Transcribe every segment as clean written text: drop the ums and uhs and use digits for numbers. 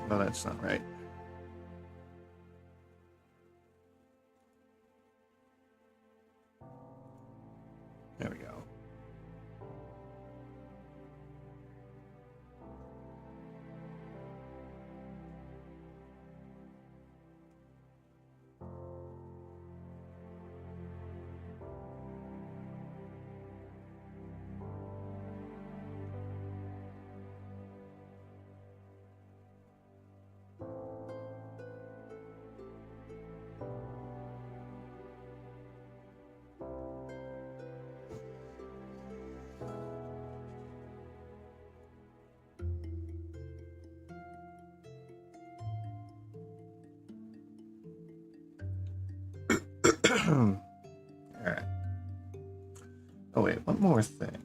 No, that's not right. There we go. All right. Oh wait, one more thing.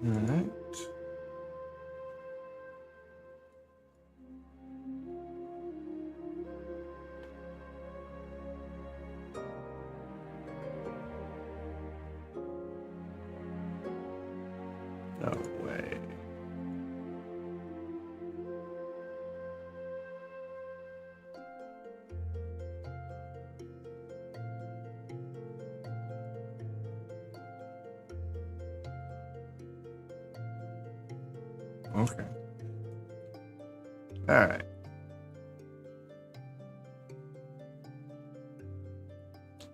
All right. No way. Okay. All right.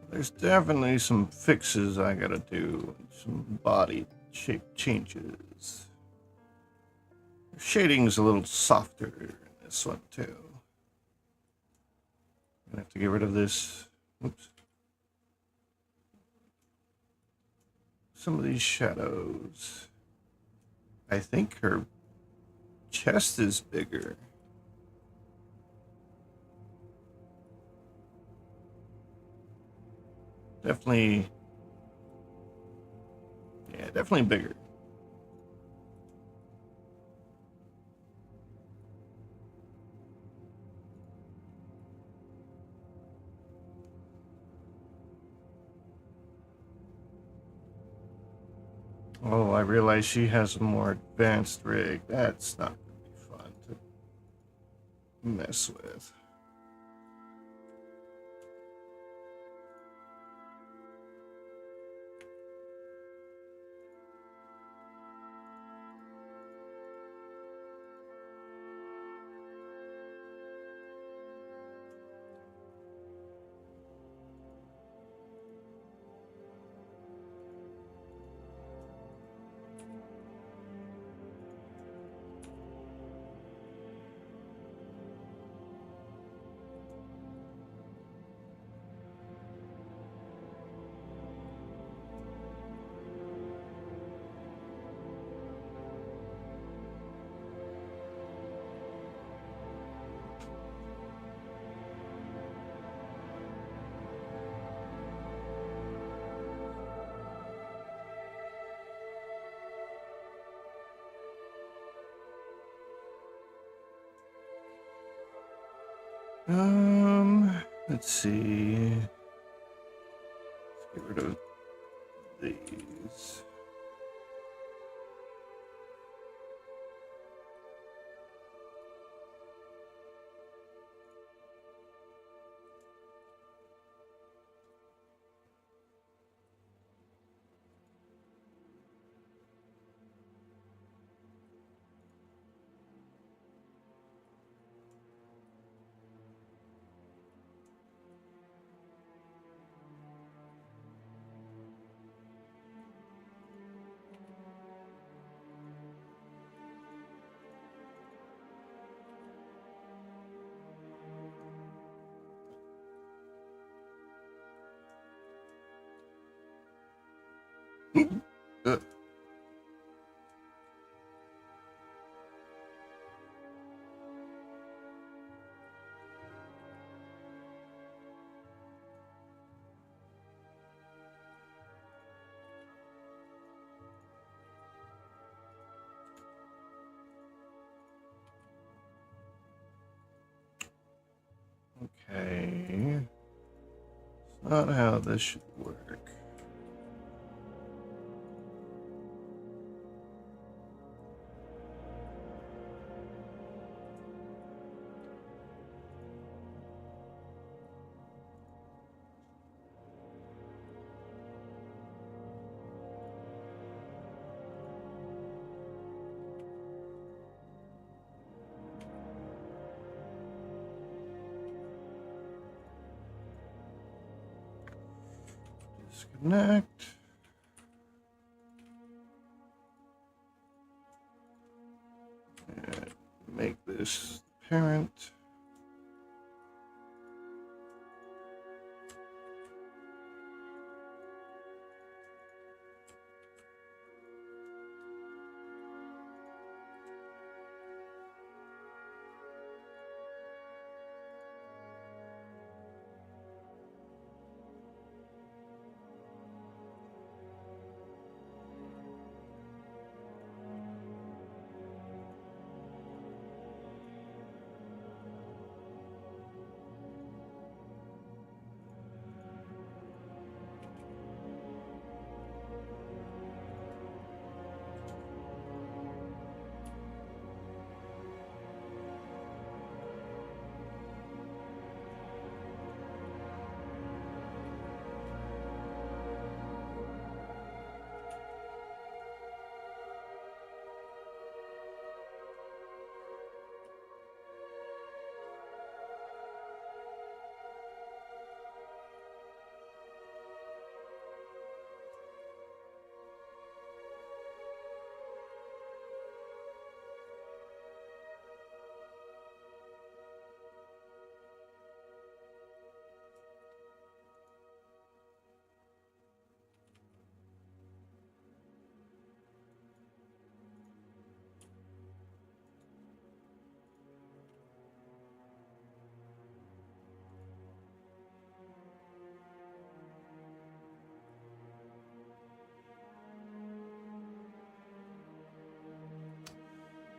There's definitely some fixes I gotta do. Some body shape changes. Shading's a little softer in this one too. I have to get rid of this. Oops. Some of these shadows. I think her chest is bigger. Definitely. Yeah, definitely bigger. Oh, I realize she has a more advanced rig. That's not going to be fun to mess with. Let's see. Let's get rid of these. Uh, Okay. It's not how this should work. Disconnect. And make this parent.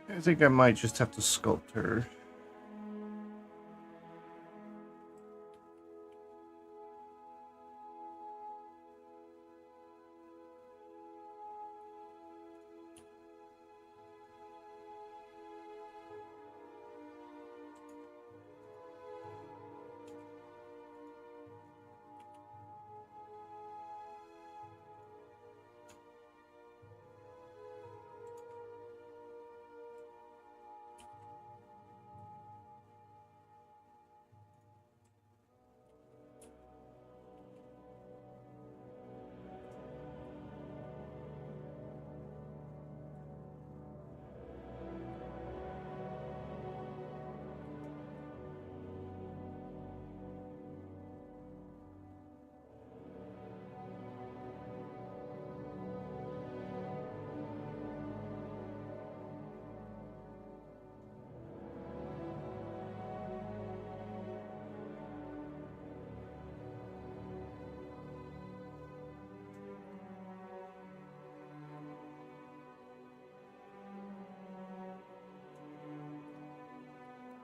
I think I might just have to sculpt her.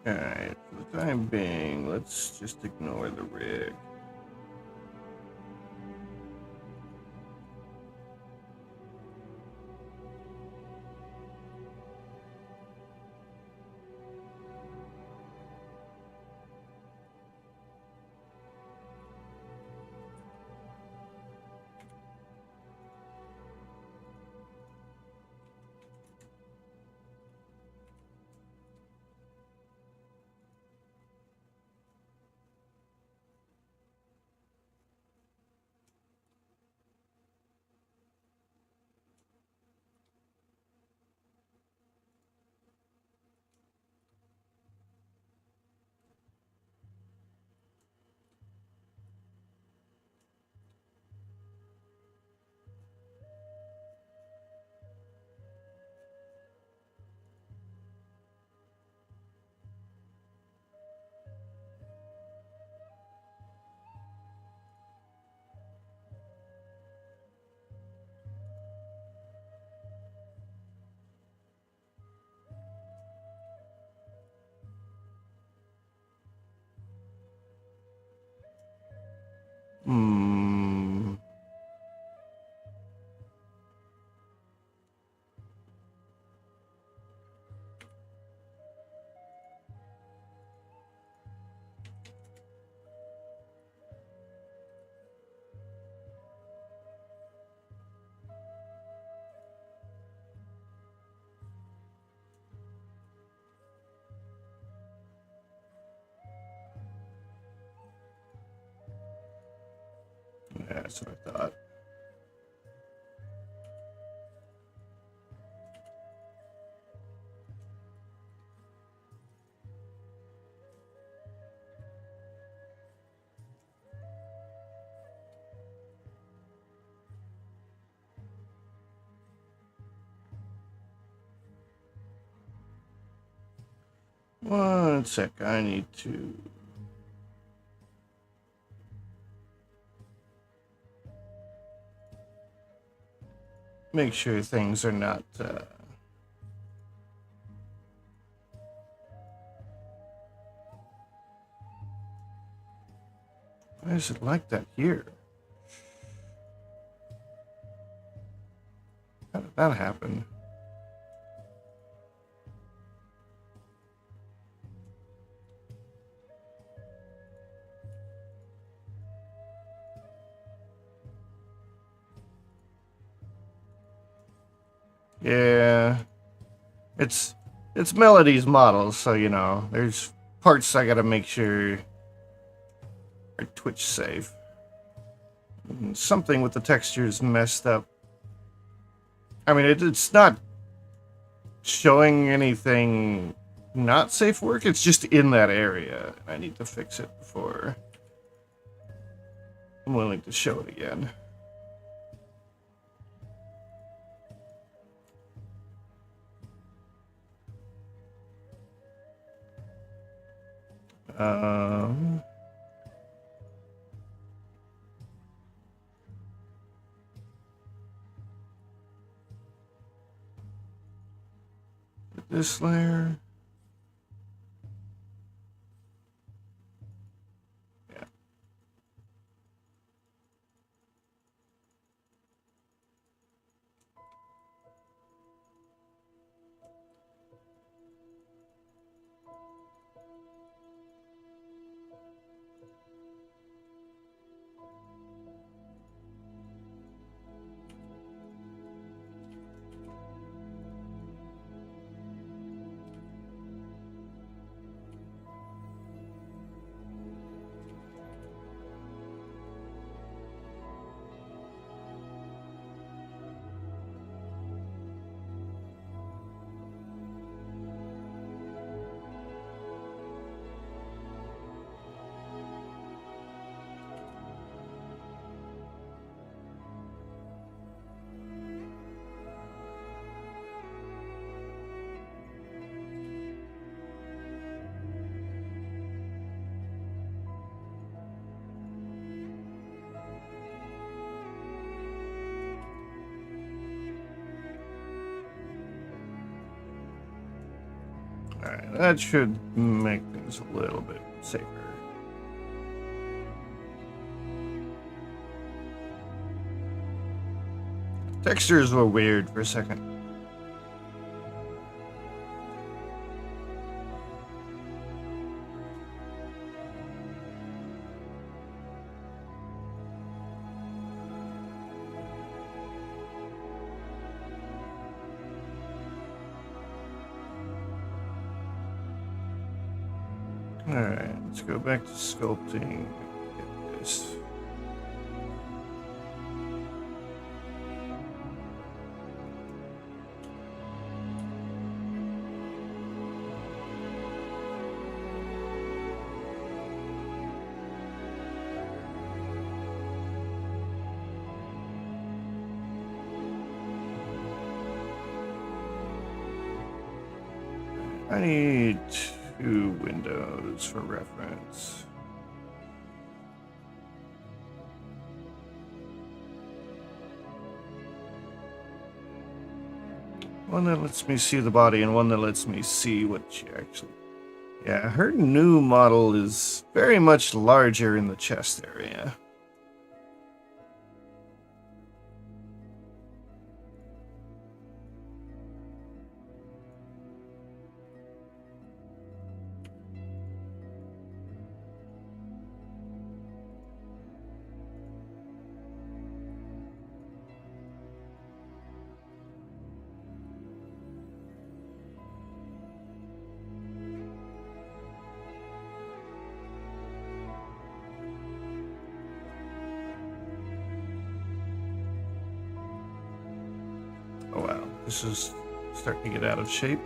Alright, for the time being, let's just ignore the rig. Hmm. Yeah, that's what I thought. One sec, I need to... make sure things are not, why is it like that here? How did that happen? Yeah, it's Melody's models, so you know, there's parts I gotta make sure are Twitch safe. And something with the textures messed up. I mean, it's not showing anything not safe work, it's just in that area. I need to fix it before I'm willing to show it again. Um, this layer. Yeah. Alright, that should make things a little bit safer. Textures were weird for a second. Alright, let's go back to sculpting. Get this. I need 2 windows for reference. One that lets me see the body and one that lets me see what she actually... Yeah, her new model is very much larger in the chest area. Oh wow, this is starting to get out of shape.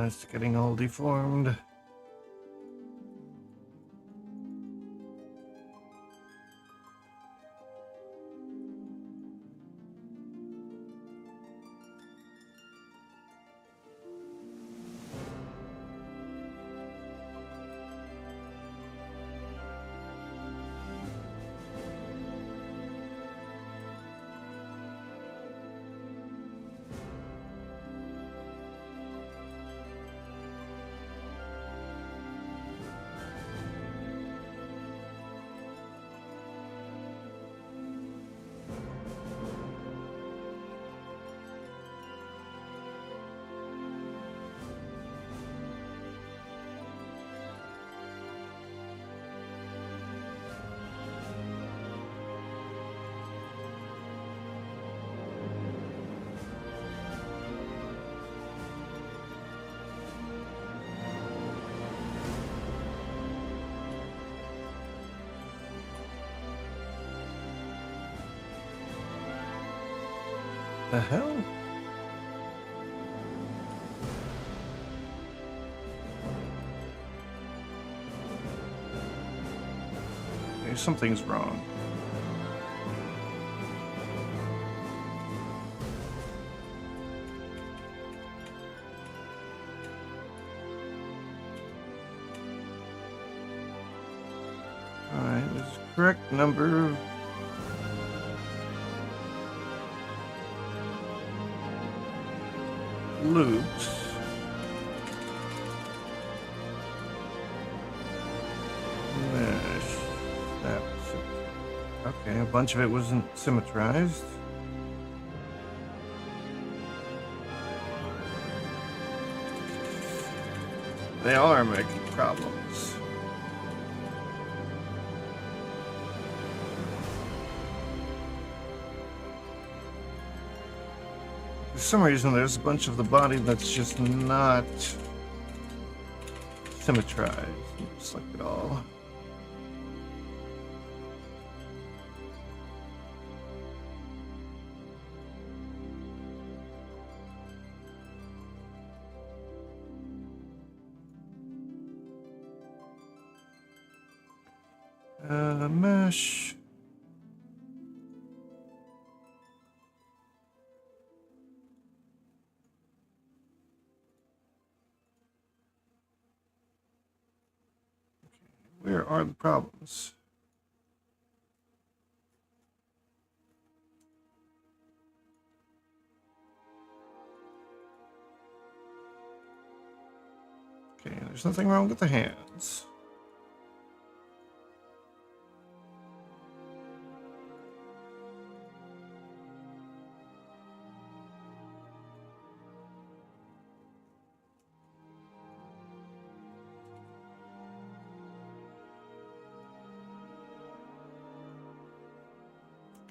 It's getting all deformed. The hell? Okay, something's wrong. Alright, there's a correct number of loops. Mesh. That's okay, a bunch of it wasn't symmetrized. They are making problems. For some reason, there's a bunch of the body that's just not symmetrized. Select it all. Mesh. Where are the problems? Okay, there's nothing wrong with the hands.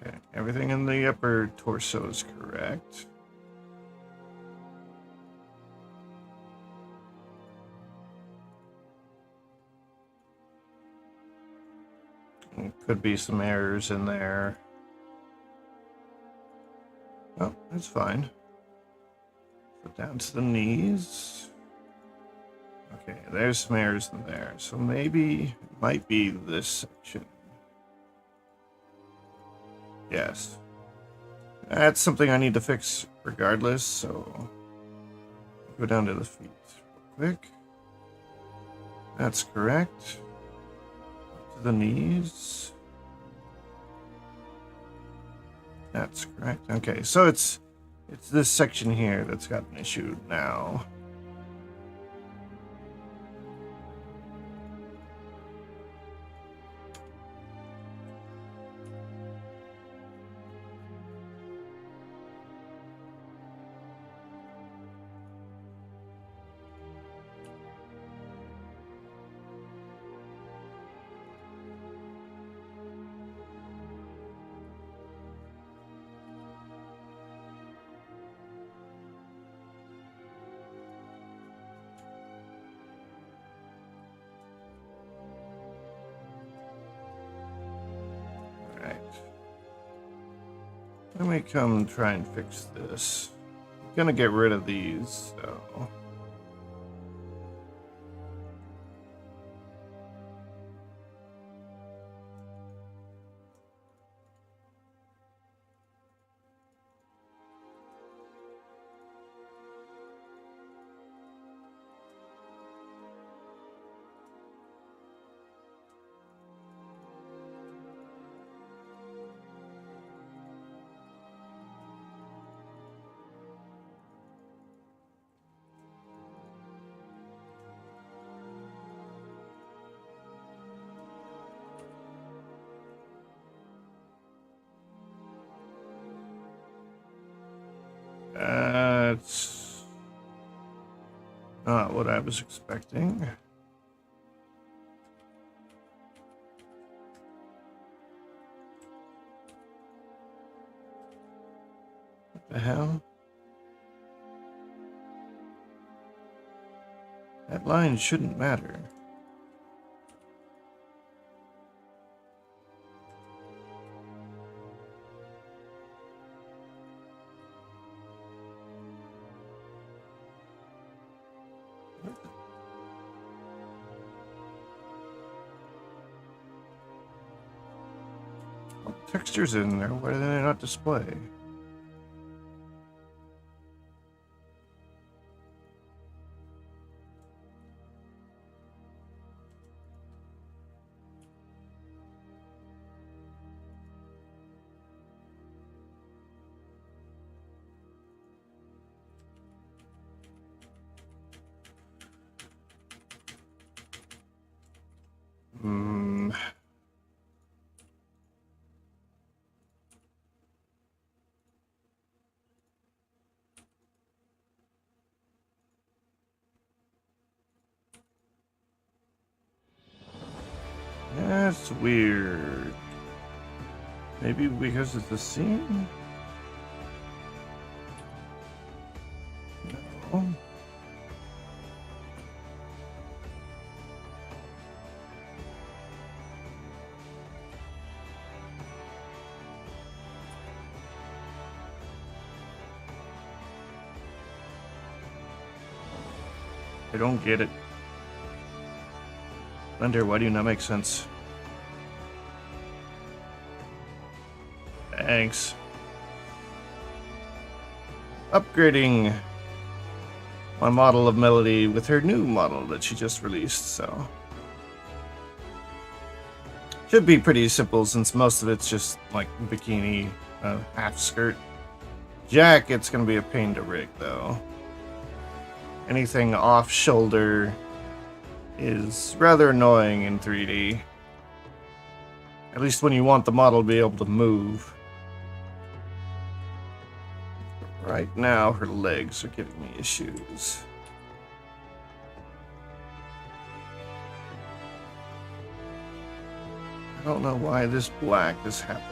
Okay, everything in the upper torso is correct. Could be some errors in there. Oh, that's fine. Put down to the knees. Okay, there's some errors in there. So maybe it might be this section. Yes. That's something I need to fix regardless, so go down to the feet real quick. That's correct. To the knees. That's correct. Okay, so it's this section here that's got an issue now. Let me come try and fix this. I'm gonna get rid of these, so. That's not what I was expecting. What the hell? That line shouldn't matter. Textures in there, why do they not display? Hmm. That's weird. Maybe because it's a scene? No. I don't get it. Blender, why do you not make sense? Thanks. Upgrading my model of Melody with her new model that she just released, so. Should be pretty simple since most of it's just like bikini, half skirt. Jacket's gonna be a pain to rig though. Anything off shoulder is rather annoying in 3D. At least when you want the model to be able to move. Right now, her legs are giving me issues. I don't know why this black is happening.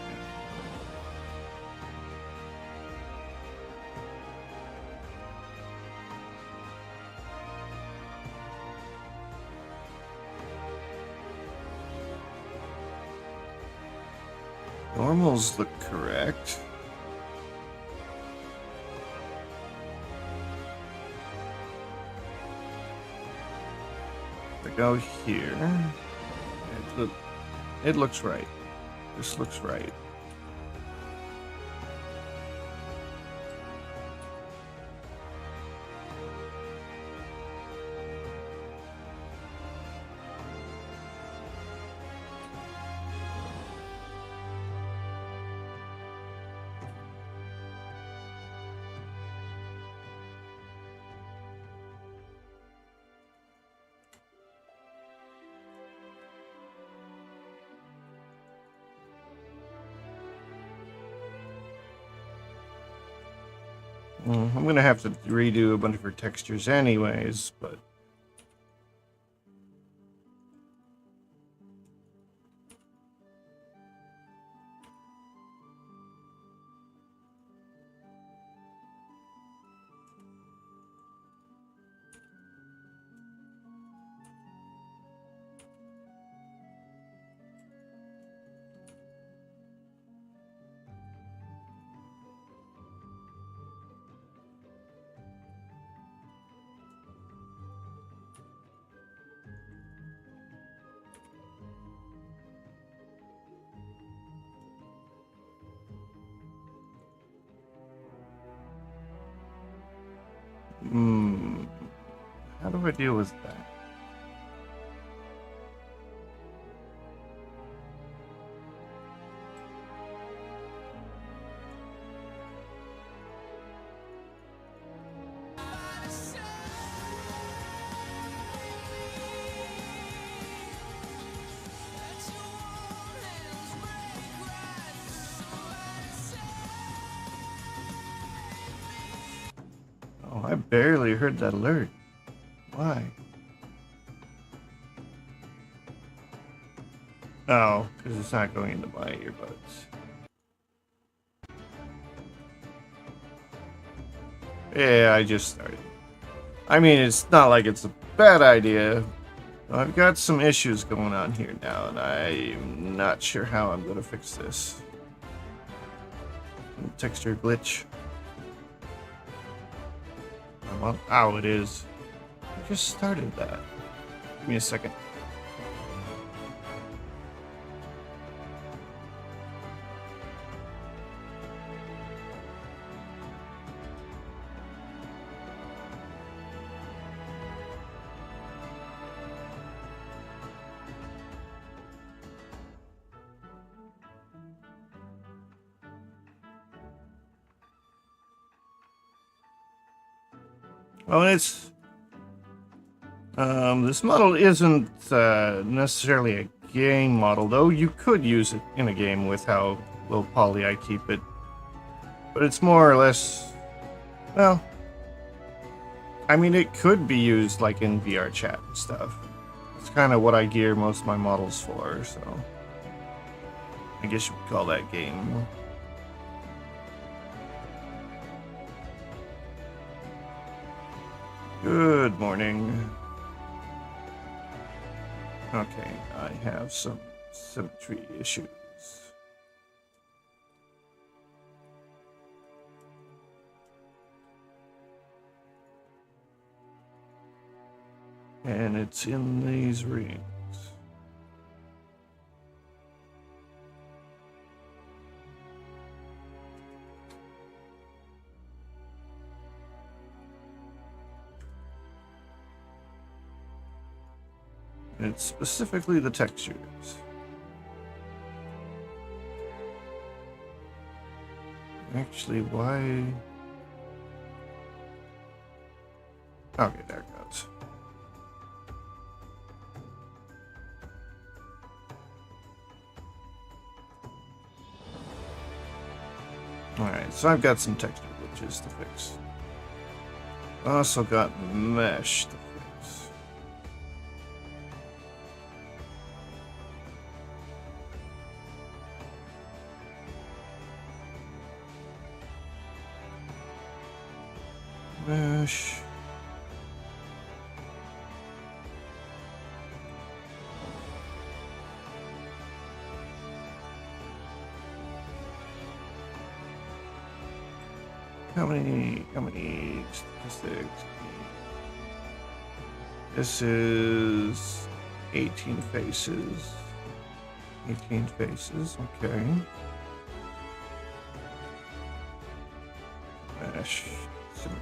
Normals look correct. I go here. It looks right. This looks right. I'm gonna have to redo a bunch of her textures anyways, but how do I deal with that? Oh, I barely heard that alert. Why? Oh, because it's not going into my earbuds. Yeah, I just started. I mean, it's not like it's a bad idea. I've got some issues going on here now, and I'm not sure how I'm going to fix this. Texture glitch. Well, oh, it is. I just started that. Give me a second. Well, it's this model isn't necessarily a game model, though. You could use it in a game with how low poly I keep it. But it's more or less... Well... I mean, it could be used, like, in VR chat and stuff. It's kind of what I gear most of my models for, so... I guess you would call that game. Good morning. Okay, I have some symmetry issues. And it's in these rings. It's specifically the textures. Actually, why? Okay, there it goes. Alright, so I've got some texture glitches to fix. Also got mesh to fix. Mesh. How many statistics? This is 18 faces. 18 faces, okay. Mesh, symmetrize.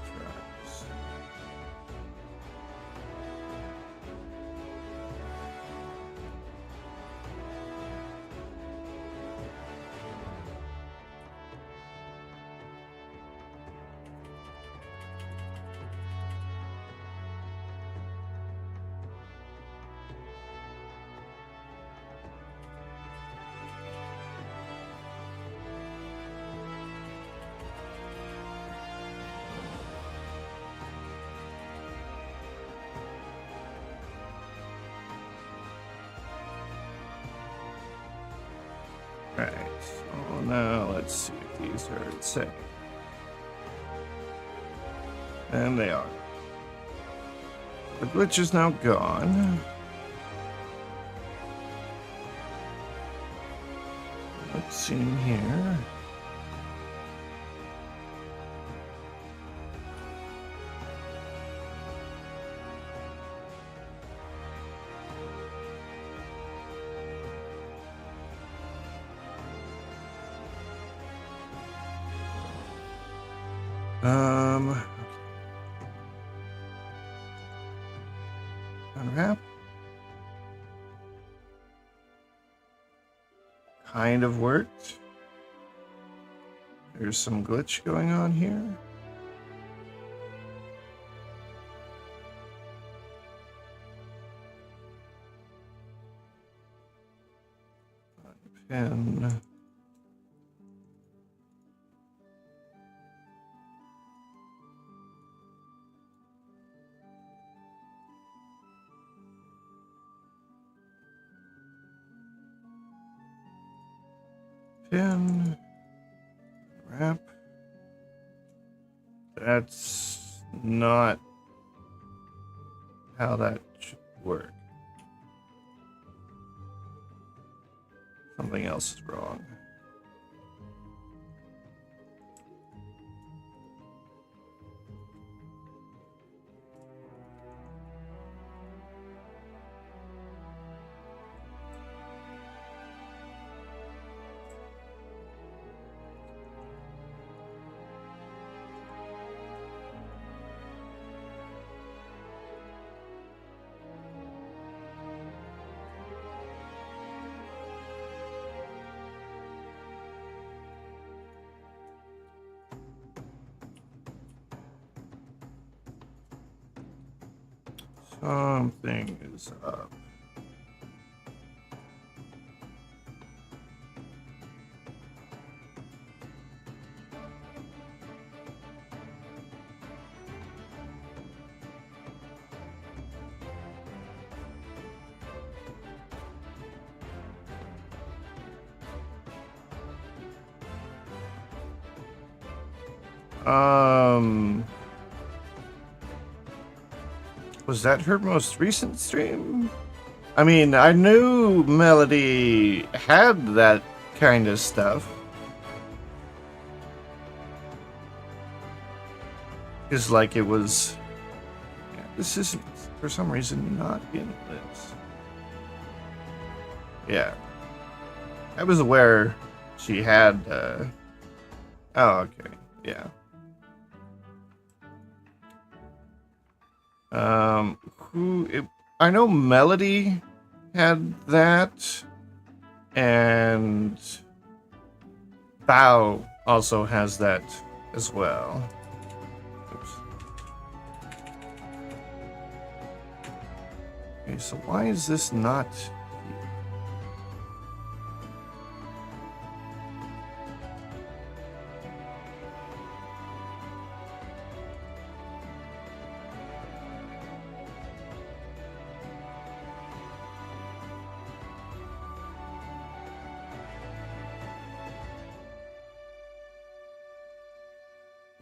Right, so now let's see if these are the same. And they are. The glitch is now gone. Let's see in here. Unwrap. Kind of worked. There's some glitch going on here. Pen. Pin, wrap. That's not how that should work. Something else is wrong. Something is up. Was that her most recent stream? I mean, I knew Melody had that kind of stuff. Because, like, it was... Yeah, this isn't, for some reason, not in this. Yeah. I was aware she had, Oh, okay. Yeah. I know Melody had that, and Bao also has that as well. Oops. Okay, so why is this not...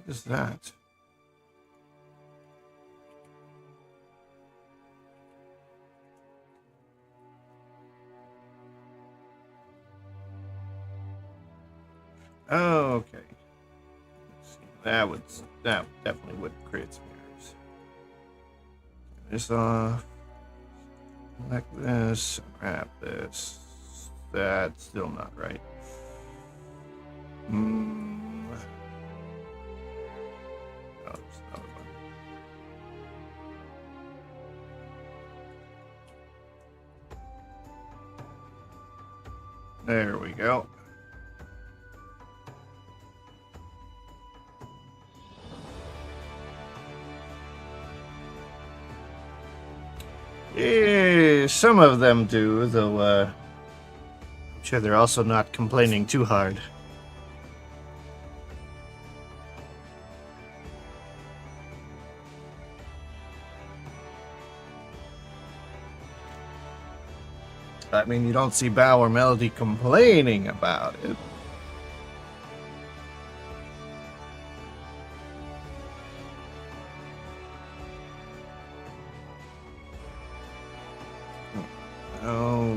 What is that? Oh, okay. Let's see. That definitely would create some errors. Turn this off. Like this. Wrap this. That's still not right. Oh, there's another one. There we go. Yeah, some of them do, though I'm sure they're also not complaining too hard. I mean, you don't see Bao or Melody complaining about it. Oh,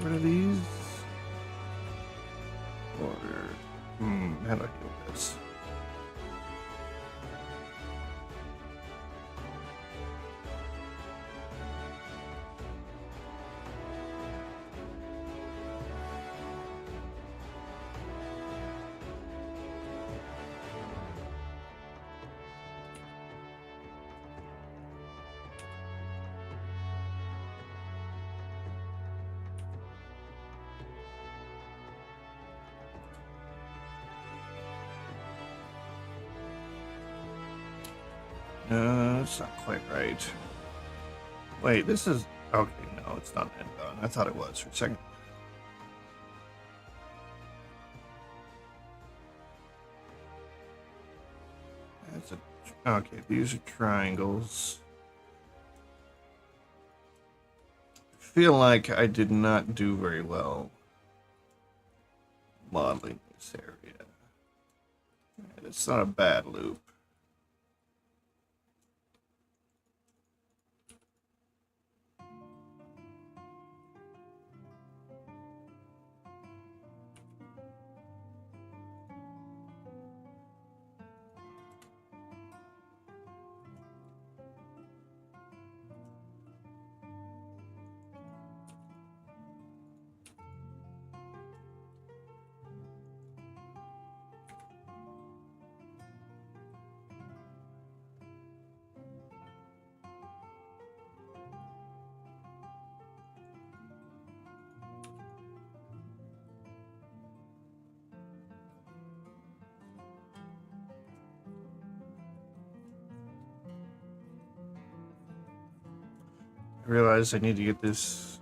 what are these? Order. How do I deal with this? It's not quite right. Wait, this is... Okay, no, it's not end on. I thought it was for a second. That's a... Okay, these are triangles. I feel like I did not do very well modeling this area. It's not a bad loop. I realize I need to get this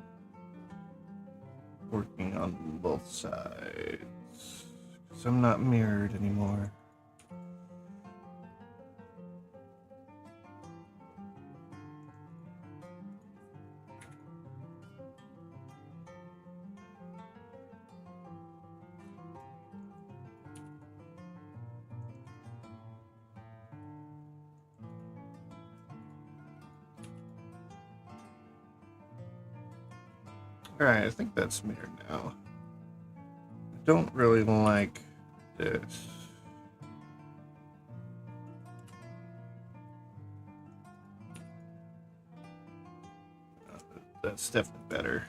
working on both sides, because I'm not mirrored anymore. Alright, I think that's mirrored now. I don't really like this. That's definitely better.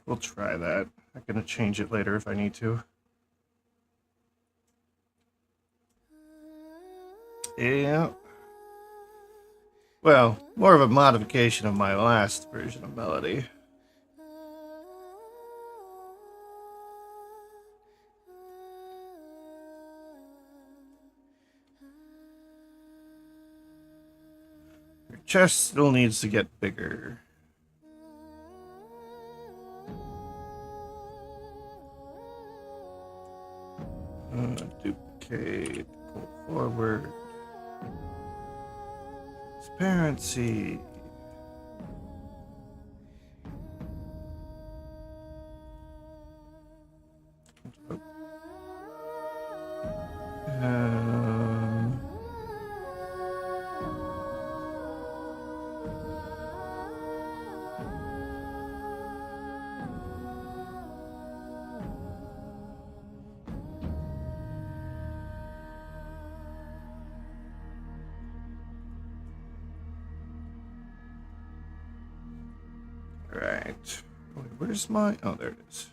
We'll try that. I'm gonna change it later if I need to. Yeah. Well, more of a modification of my last version of Melody. Your chest still needs to get bigger. Duplicate, pull forward. Transparency. Right. Wait, where's my... Oh, there it is.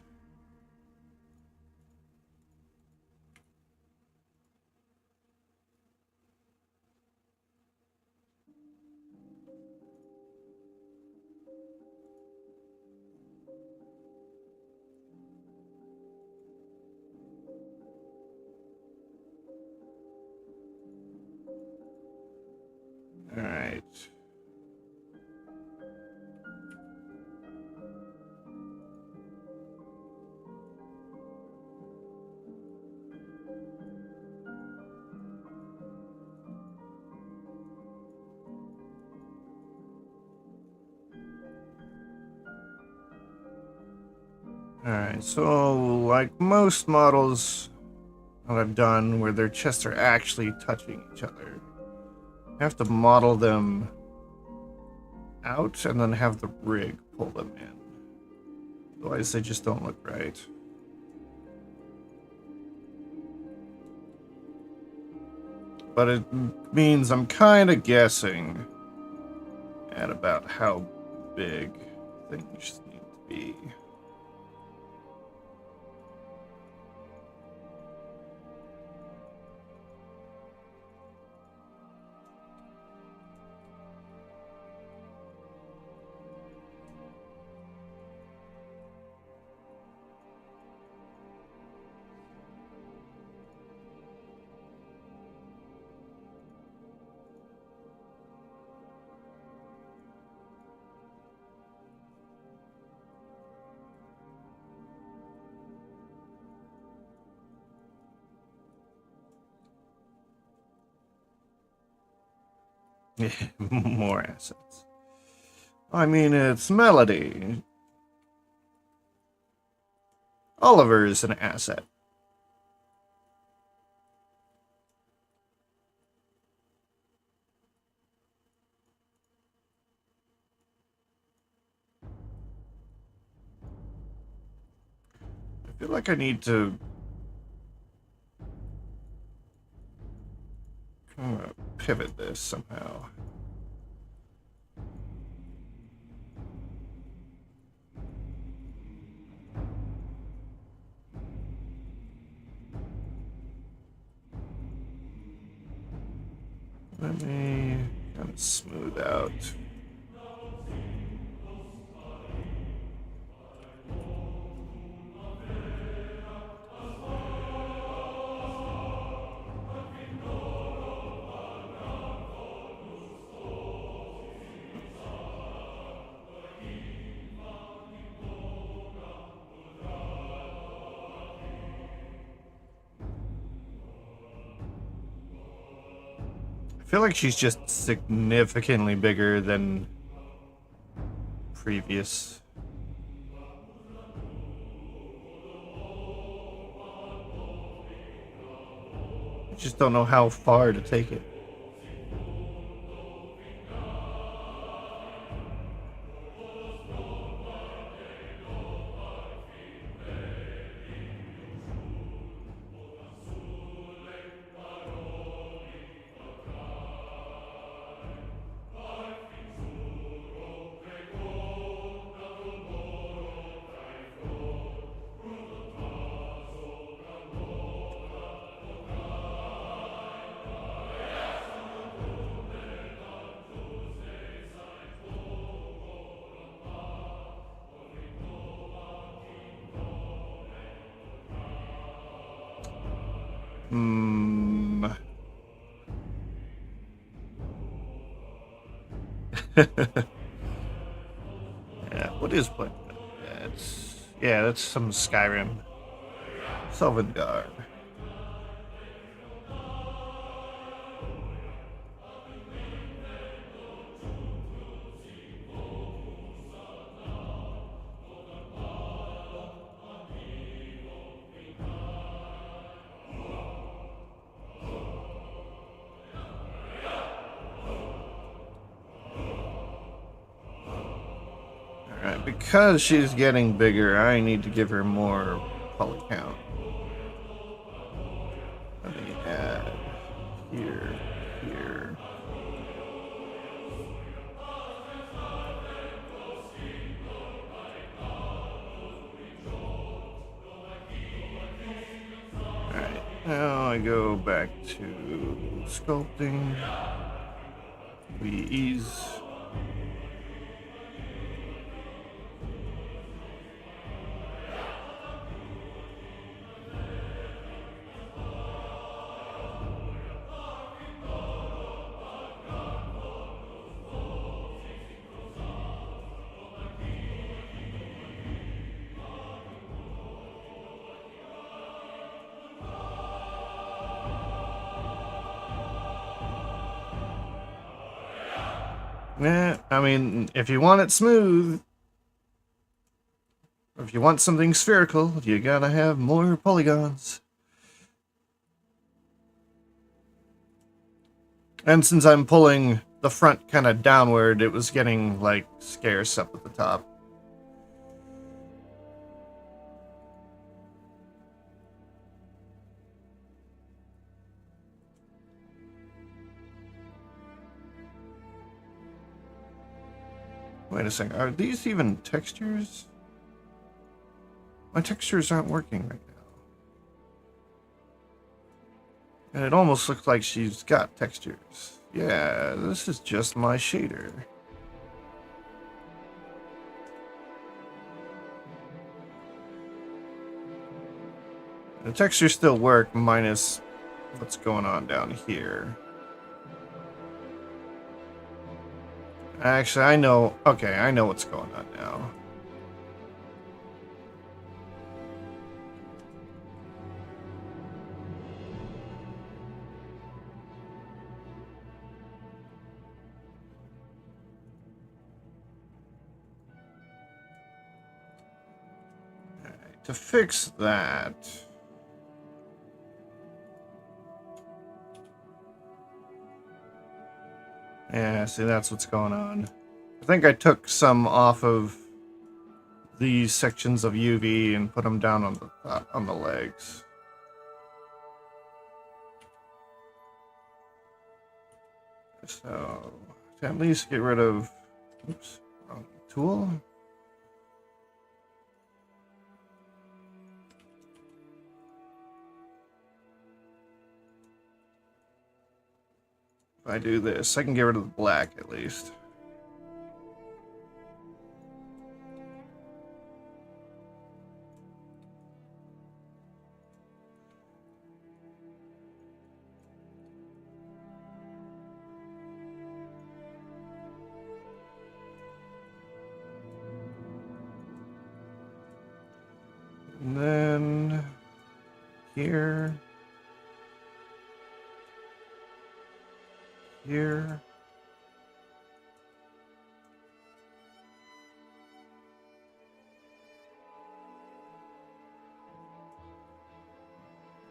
All right. Alright, so like most models that I've done where their chests are actually touching each other, I have to model them out and then have the rig pull them in. Otherwise they just don't look right. But it means I'm kind of guessing at about how big things need to be. More assets. I mean, it's Melody. Oliver is an asset. I feel like I need to kind of pivot this somehow. Let me Kind of smooth out. I feel like she's just significantly bigger than previous. I just don't know how far to take it. Hmm. Yeah, what is what? That's some Skyrim. Sovngarde. Alright, because she's getting bigger, I need to give her more poly count. Let me add here, here. Alright, now I go back to sculpting. We ease. Yeah, I mean, if you want it smooth, if you want something spherical, you gotta have more polygons. And since I'm pulling the front kind of downward, it was getting, like, scarce up at the top. Wait a second, are these even textures? My textures aren't working right now. And it almost looks like she's got textures. Yeah, this is just my shader. The textures still work, minus what's going on down here. Actually, I know. Okay, I know what's going on now. Alright, to fix that. Yeah, see, that's what's going on. I think I took some off of these sections of UV and put them down on the legs. So, to at least get rid of... Oops, wrong tool. If If I do this, I can get rid of the black at least. And then here, here.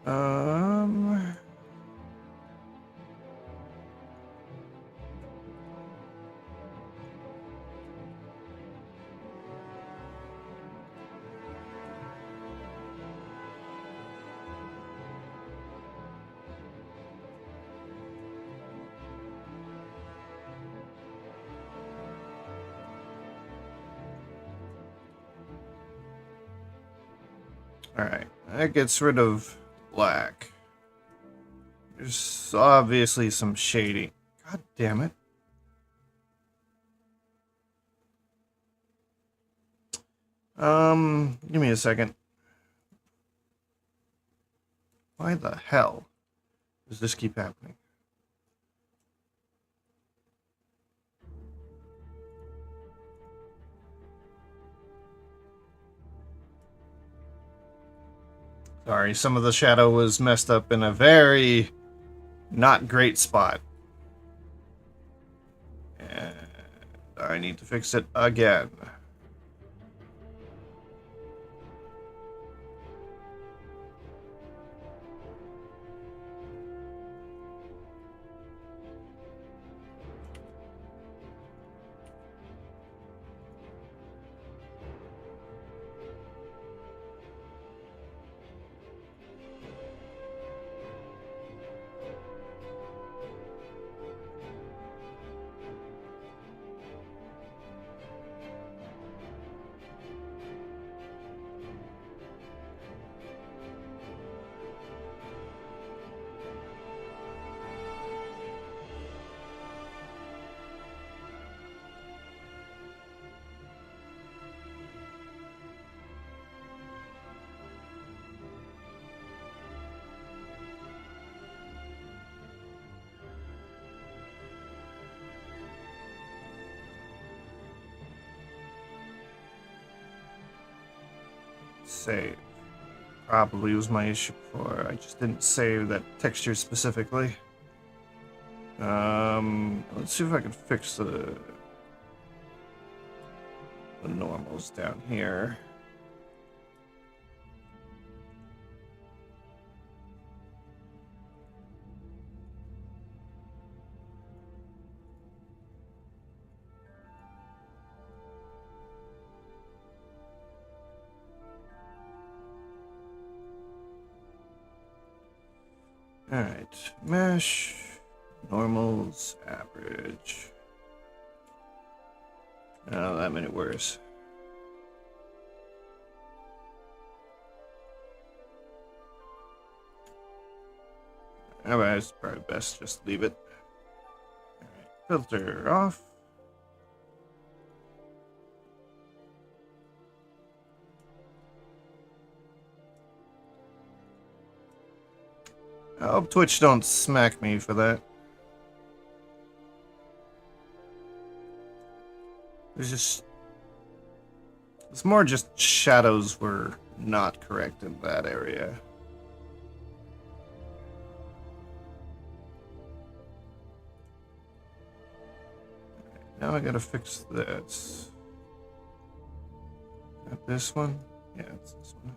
Um, Alright, that gets rid of black. There's obviously some shading. God damn it. Give me a second. Why the hell does this keep happening? Sorry, some of the shadow was messed up in a very not great spot. And I need to fix it again. Save. Probably was my issue before. I just didn't save that texture specifically. Let's see if I can fix the normals down here. Alright, mesh, normals, average. Oh, that made it worse. Alright, it's probably best just leave it. Alright, filter off. I hope Twitch don't smack me for that. It's more just shadows were not correct in that area. Now I gotta fix this. Got this one? Yeah, it's this one.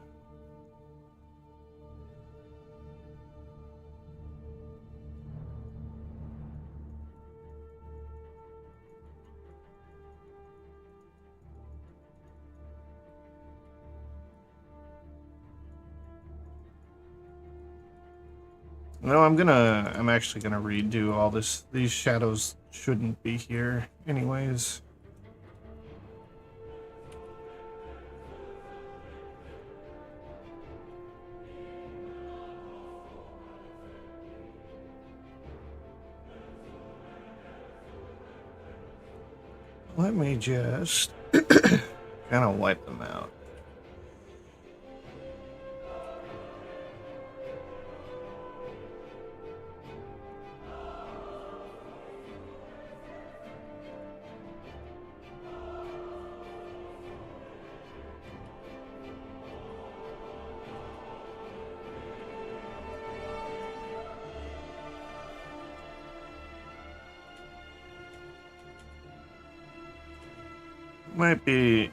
No, I'm actually gonna redo all this. These shadows shouldn't be here anyways. let me just kind of wipe them out. Might be.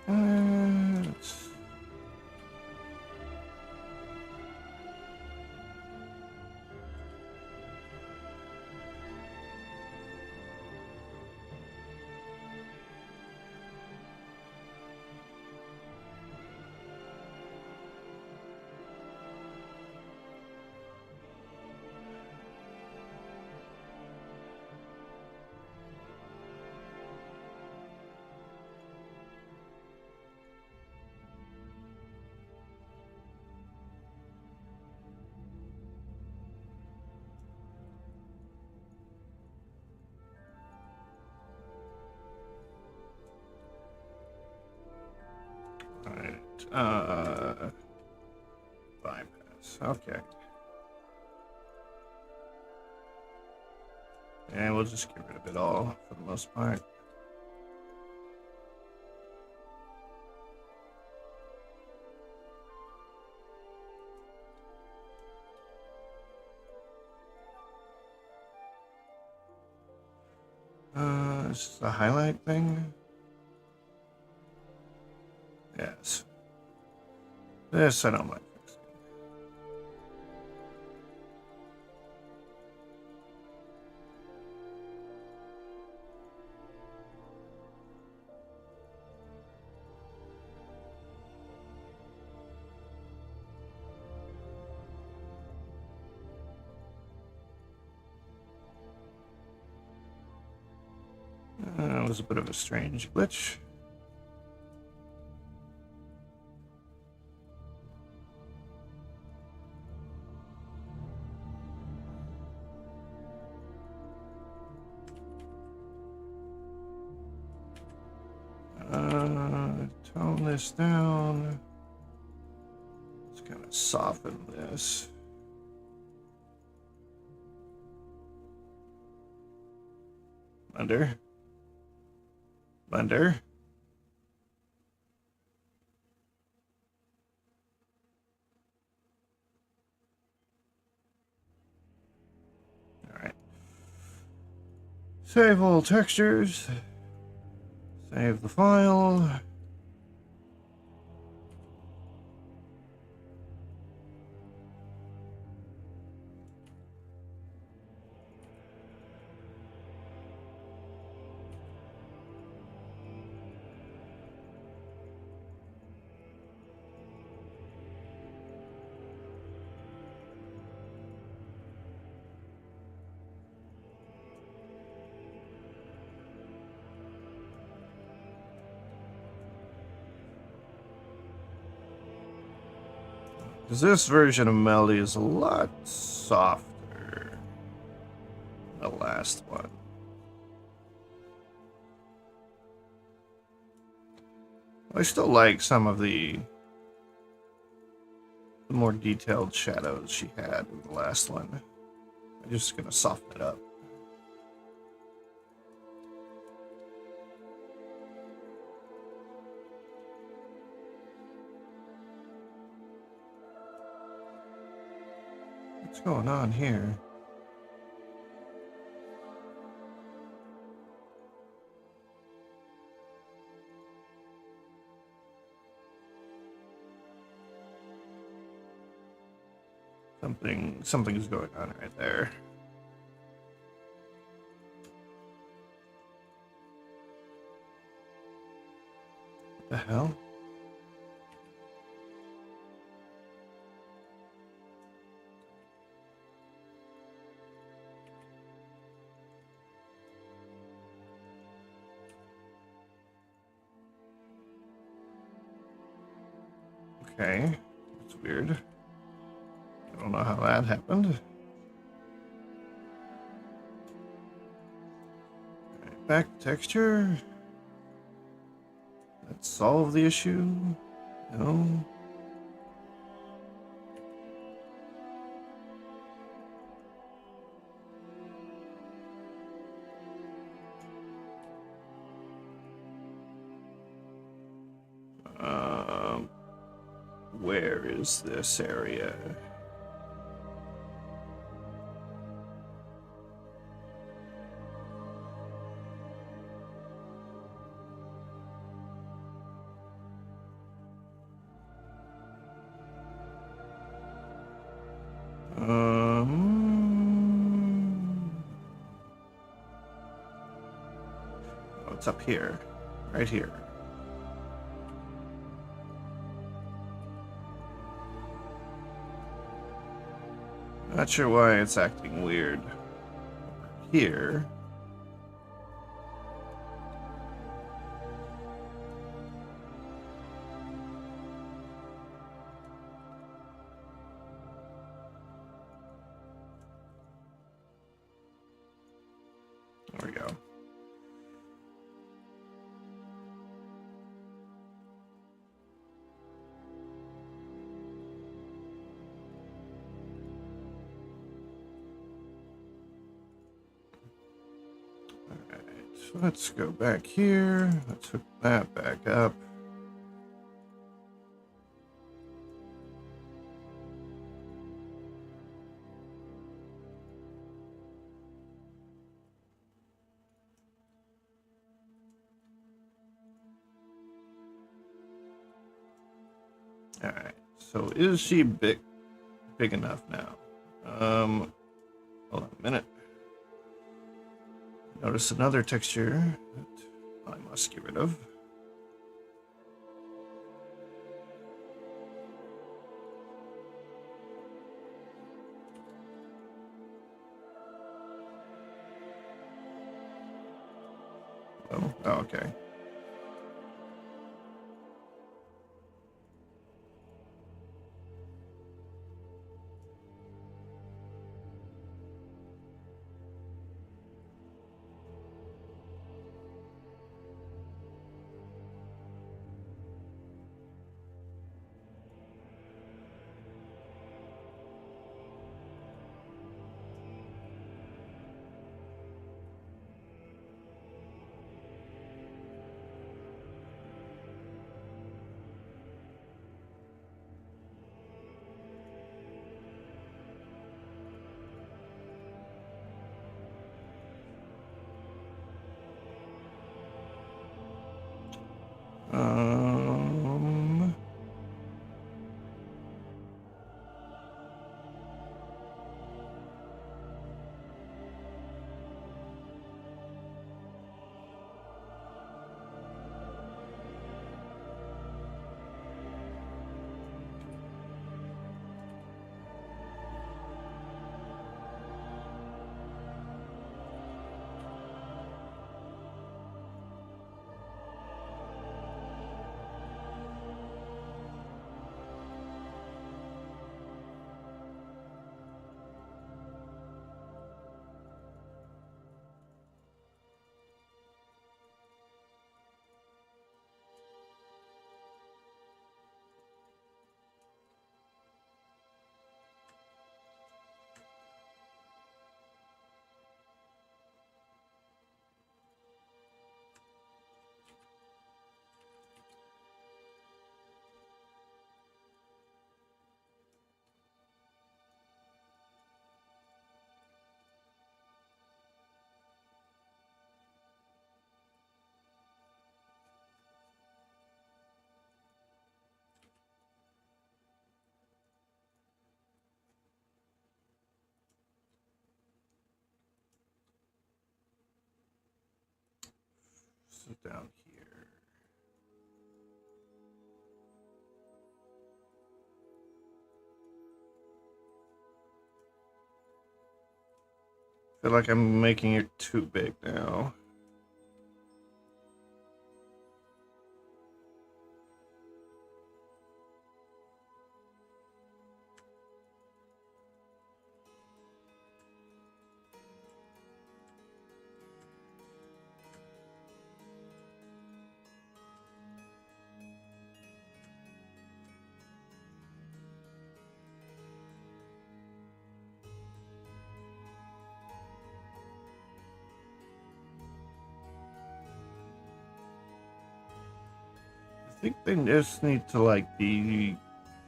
Bypass. Okay. And we'll just get rid of it all for the most part. This is the highlight thing. Yes. This I don't mind fixing. It was a bit of a strange glitch. Tone this down. Let's kind of soften this. Blender. Alright. Save all textures. Save the file. Because this version of Melody is a lot softer than the last one. I still like some of the more detailed shadows she had in the last one. I'm just gonna soften it up. What's going on here? Something's going on right there. What the hell? Okay, that's weird. I don't know how that happened. Right, back to texture. solve the issue? No. Where is this area? Oh, it's up here. Right here. Not sure why it's acting weird. Here. There we go. So let's go back here. Let's hook that back up. All right. So is she big enough now? Hold on a minute. Notice another texture that I must get rid of. Oh, okay. Um, sit down here. Feel like I'm making it too big now. think they just need to like be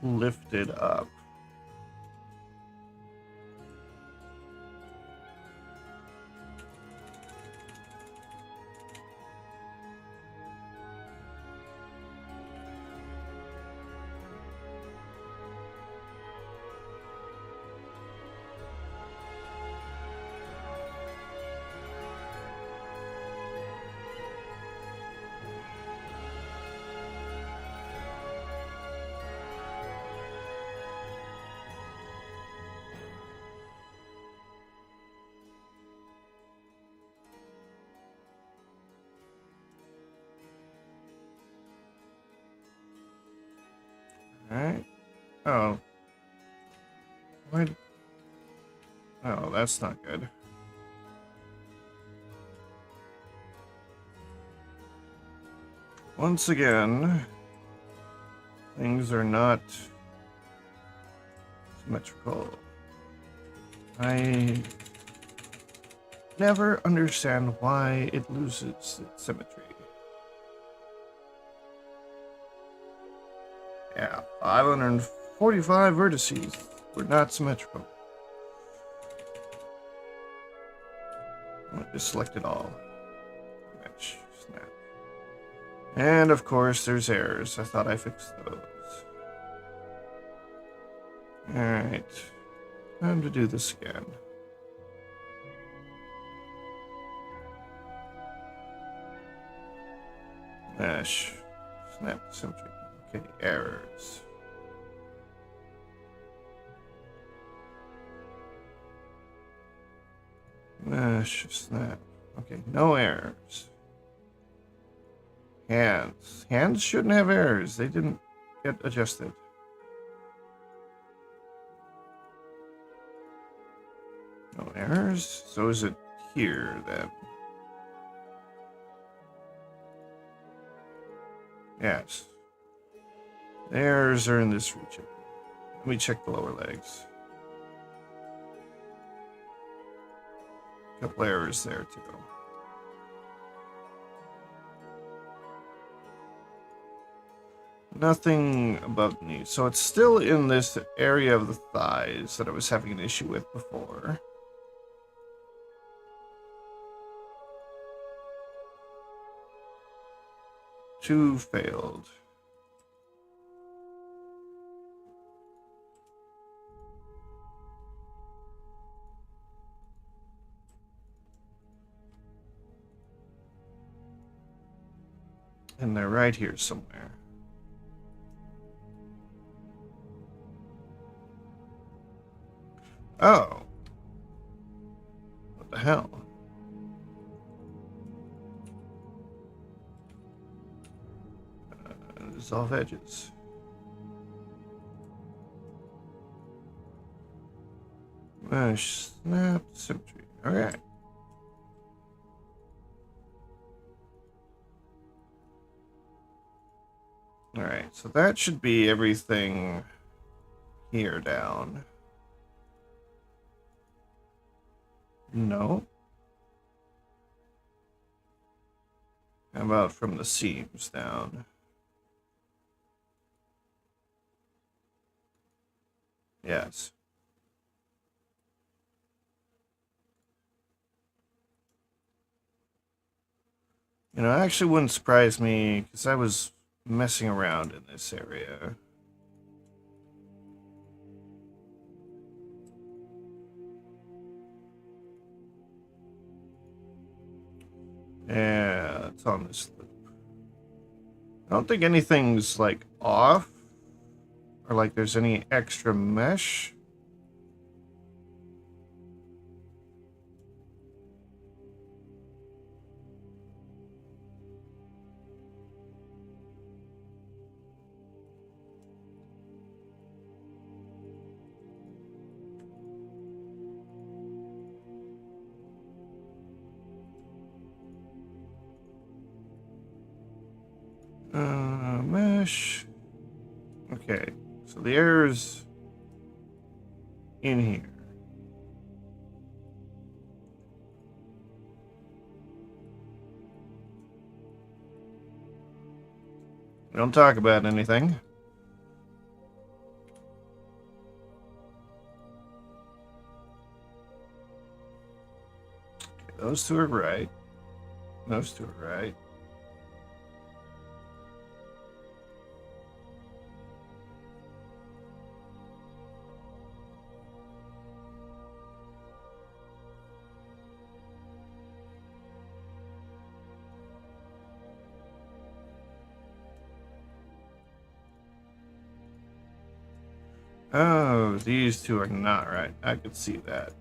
lifted up. Alright. Oh. What? Oh, that's not good. Once again, things are not symmetrical. I never understand why it loses its symmetry. Yeah, 545 vertices were not symmetrical. Just select it all. Mesh, snap. And of course, there's errors. I thought I fixed those. Alright. Time to do this again. Mesh. Snap symmetry. Okay, errors. Mesh, snap. Okay, no errors. Hands. Hands shouldn't have errors. They didn't get adjusted. No errors? So is it here then? Yes. The errors are in this region. Let me check the lower legs. A couple errors there too. Nothing above the knee. So it's still in this area of the thighs that I was having an issue with before. Two failed. And they're right here somewhere. Oh. What the hell? Dissolve edges. Mesh, snap, symmetry. Okay. Alright, so that should be everything here down. No. How about from the seams down? Yes. You know, it actually wouldn't surprise me because I was messing around in this area. Yeah, it's on this loop. I don't think anything's like off or like there's any extra mesh. Mesh. Okay, so the error's in here. We don't talk about anything. Okay, those two are right. Those two are right. Oh, these two are not right. I could see that.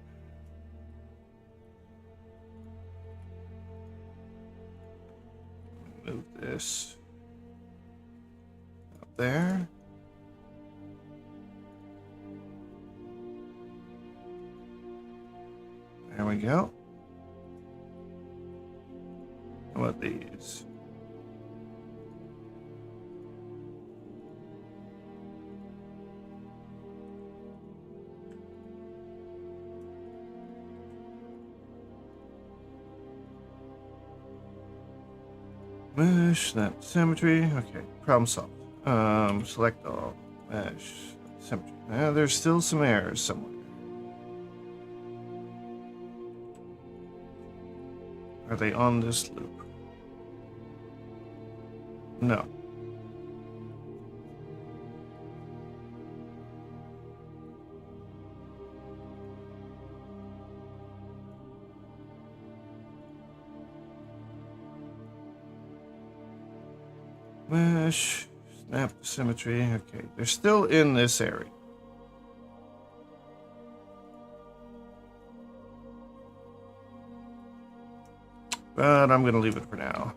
Move this up there. There we go. How about these? Mesh, that symmetry. Okay, problem solved. Select all. Mesh, symmetry. There's still some errors somewhere. Are they on this loop? No. Mesh, snap symmetry. Okay, they're still in this area. But I'm gonna leave it for now.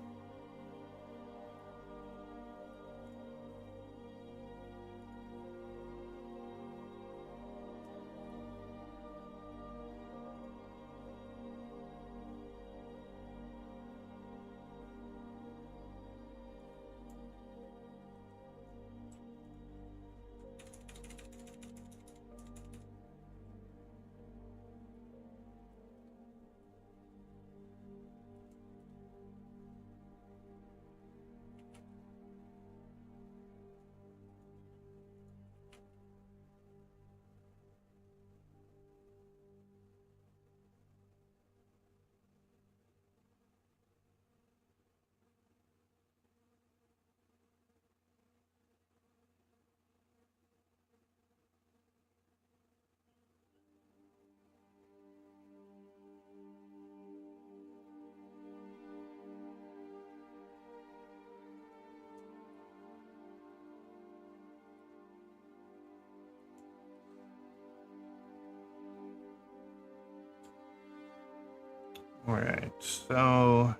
Alright, so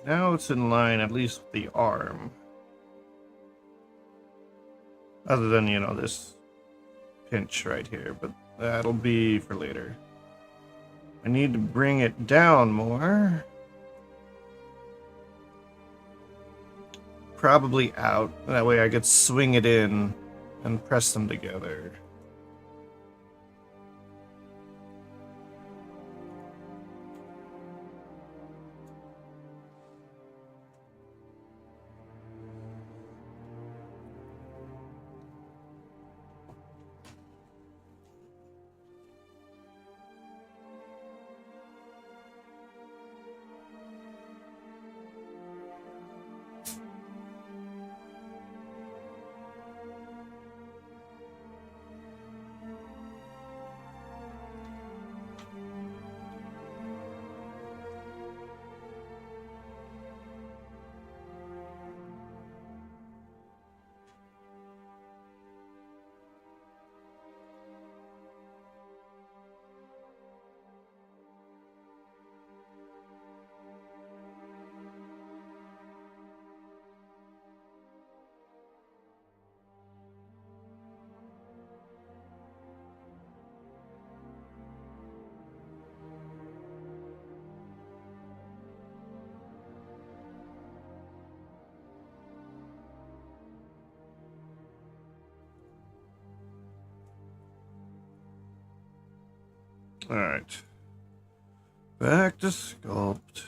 now it's in line, at least with the arm. Other than, you know, this pinch right here, but that'll be for later. I need to bring it down more. Probably out. That way I could swing it in and press them together. Alright. Back to sculpt.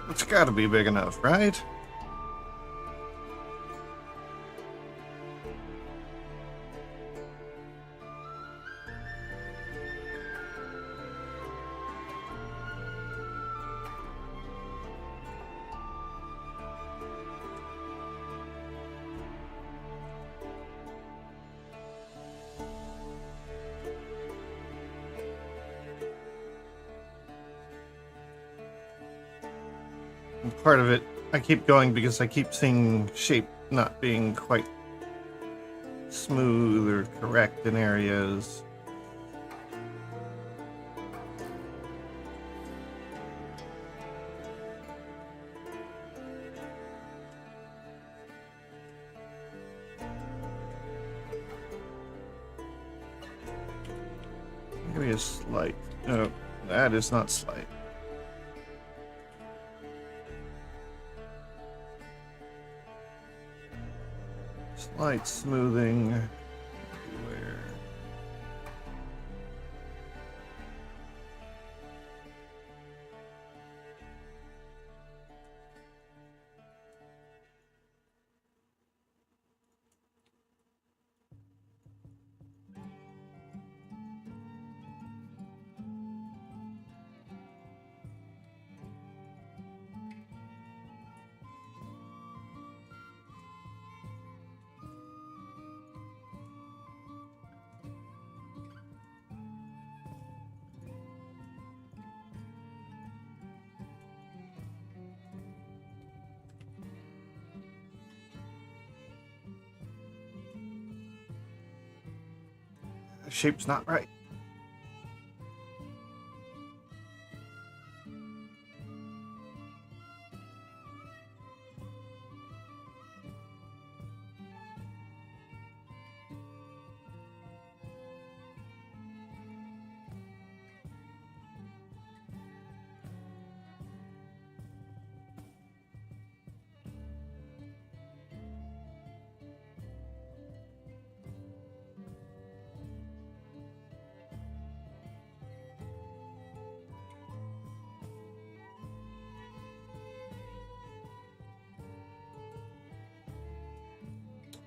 It's gotta be big enough, right? And part of it, I keep going because I keep seeing shape not being quite smooth or correct in areas. Maybe a slight. No, that is not slight. Slight smoothing. Where? The shape's not right.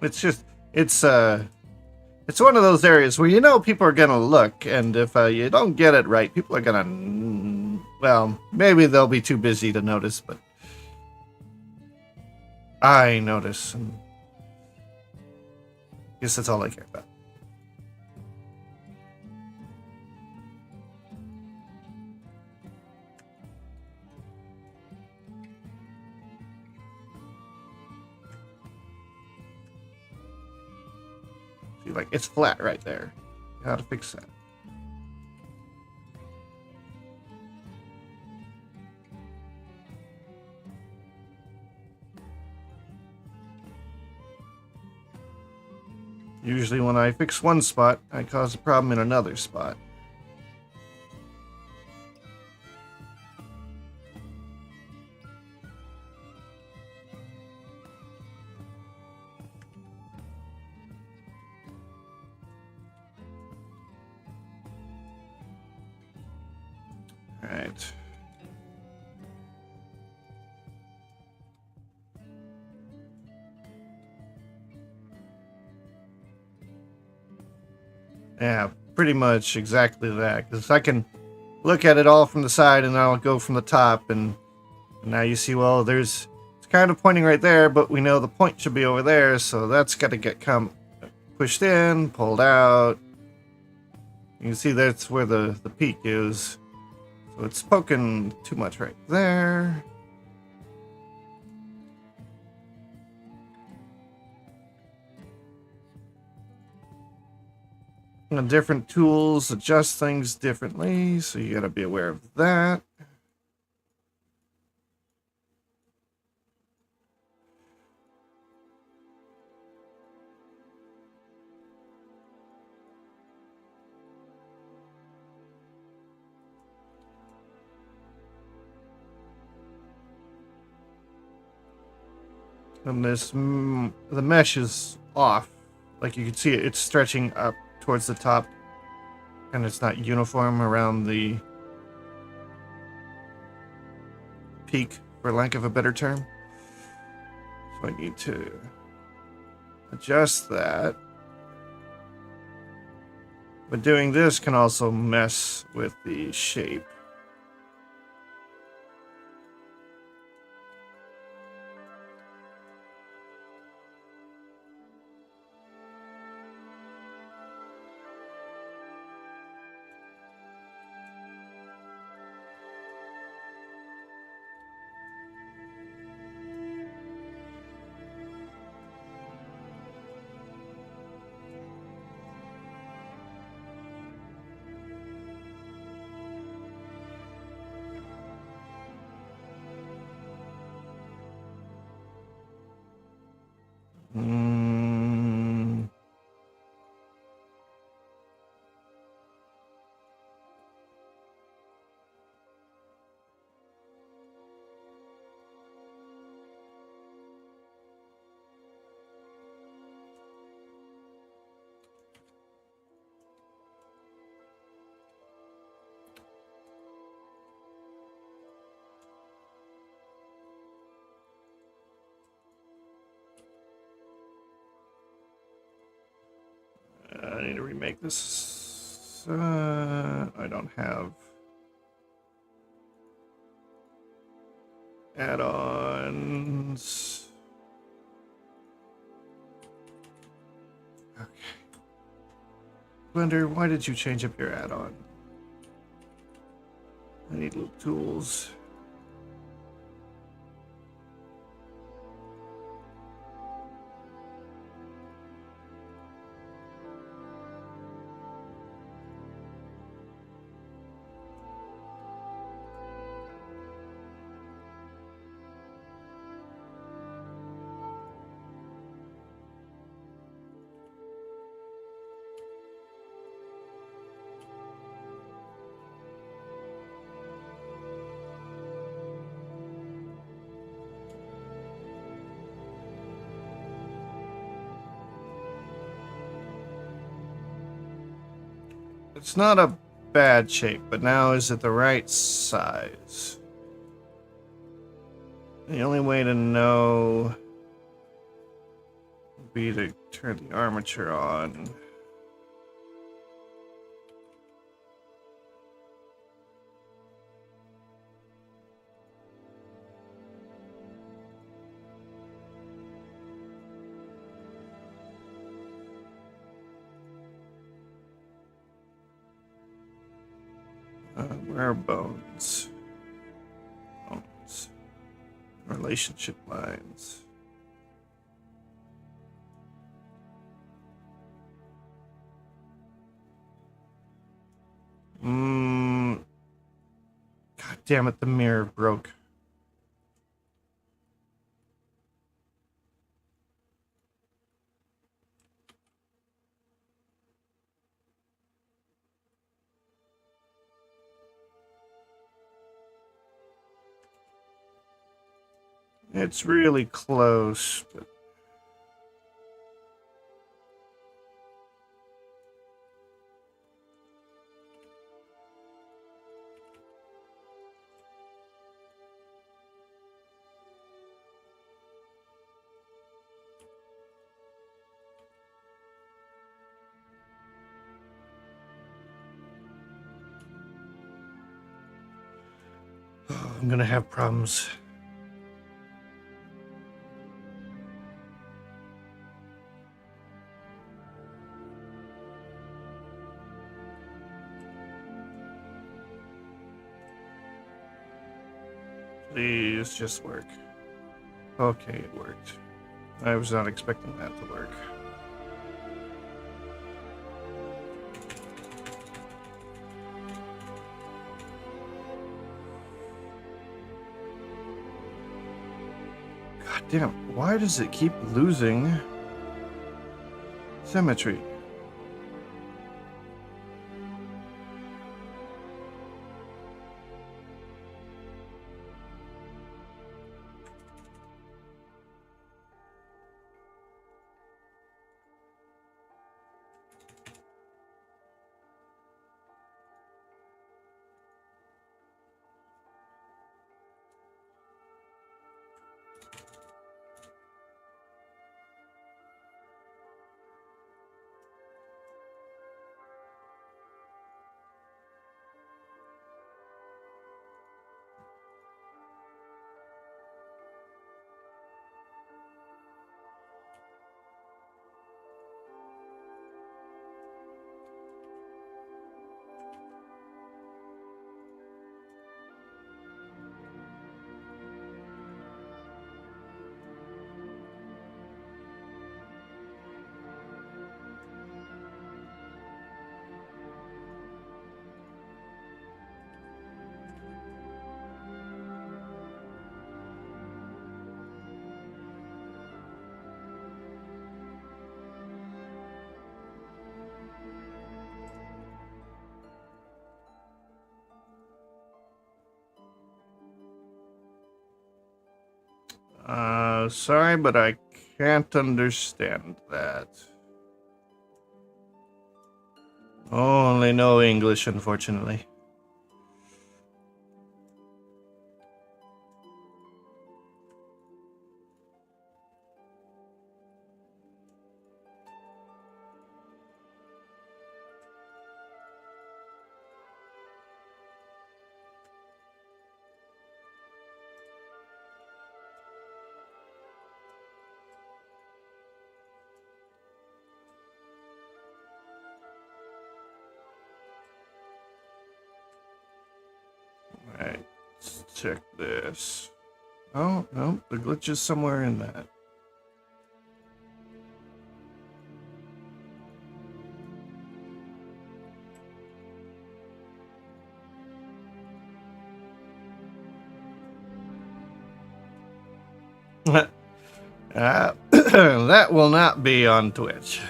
It's just it's one of those areas where you know people are gonna look, and if you don't get it right, people are gonna, well, maybe they'll be too busy to notice, but I notice, and I guess that's all I care about. See, like, it's flat right there. How to fix that? Usually when I fix one spot, I cause a problem in another spot. Alright. Yeah, pretty much exactly that. Because I can look at it all from the side, and I'll go from the top, and now you see, well, it's kind of pointing right there, but we know the point should be over there, so that's got to get pushed in, pulled out. You can see that's where the peak is. So it's poking too much right there. And different tools adjust things differently, so you gotta be aware of that. And the mesh is off. Like you can see it's stretching up towards the top, and it's not uniform around the peak. for lack of a better term. So I need to adjust that. But doing this can also mess with the shape. I need to remake this. I don't have add-ons. Okay. Blender, why did you change up your add-on? I need loop tools. It's not a bad shape, but now is it the right size? The only way to know would be to turn the armature on. Where are bones? Bones. Relationship lines. God damn it, the mirror broke. It's really close, but I'm gonna have problems. Please just work. Okay, it worked. I was not expecting that to work. God damn, why does it keep losing symmetry? Sorry, but I can't understand that. Only know English, unfortunately. Alright, let's check this. Oh, no, the glitch is somewhere in that. That will not be on Twitch.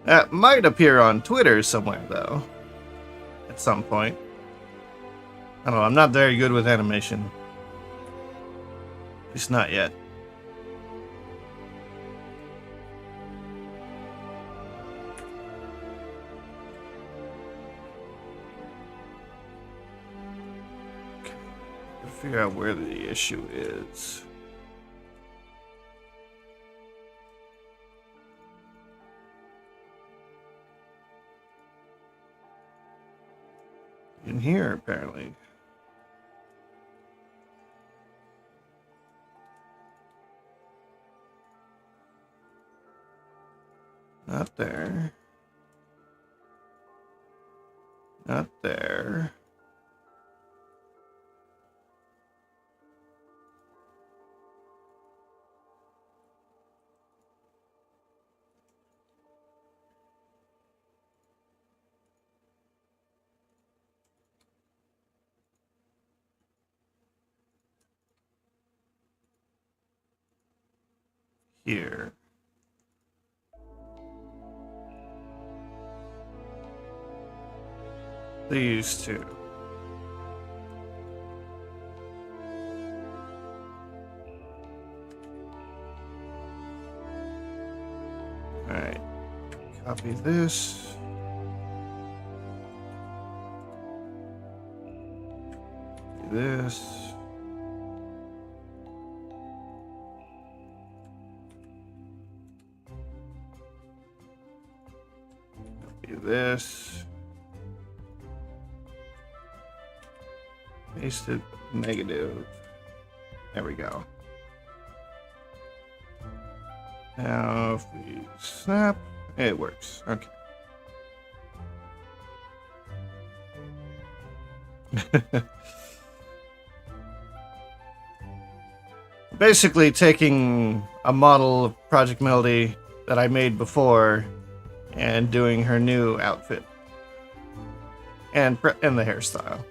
That might appear on Twitter somewhere, though. At some point. I don't know, I'm not very good with animation. At least not yet. Okay. Gotta figure out where the issue is. In here, apparently. Not there. Not there. Here. These two. Alright. Copy this. Do this. Copy this. Paste it negative. There we go. Now if we snap, it works. Okay. Basically taking a model of Project Melody that I made before and doing her new outfit and the hairstyle.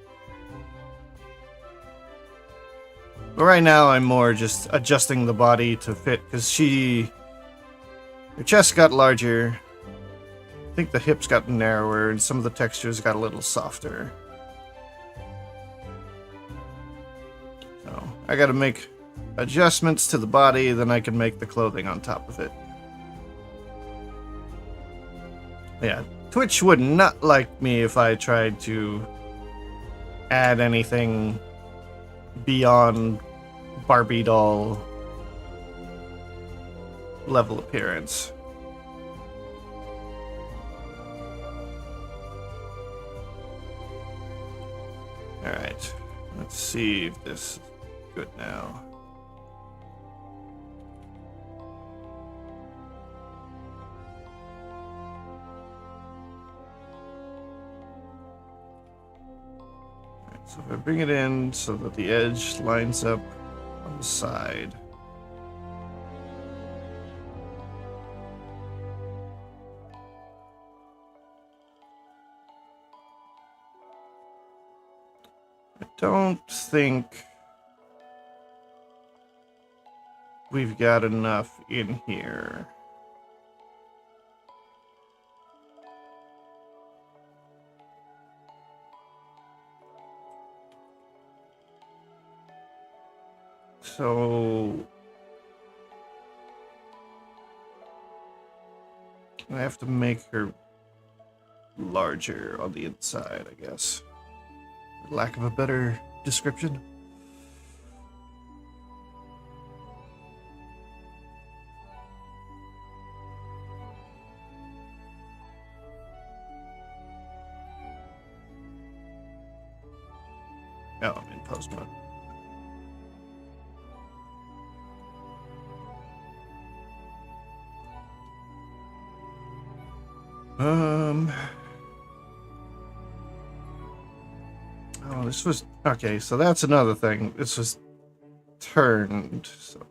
But right now I'm more just adjusting the body to fit because her chest got larger. I think the hips got narrower and some of the textures got a little softer. So I gotta make adjustments to the body, then I can make the clothing on top of it. Yeah, Twitch would not like me if I tried to add anything beyond Barbie doll level appearance. Alright, let's see if this is good now. So if I bring it in so that the edge lines up on the side. I don't think we've got enough in here. So I have to make her larger on the inside, I guess. For lack of a better description. Oh, I'm in post mode. Oh, this was okay. So that's another thing. This was turned. So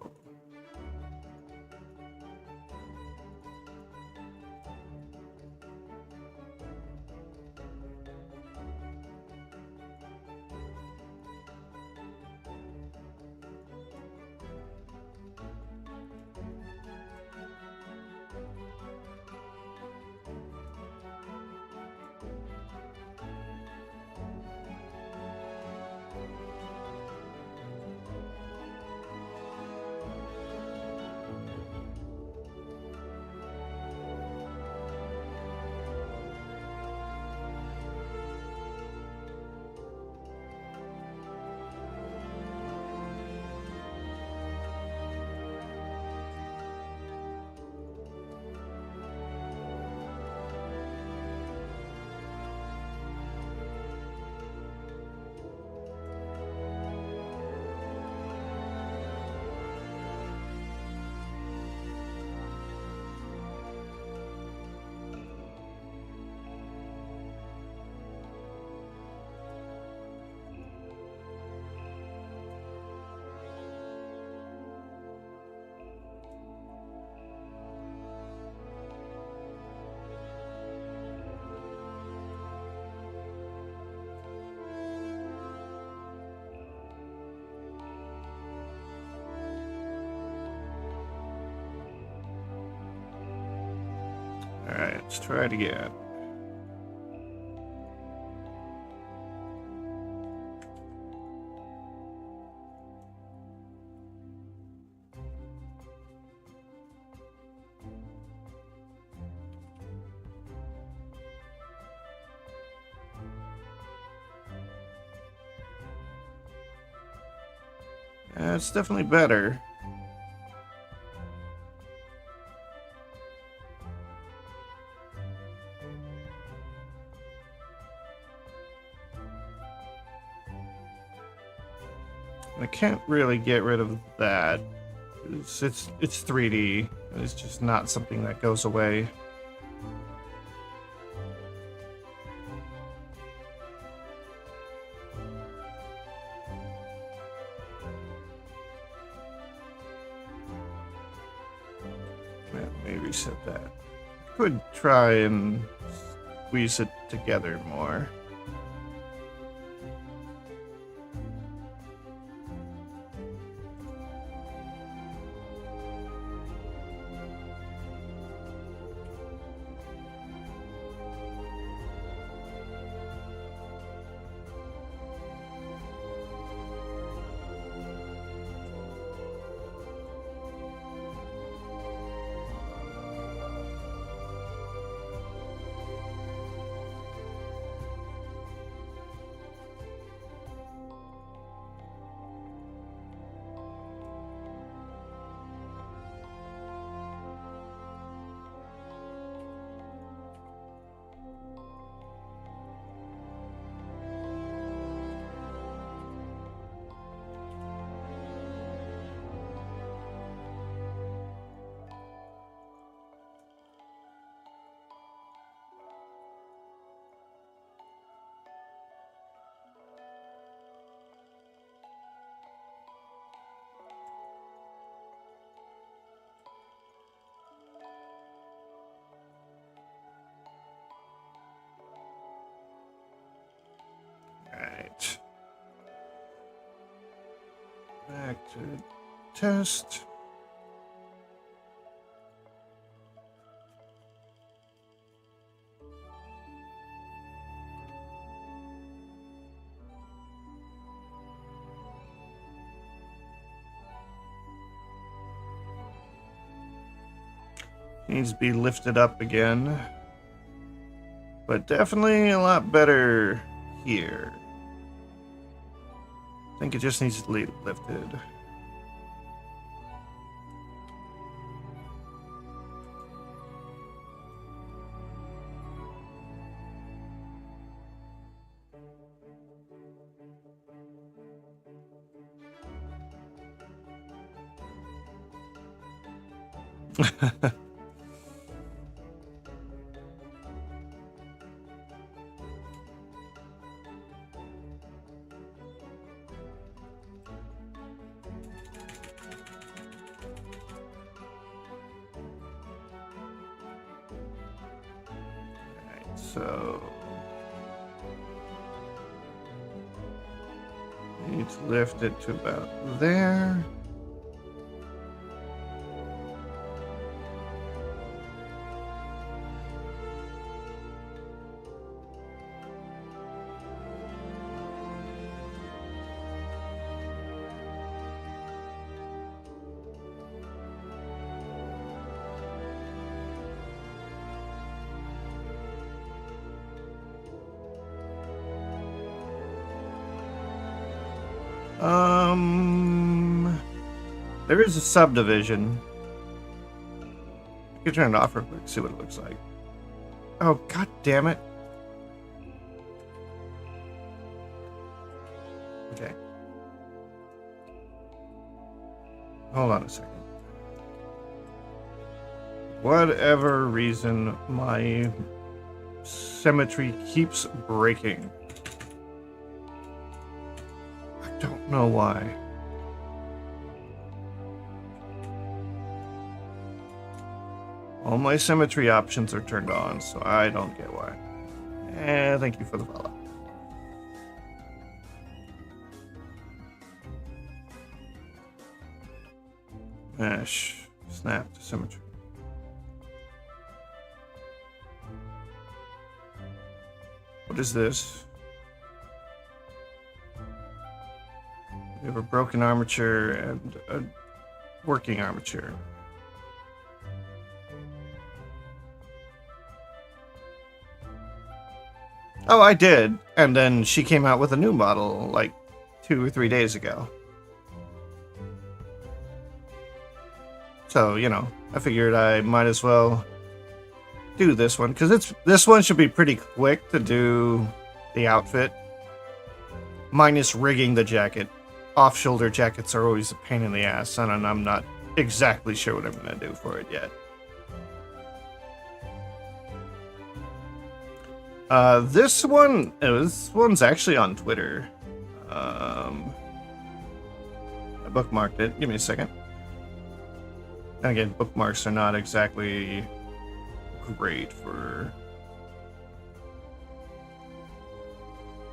alright, let's try it again. It's definitely better. I can't really get rid of that. It's 3D. It's just not something that goes away. Let me reset that. Could try and squeeze it together more. Alright. Back to test. Needs to be lifted up again. But definitely a lot better here. I think it just needs to be lifted. So need to lift it to about there. There is a subdivision. I can turn it off real quick, see what it looks like. Oh, god damn it. Okay. Hold on a second. Whatever reason, my symmetry keeps breaking. I don't know why. All my symmetry options are turned on, so I don't get why. Thank you for the follow. Mesh, snap to symmetry. What is this? We have a broken armature and a working armature. Oh, I did. And then she came out with a new model like 2 or 3 days ago. So, you know, I figured I might as well do this one, because this one should be pretty quick to do the outfit. Minus rigging the jacket. Off-shoulder jackets are always a pain in the ass, and I'm not exactly sure what I'm going to do for it yet. This one's actually on Twitter. I bookmarked it. Give me a second. And again, bookmarks are not exactly great for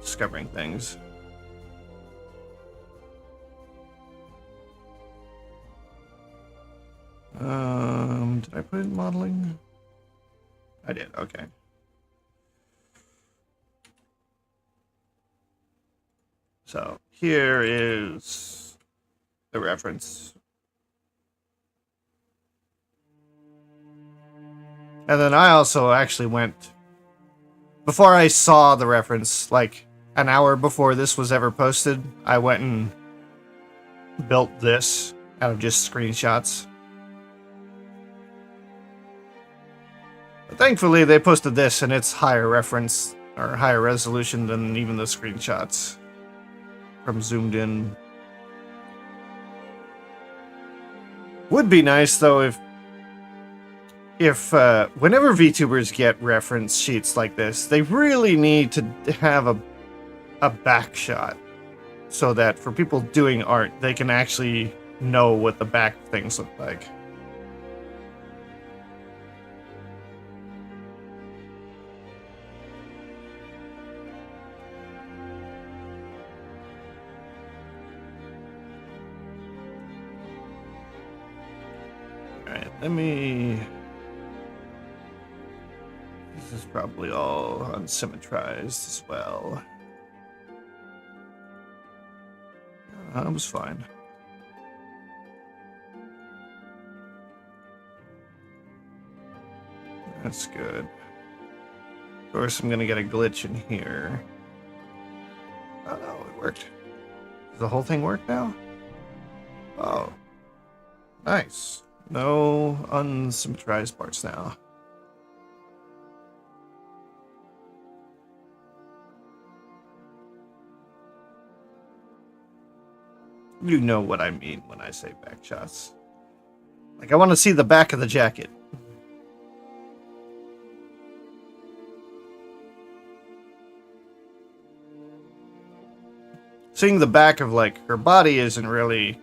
discovering things. Did I put it in modeling? I did, okay. So here is the reference. And then I also actually went, before I saw the reference, like an hour before this was ever posted, I went and built this out of just screenshots. But thankfully they posted this and it's higher reference or higher resolution than even the screenshots from zoomed in. Would be nice though if whenever VTubers get reference sheets like this, they really need to have a back shot so that for people doing art, they can actually know what the back things look like. Alright, let me... This is probably all unsymmetrized as well. That was fine. That's good. Of course, I'm gonna get a glitch in here. Oh no, it worked. Does the whole thing work now? Oh. Nice. No unsymmetrized parts now. You know what I mean when I say back shots. Like, I want to see the back of the jacket. Seeing the back of, like, her body isn't really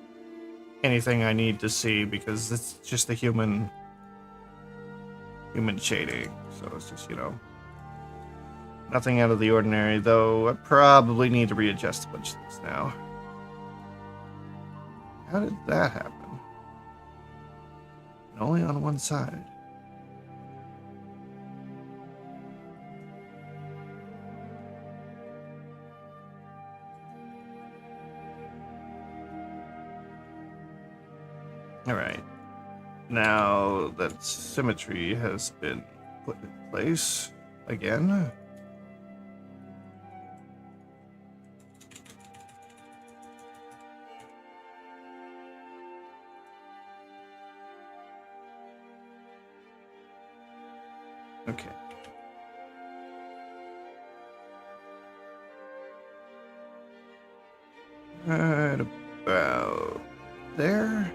anything I need to see because it's just the human shading. So it's just, you know, nothing out of the ordinary, though I probably need to readjust a bunch of this now. How did that happen? And only on one side. Alright. Now that symmetry has been put in place again. Okay. Right about there.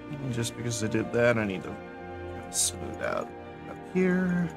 And just because I did that, I need to kind of smooth out up here.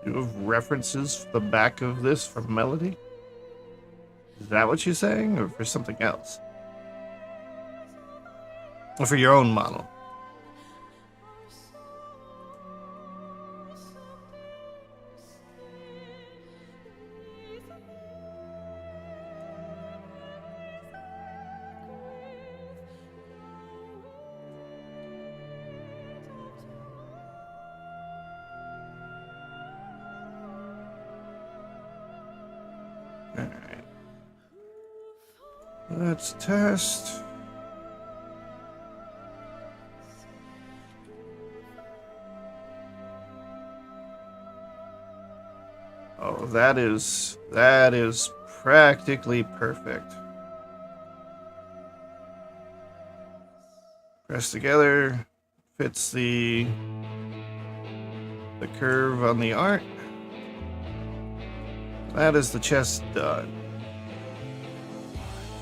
You have references for the back of this from Melody? Is that what you're saying, or for something else? Or for your own model? Alright. Let's test. Oh, that is practically perfect. Press together, fits the curve on the art. That is the chest done.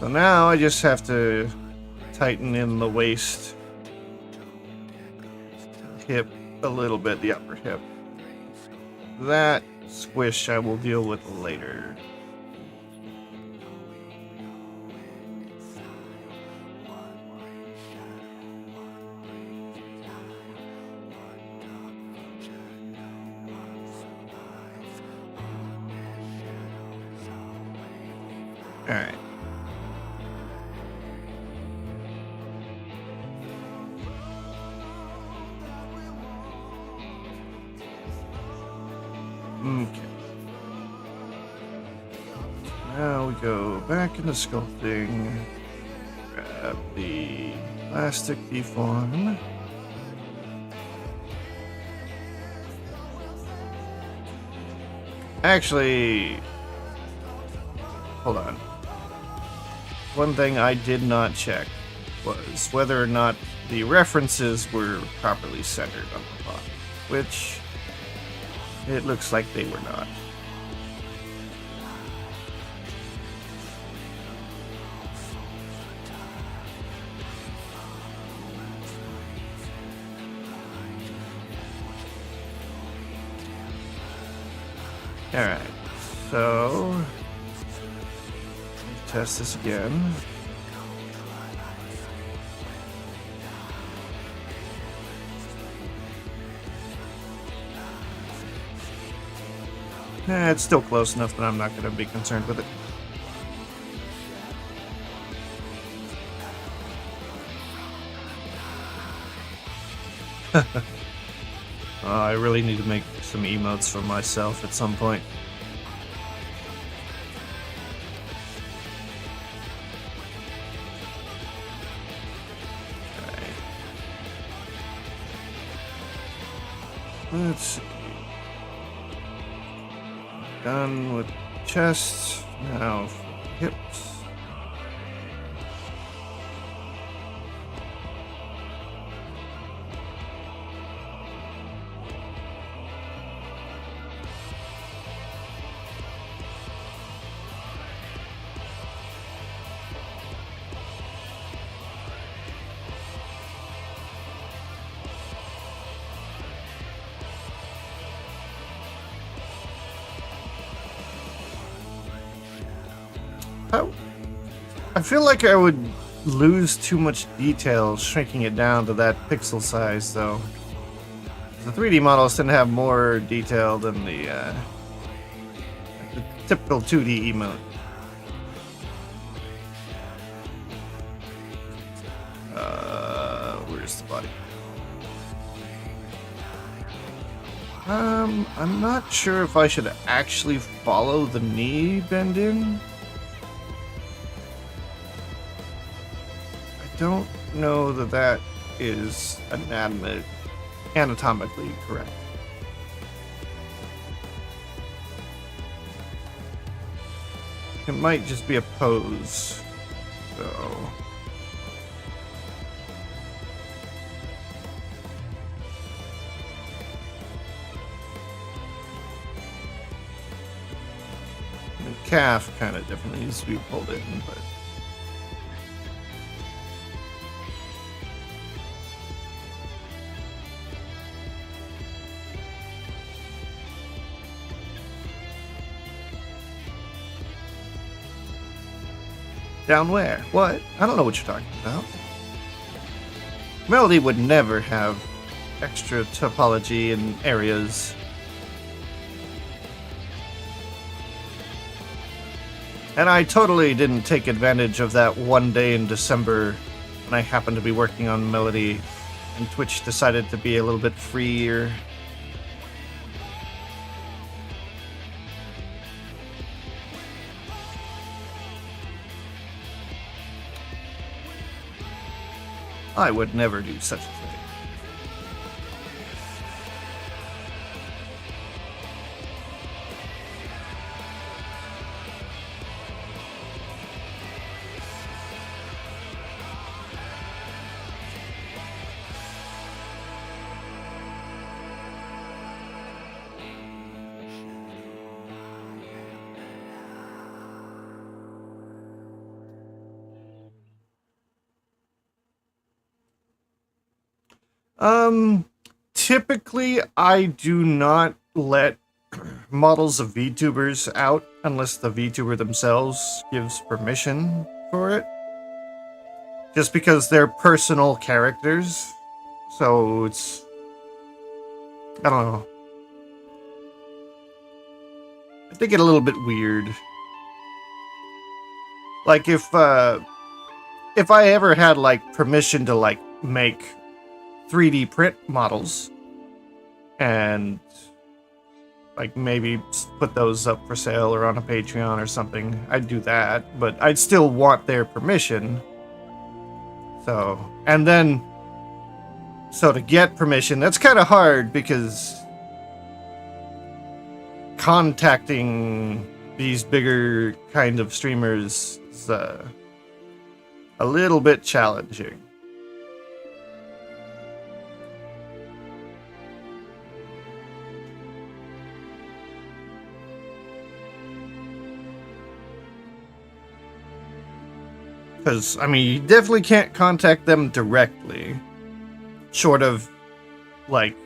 So now I just have to tighten in the waist, hip a little bit, the upper hip. That squish I will deal with later. Alright. Okay. Now we go back into sculpting. Grab the plastic deform. Actually, hold on. One thing I did not check was whether or not the references were properly centered on the body, which it looks like they were not. Alright, so test this again. It's still close enough that I'm not going to be concerned with it. I really need to make some emotes for myself at some point. Okay. Let's see. Done with chest. Now for hips. I feel like I would lose too much detail shrinking it down to that pixel size, though. The 3D models tend to have more detail than the typical 2D emote. Where's the body? I'm not sure if I should actually follow the knee bend in. Don't know that that is anatomically correct. It might just be a pose, so. The calf kind of definitely needs to be pulled in, but. Down where? What? I don't know what you're talking about. Melody would never have extra topology in areas. And I totally didn't take advantage of that one day in December when I happened to be working on Melody and Twitch decided to be a little bit freer. I would never do such a thing. Typically I do not let models of VTubers out unless the VTuber themselves gives permission for it. Just because they're personal characters. So it's... I don't know. They get a little bit weird. Like if I ever had like permission to like make 3D print models and like maybe put those up for sale or on a Patreon or something, I'd do that, but I'd still want their permission. So, and then, so to get permission, that's kind of hard because contacting these bigger kind of streamers is a little bit challenging. Because, I mean, you definitely can't contact them directly. Short of, like,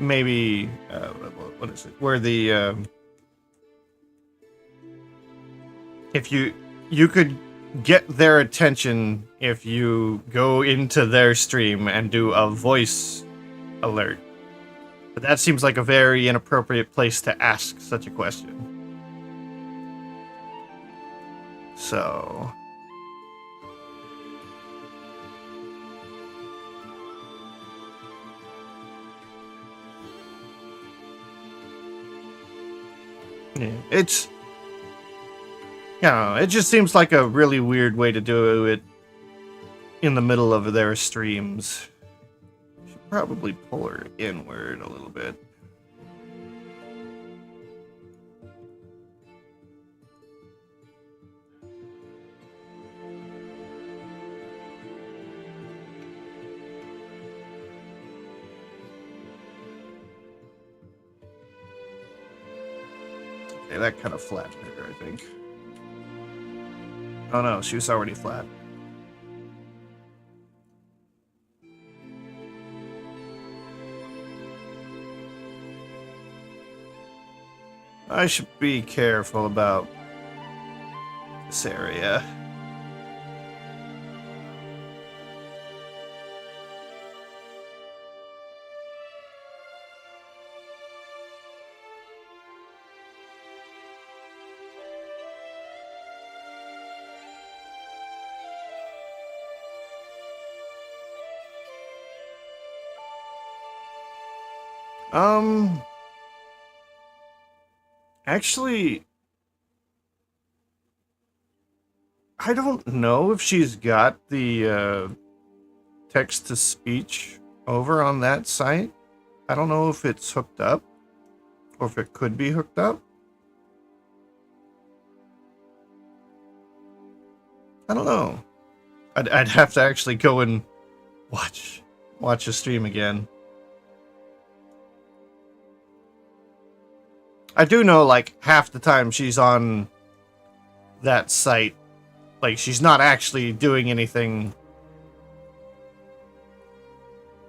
maybe what is it? Where the if you could get their attention if you go into their stream and do a voice alert. But that seems like a very inappropriate place to ask such a question. So yeah, it's, you know, it just seems like a really weird way to do it in the middle of their streams. Should probably pull her inward a little bit. Okay, that kind of flattened her, I think. Oh no, she was already flat. I should be careful about this area. Actually, I don't know if she's got the text-to-speech over on that site. I don't know if it's hooked up, or if it could be hooked up. I don't know. I'd have to actually go and watch a stream again. I do know, like, half the time she's on that site, like, she's not actually doing anything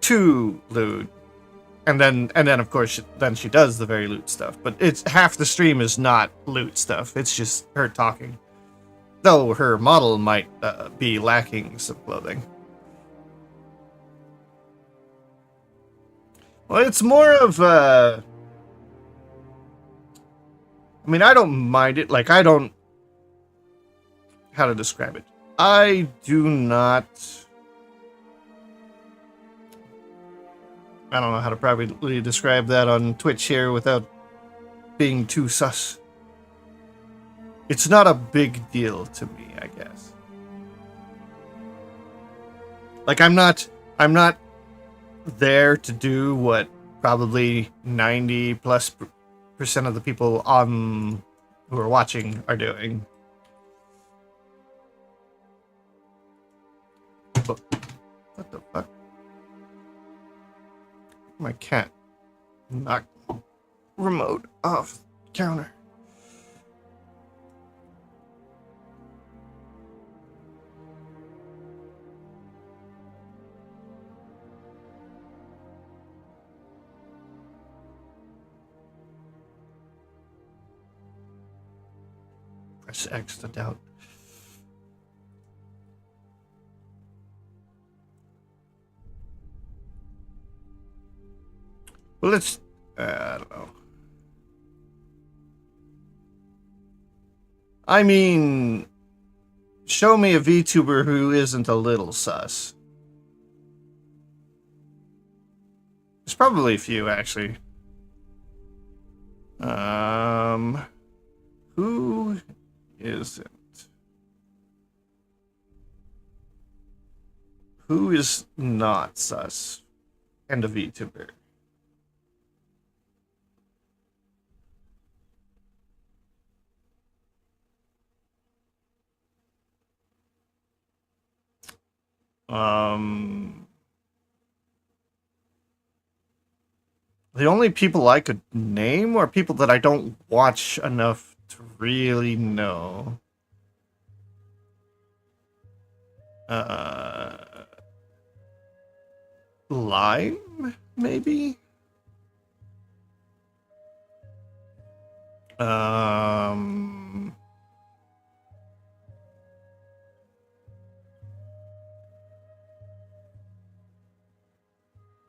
too lewd. And then of course, then she does the very loot stuff. But it's half the stream is not loot stuff. It's just her talking. Though her model might be lacking some clothing. Well, it's more of I mean, I don't mind it. Like, I don't... How to describe it? I do not... I don't know how to properly describe that on Twitch here without being too sus. It's not a big deal to me, I guess. Like, I'm not there to do what probably 90+% of the people on who are watching are doing. What the fuck? My cat knocked remote off counter. Press X to doubt. Well, let's... I don't know. I mean... Show me a VTuber who isn't a little sus. There's probably a few, actually. Who isn't? Who is not sus and a VTuber? The only people I could name are people that I don't watch enough to really know. Lime, maybe? Um,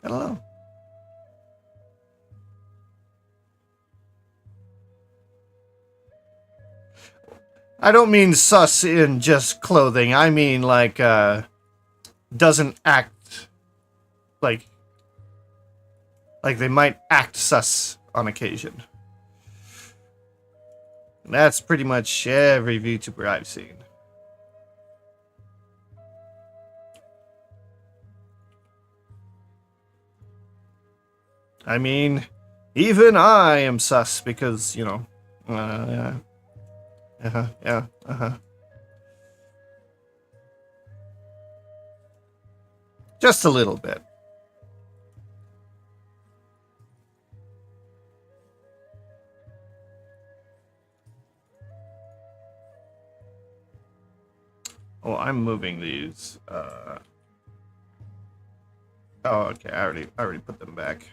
I don't know. I don't mean sus in just clothing. I mean like doesn't act like they might act sus on occasion. And that's pretty much every VTuber I've seen. I mean, even I am sus because, you know, yeah, yeah, just a little bit. Oh, I'm moving these. Oh, okay. I already put them back.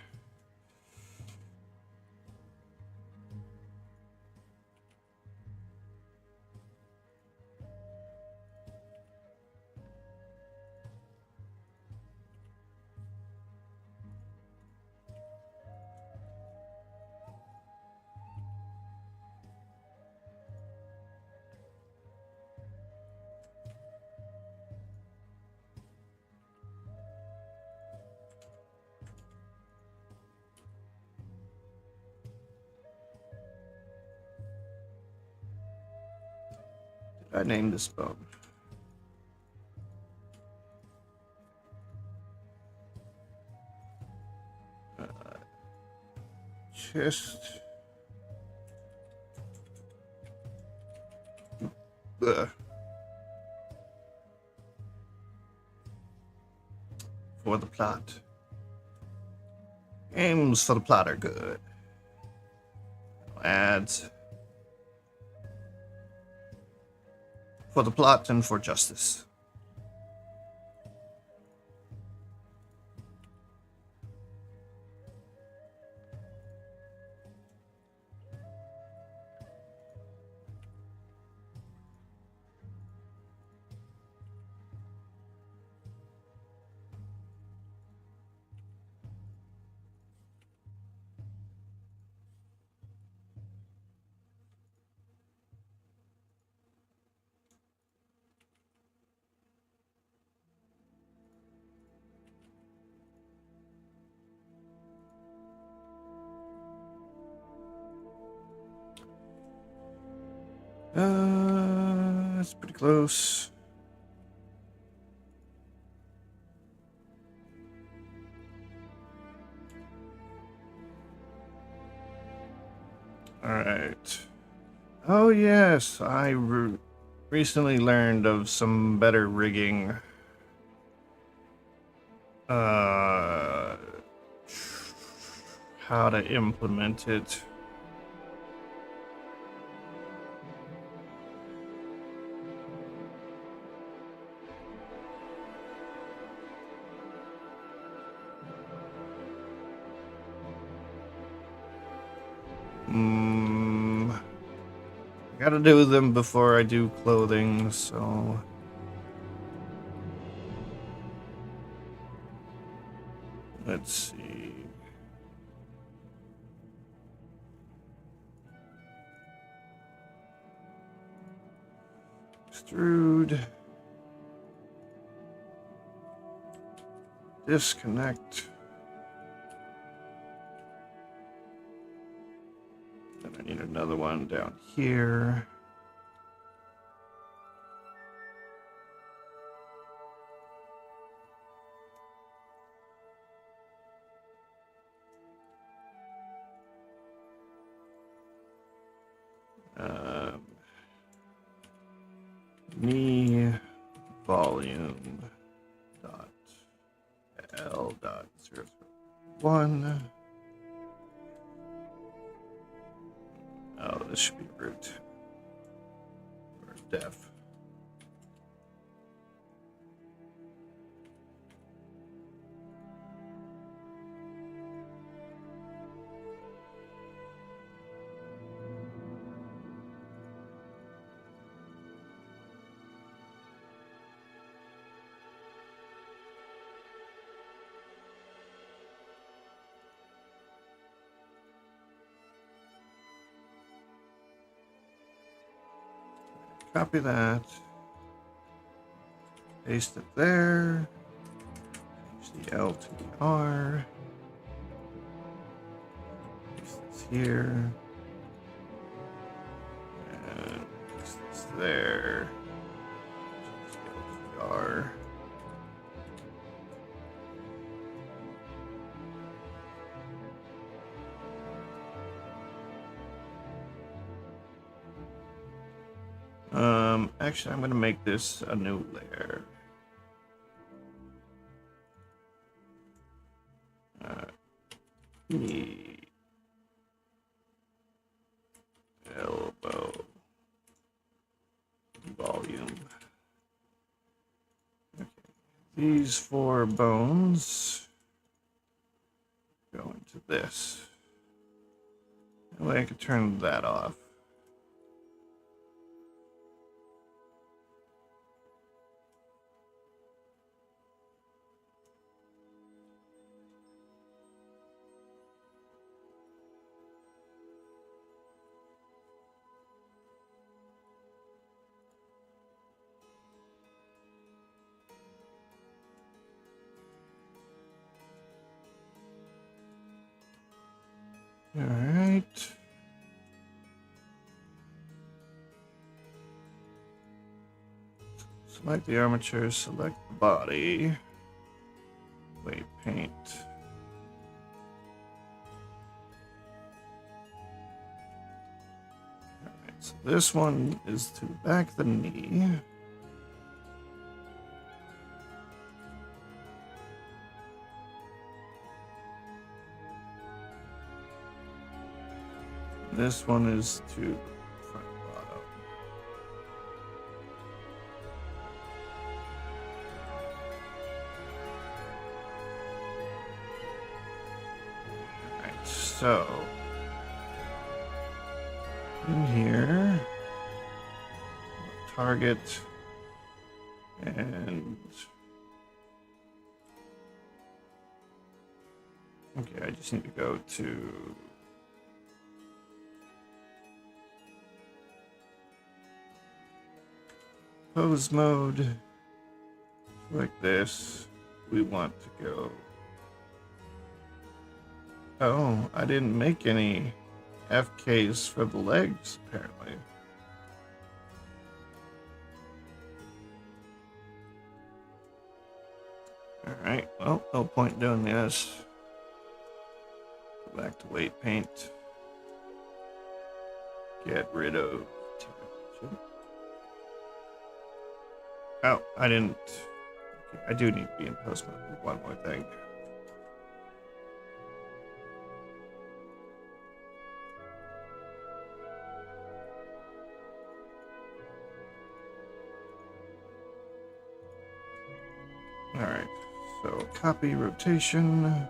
Did I name this bone? Chest. Ugh. For the plot. Games for the plot are good. Ads. For the plot and for justice. That's pretty close. All right. Oh yes, I recently learned of some better rigging. Uh, how to implement it. I gotta do them before I do clothing, so. Let's see. Extrude. Disconnect. Then I need another one down here. Knee volume dot L dot 001. Oh, this should be root or def. copy that. Paste it there. Change the L to the R. Paste this here. And paste this there. Change the L to the R. Actually, I'm going to make this a new layer. Knee, elbow, volume. Okay. These 4 bones go into this. That way I can turn that off. All right. Select the armature, select the body. Weight paint. Alright, so this one is to back the knee. This one is to front bottom. Alright, so in here, target, and okay, I just need to go to pose mode. Like this, we want to go. Oh, I didn't make any FKs for the legs, apparently. Alright, well, no point doing this. Go back to weight paint. Get rid of. Oh, I didn't. Okay, I do need to be in post mode. One more thing. Alright, so copy rotation.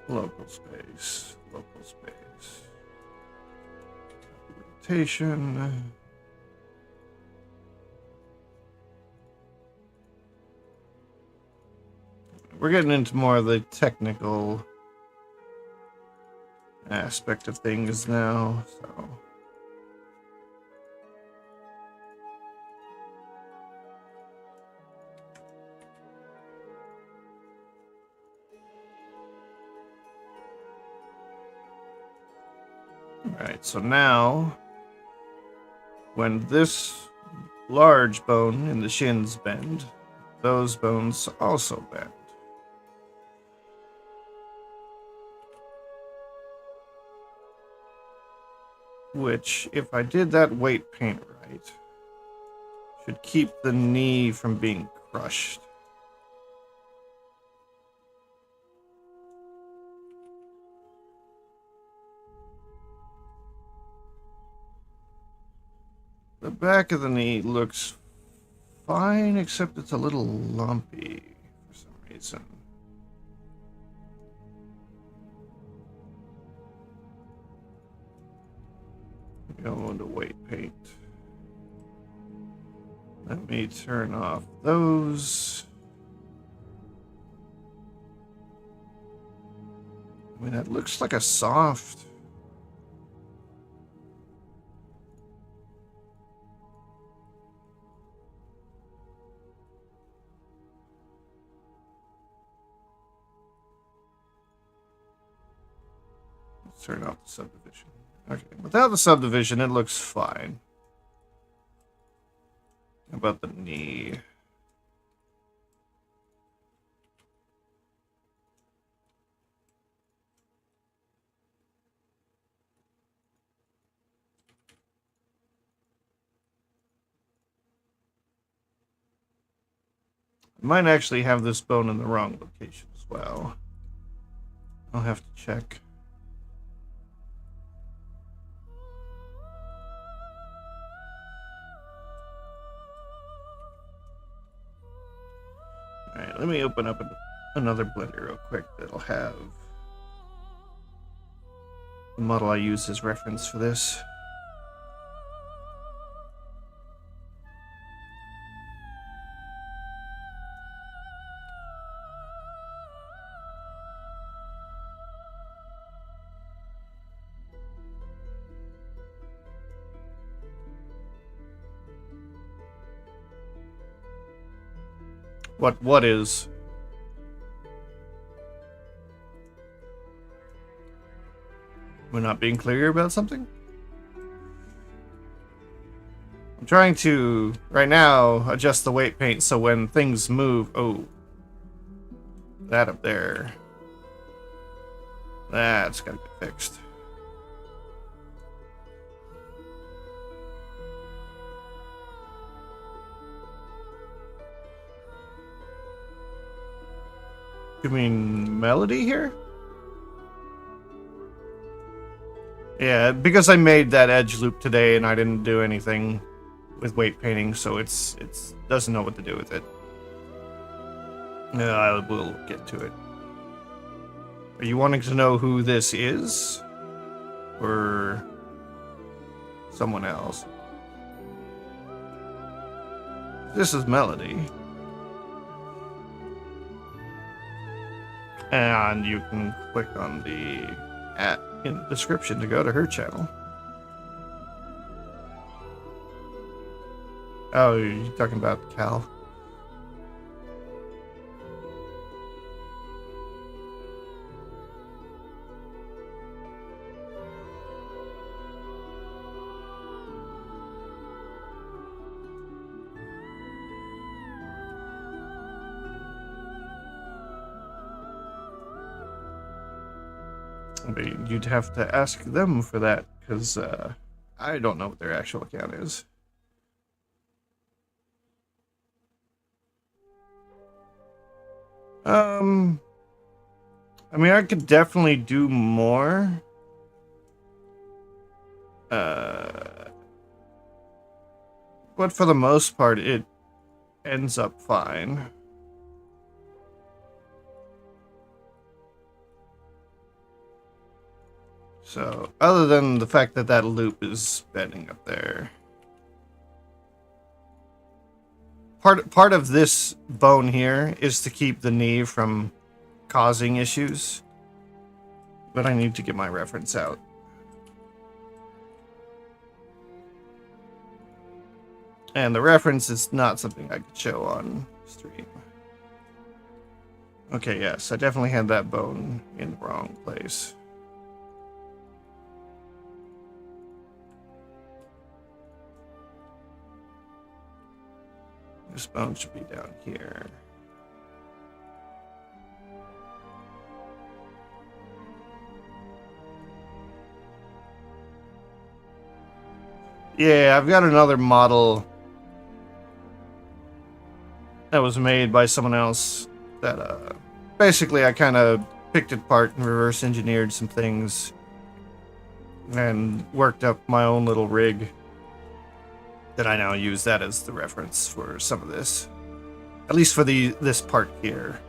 Local space. Local space. Copy rotation. We're getting into more of the technical aspect of things now, so. Alright, so now, when this large bone in the shins bend, those bones also bend. Which, if I did that weight paint right, should keep the knee from being crushed. The back of the knee looks fine, except it's a little lumpy for some reason. Go into weight paint. Let me turn off those. I mean, that looks like a soft turn off the subdivision. Okay, without the subdivision, it looks fine. How about the knee? I might actually have this bone in the wrong location as well. I'll have to check. Alright, let me open up another blender real quick that'll have the model I use as reference for this. What is? We're not being clear about something? I'm trying to, right now, adjust the weight paint so when things move... Oh. That up there. That's gotta get fixed. You mean melody here? Yeah, because I made that edge loop today and I didn't do anything with weight painting, so it's doesn't know what to do with it. I will get to it. Are you wanting to know who this is? Or someone else? This is Melody. And you can click on the @ in the description to go to her channel. Oh, you're talking about Cal? But you'd have to ask them for that, because I don't know what their actual account is. I mean, I could definitely do more. But for the most part, it ends up fine. So, other than the fact that that loop is bending up there. Part of this bone here is to keep the knee from causing issues. But I need to get my reference out. And the reference is not something I could show on stream. Okay, yes, I definitely had that bone in the wrong place. This bone should be down here. Yeah, I've got another model that was made by someone else that basically I kind of picked it apart and reverse engineered some things and worked up my own little rig that I now use that as the reference for some of this, at least for this part here.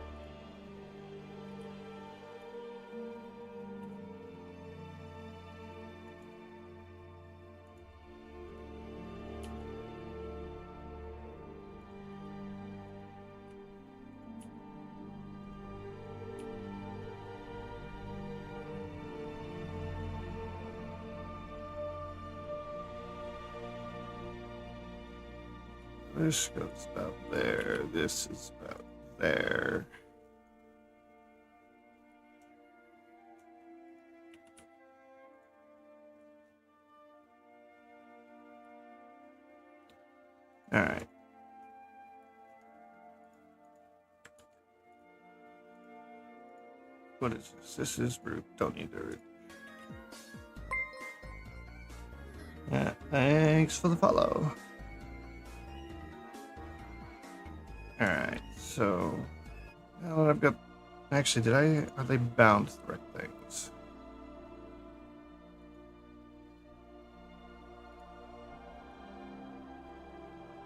This goes about there. This is about there. Alright. What is this? This is root. Don't need the root. Yeah, thanks for the follow. Alright, so now that I've got, actually, are they bound to the right things?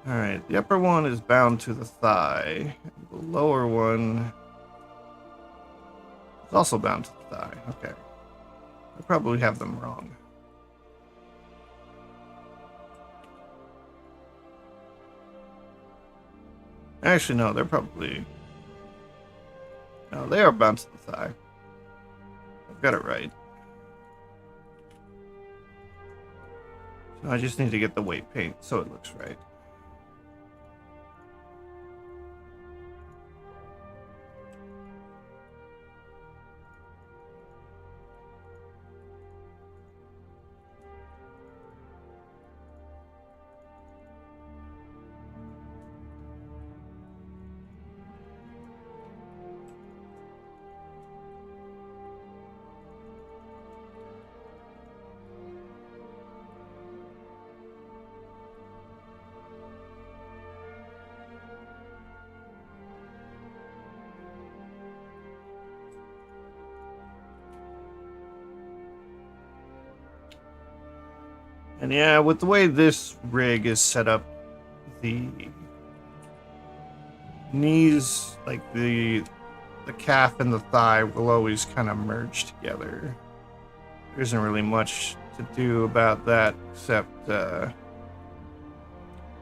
Alright, the upper one is bound to the thigh. The lower one is also bound to the thigh. Okay. I probably have them wrong. Actually, no, they're probably... No, they are bound to the thigh. I've got it right. So I just need to get the weight paint so it looks right. And yeah, with the way this rig is set up, the knees, like the calf and the thigh, will always kind of merge together. There isn't really much to do about that except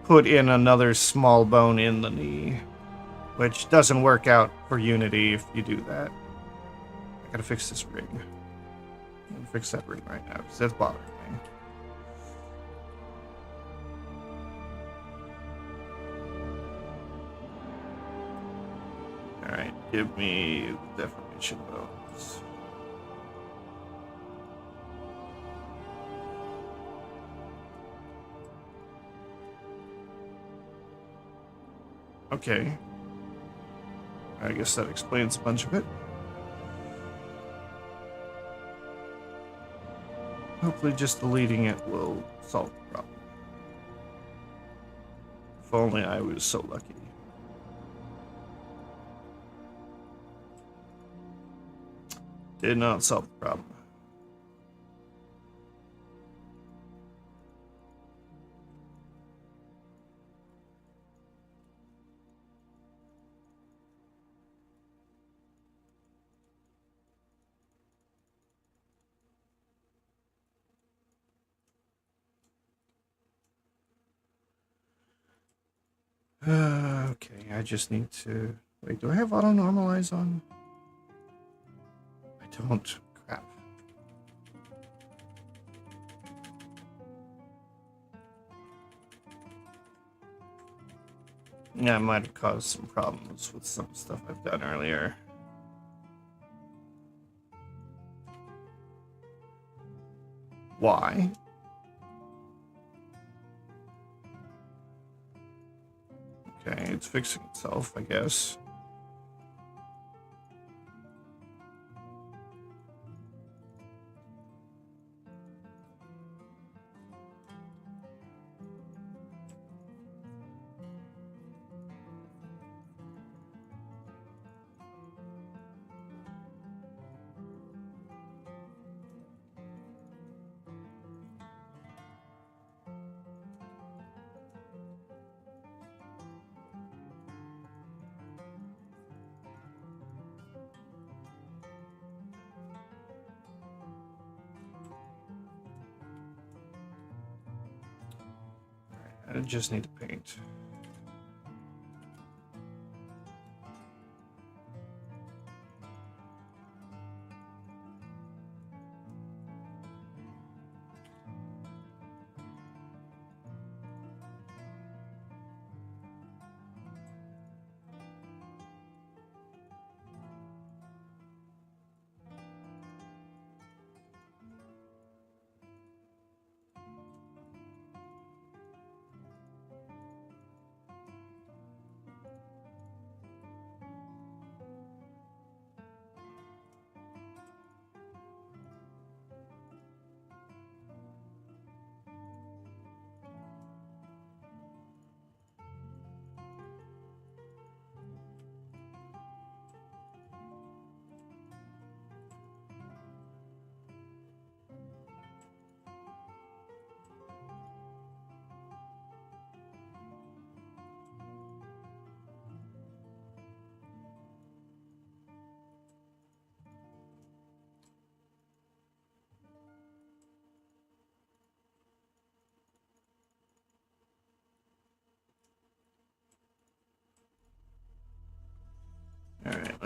put in another small bone in the knee, which doesn't work out for Unity if you do that. I gotta fix this rig. I'm gonna fix that rig right now because that's bothering me. Alright, give me the deformation bones. Okay. I guess that explains a bunch of it. Hopefully just deleting it will solve the problem. If only I was so lucky. Did not solve the problem. Okay, I just need to... Wait, do I have auto-normalize on? I don't. Crap. Yeah, I might have caused some problems with some stuff I've done earlier. Why? Okay, it's fixing itself, I guess. I just need to paint.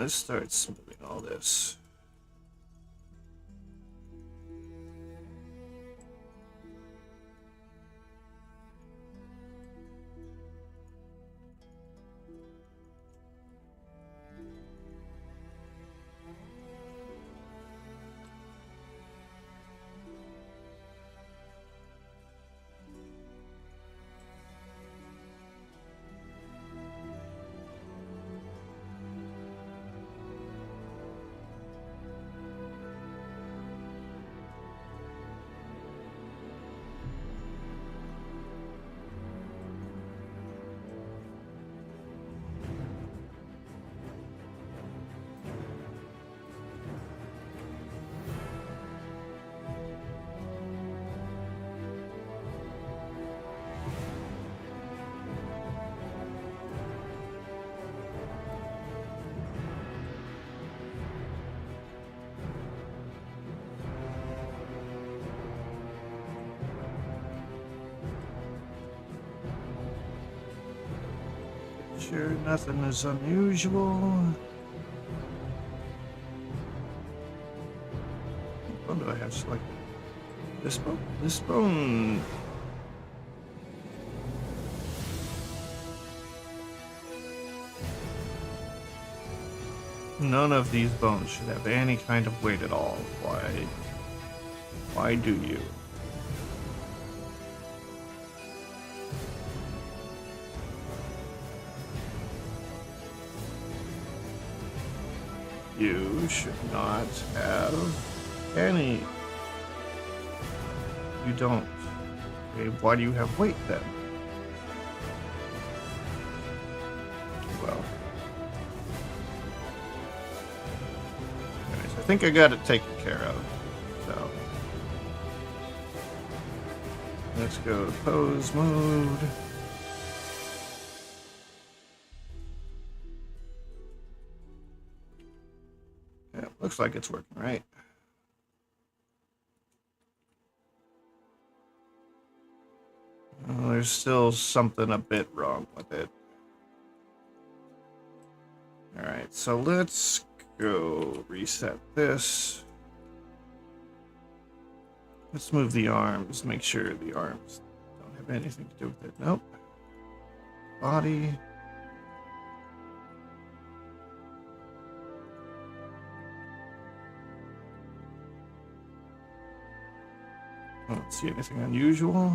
Let's start smoothing all this. Sure, nothing is unusual. What do I have selected? This bone? This bone. None of these bones should have any kind of weight at all. Why? Why do you? You should not have any. You don't. Okay, why do you have weight then? Well. Anyways, I think I got it taken care of. So. Let's go to pose mode. Yeah, looks like it's working right. There's still something a bit wrong with it. Alright, so let's go reset this. Let's move the arms, make sure the arms don't have anything to do with it. Nope. Body. I don't see anything unusual.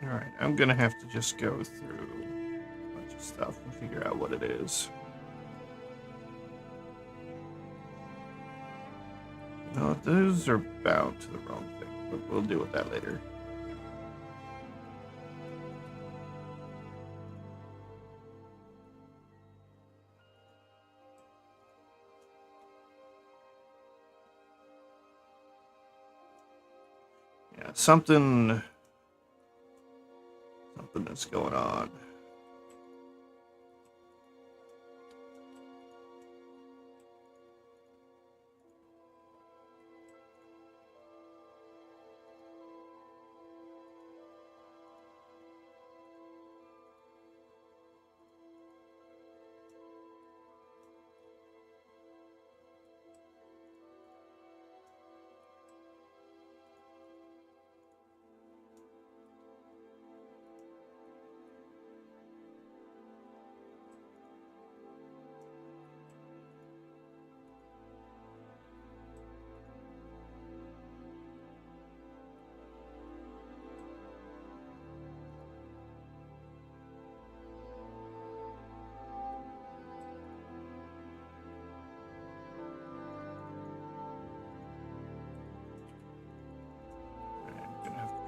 Alright, I'm gonna have to just go through a bunch of stuff and figure out what it is. No, those are bound to the wrong thing, but we'll deal with that later. Yeah, something that's going on.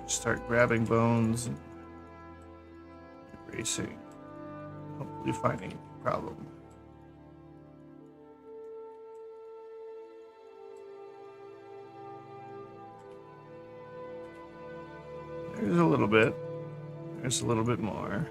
Start grabbing bones and erasing, hopefully finding a problem. There's a little bit. There's a little bit more.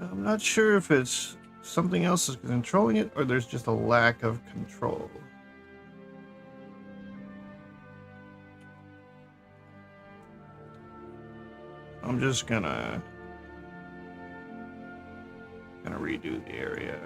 I'm not sure if it's something else is controlling it or there's just a lack of control. I'm just gonna redo the area.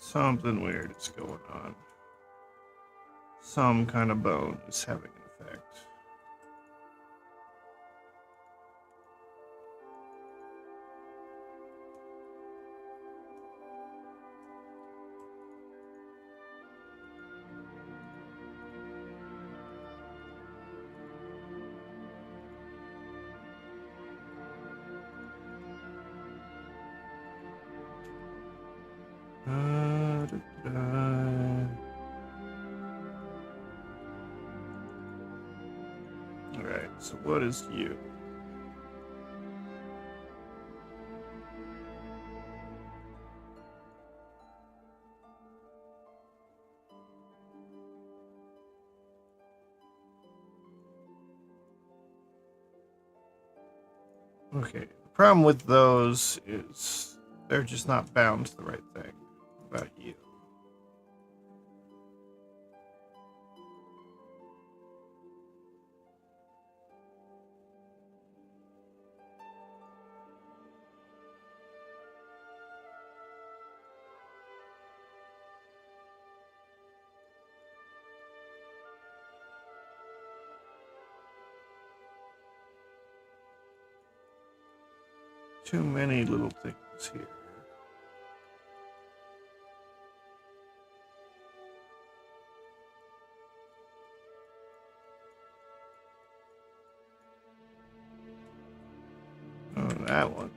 Something weird is going on. Some kind of bone is having an effect. Alright, so what is you? Okay, the problem with those is they're just not bound to the right thing about you. Too many little things here. Oh, that one.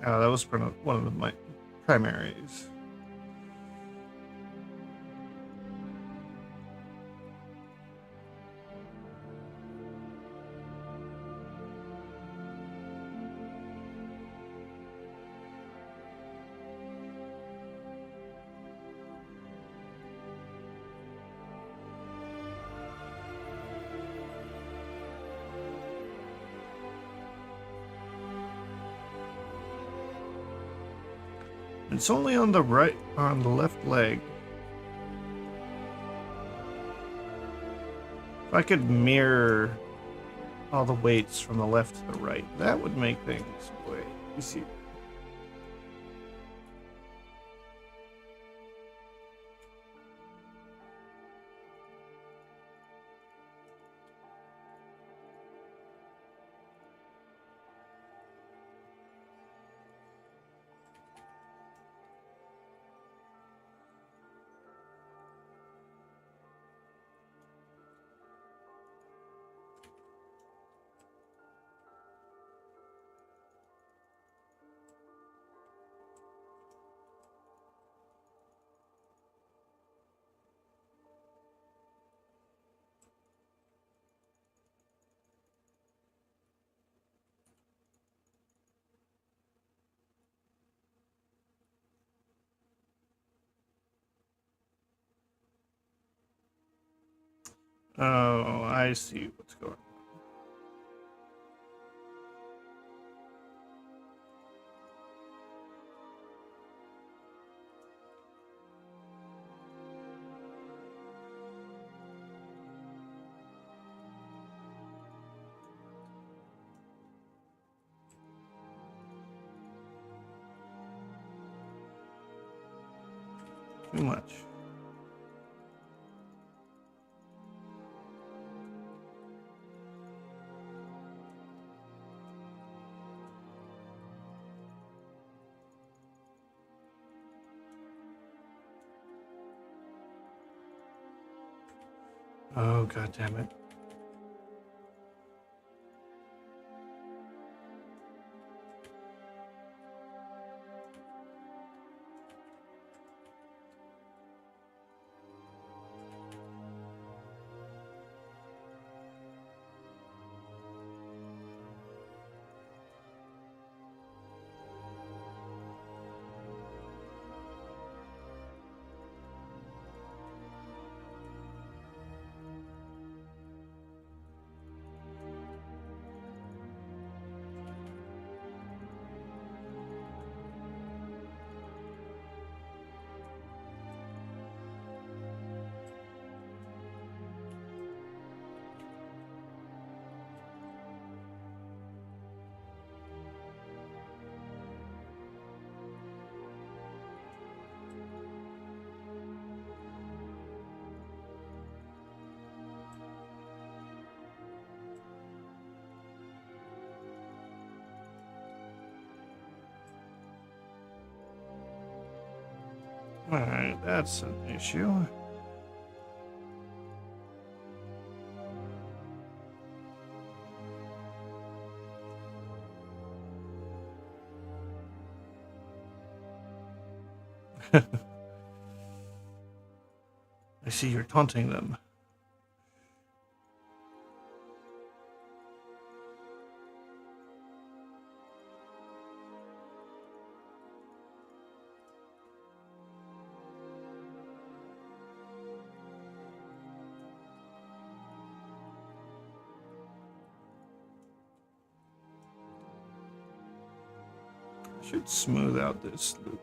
Oh, that was one of my primaries. It's only on the right, on the left leg. If I could mirror all the weights from the left to the right, that would make things way easier. Oh, I see what's going on. Too much. Oh, god damn it. Alright, that's an issue. I see you're taunting them. I should smooth out this loop.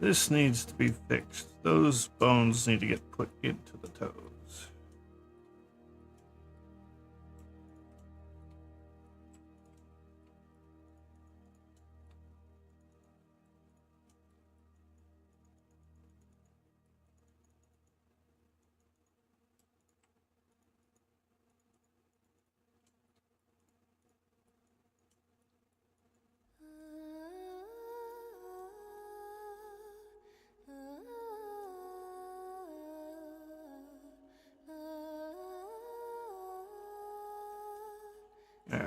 This needs to be fixed. Those bones need to get put into the toes.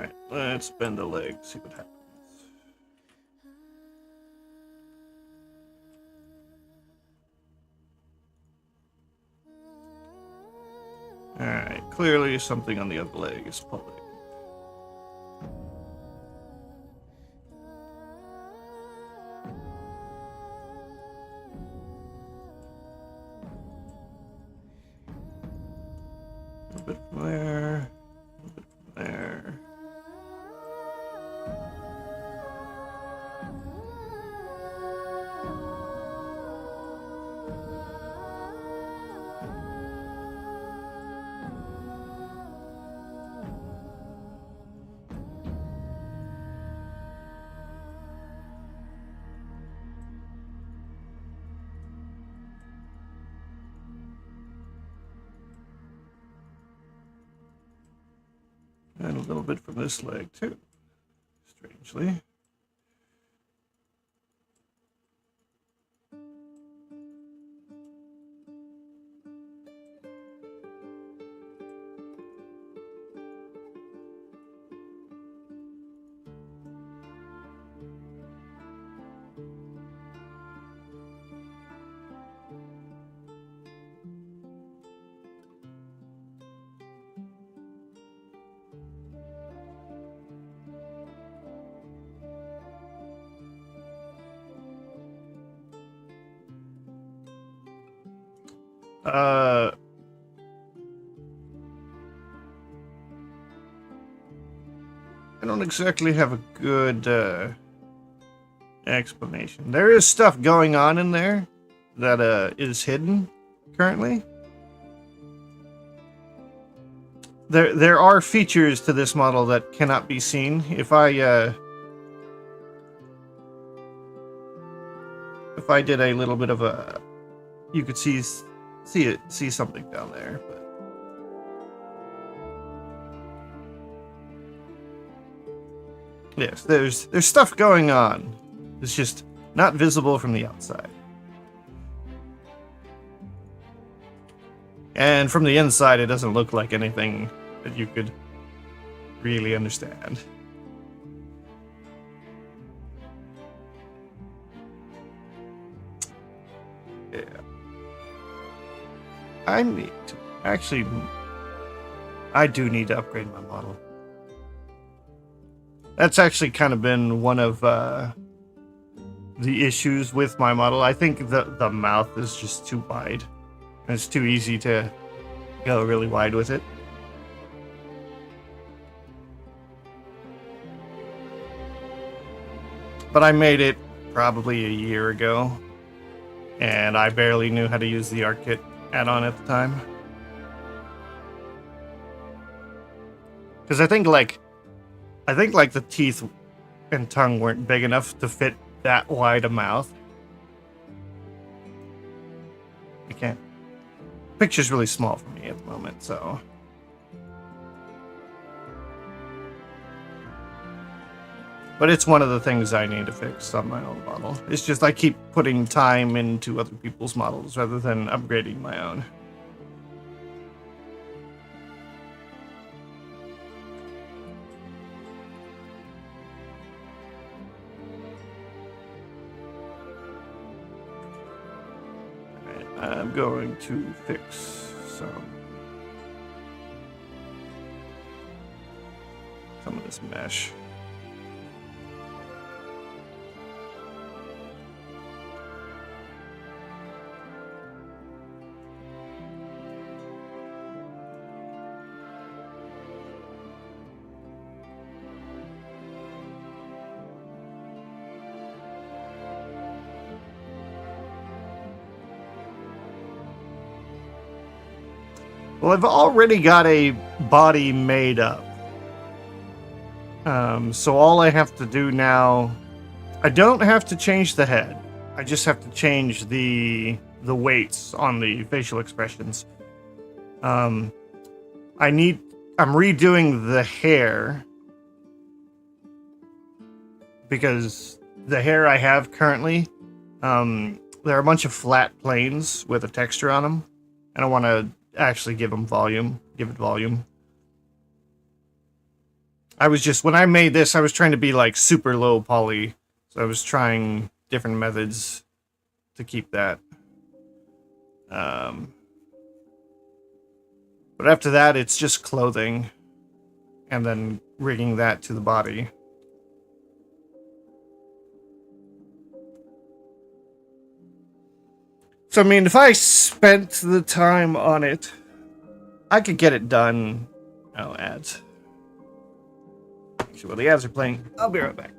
Alright, let's bend a leg, see what happens. Alright, clearly something on the other leg is pulling. A little bit from there, a little bit from there. And a little bit from this leg, too, strangely. I don't exactly have a good explanation. There is stuff going on in there that is hidden currently. There are features to this model that cannot be seen. If I did a little bit of a, you could see something down there, but yes, there's stuff going on. It's just not visible from the outside. And from the inside, it doesn't look like anything that you could really understand. Yeah. I need to... Actually, I do need to upgrade my model. That's actually kind of been one of the issues with my model. I think the mouth is just too wide. And it's too easy to go really wide with it. But I made it probably a year ago, and I barely knew how to use the ArtKit add-on at the time. Because I think like the teeth and tongue weren't big enough to fit that wide a mouth. I can't. The picture's really small for me at the moment, so. But it's one of the things I need to fix on my own model. It's just I keep putting time into other people's models rather than upgrading my own. I'm going to fix some of this mesh. Well, I've already got a body made up. So all I have to do now... I don't have to change the head. I just have to change the weights on the facial expressions. I'm redoing the hair. Because the hair I have currently, there are a bunch of flat planes with a texture on them. And I want to actually give it volume. I was just, when I made this, I was trying to be like super low poly. So I was trying different methods to keep that. But after that, it's just clothing and then rigging that to the body. So, I mean, if I spent the time on it, I could get it done. Oh, ads. Actually, while the ads are playing, I'll be right back.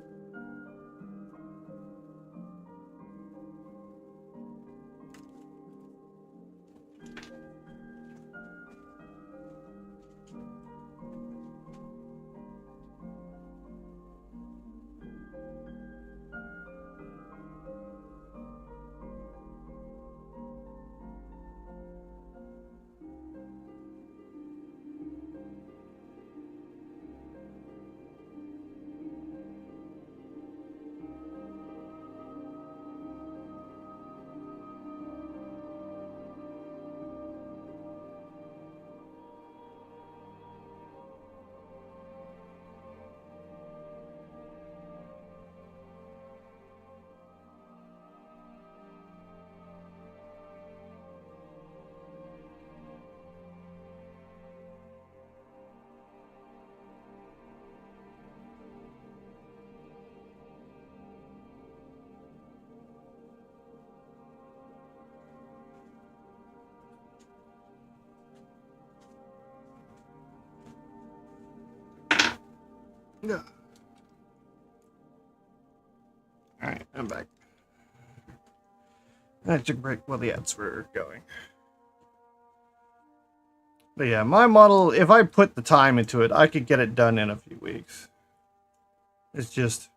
Yeah. Alright, I'm back. I took a break while the ads were going. But yeah, my model, if I put the time into it, I could get it done in a few weeks. It's just,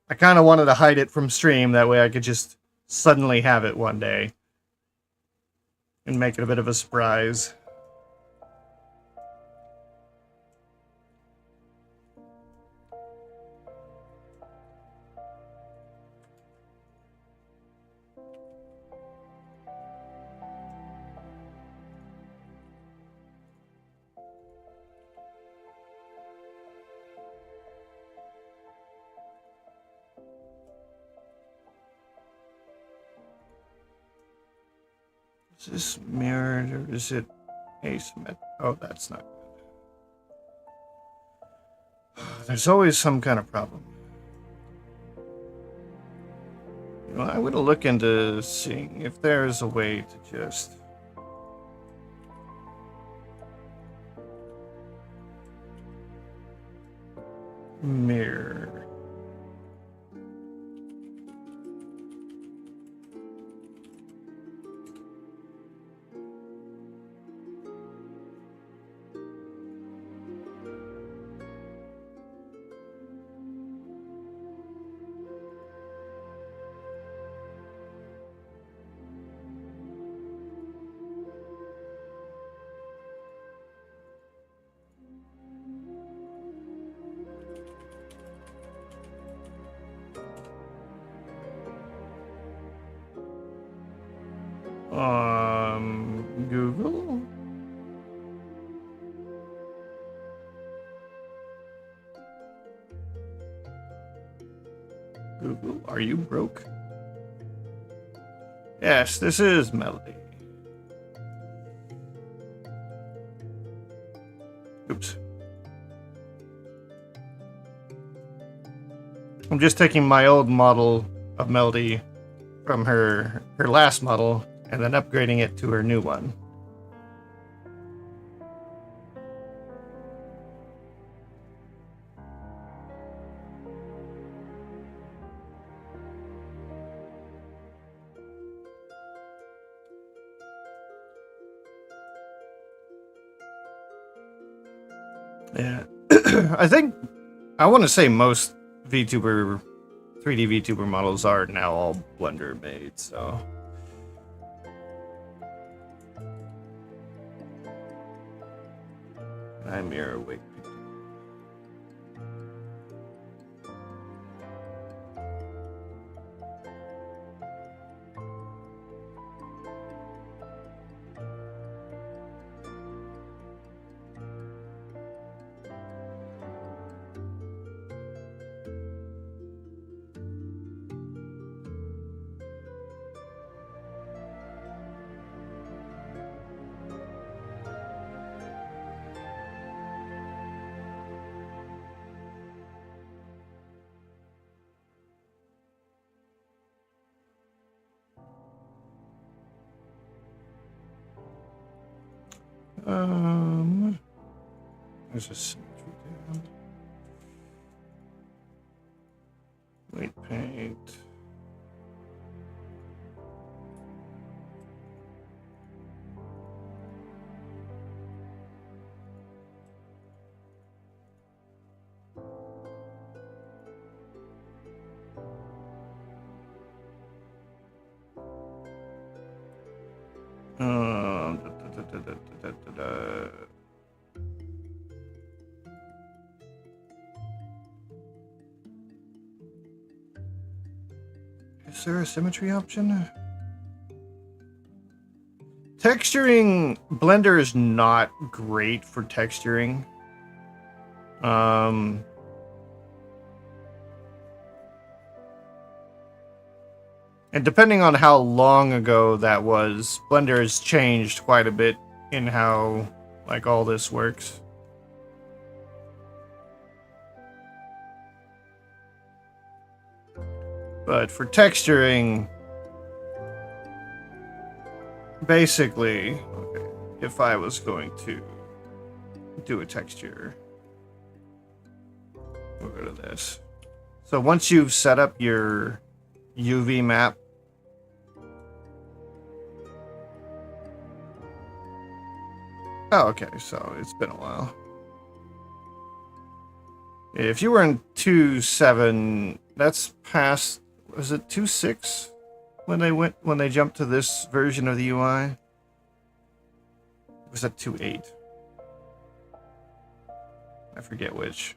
I kind of wanted to hide it from stream, that way I could just suddenly have it one day. And make it a bit of a surprise. Is this mirrored or is it asymmetric? Oh, that's not good. There's always some kind of problem. You know, I would look into seeing if there's a way to just mirror. Google? Google, are you broke? Yes, this is Melody. Oops. I'm just taking my old model of Melody from her last model and then upgrading it to her new one. Yeah. I think, I want to say most VTuber, 3D VTuber models are now all Blender made, so. I mirror weight. There's a symmetry down. Weight paint. Is there a symmetry option? Texturing, Blender is not great for texturing. And depending on how long ago that was, Blender has changed quite a bit in how, like, all this works. But for texturing, basically, okay, if I was going to do a texture, we'll go to this. So once you've set up your UV map, oh, okay, so it's been a while. If you were in 2.7, that's past, was it 2.6 when they jumped to this version of the UI? It was at 2.8. I forget which.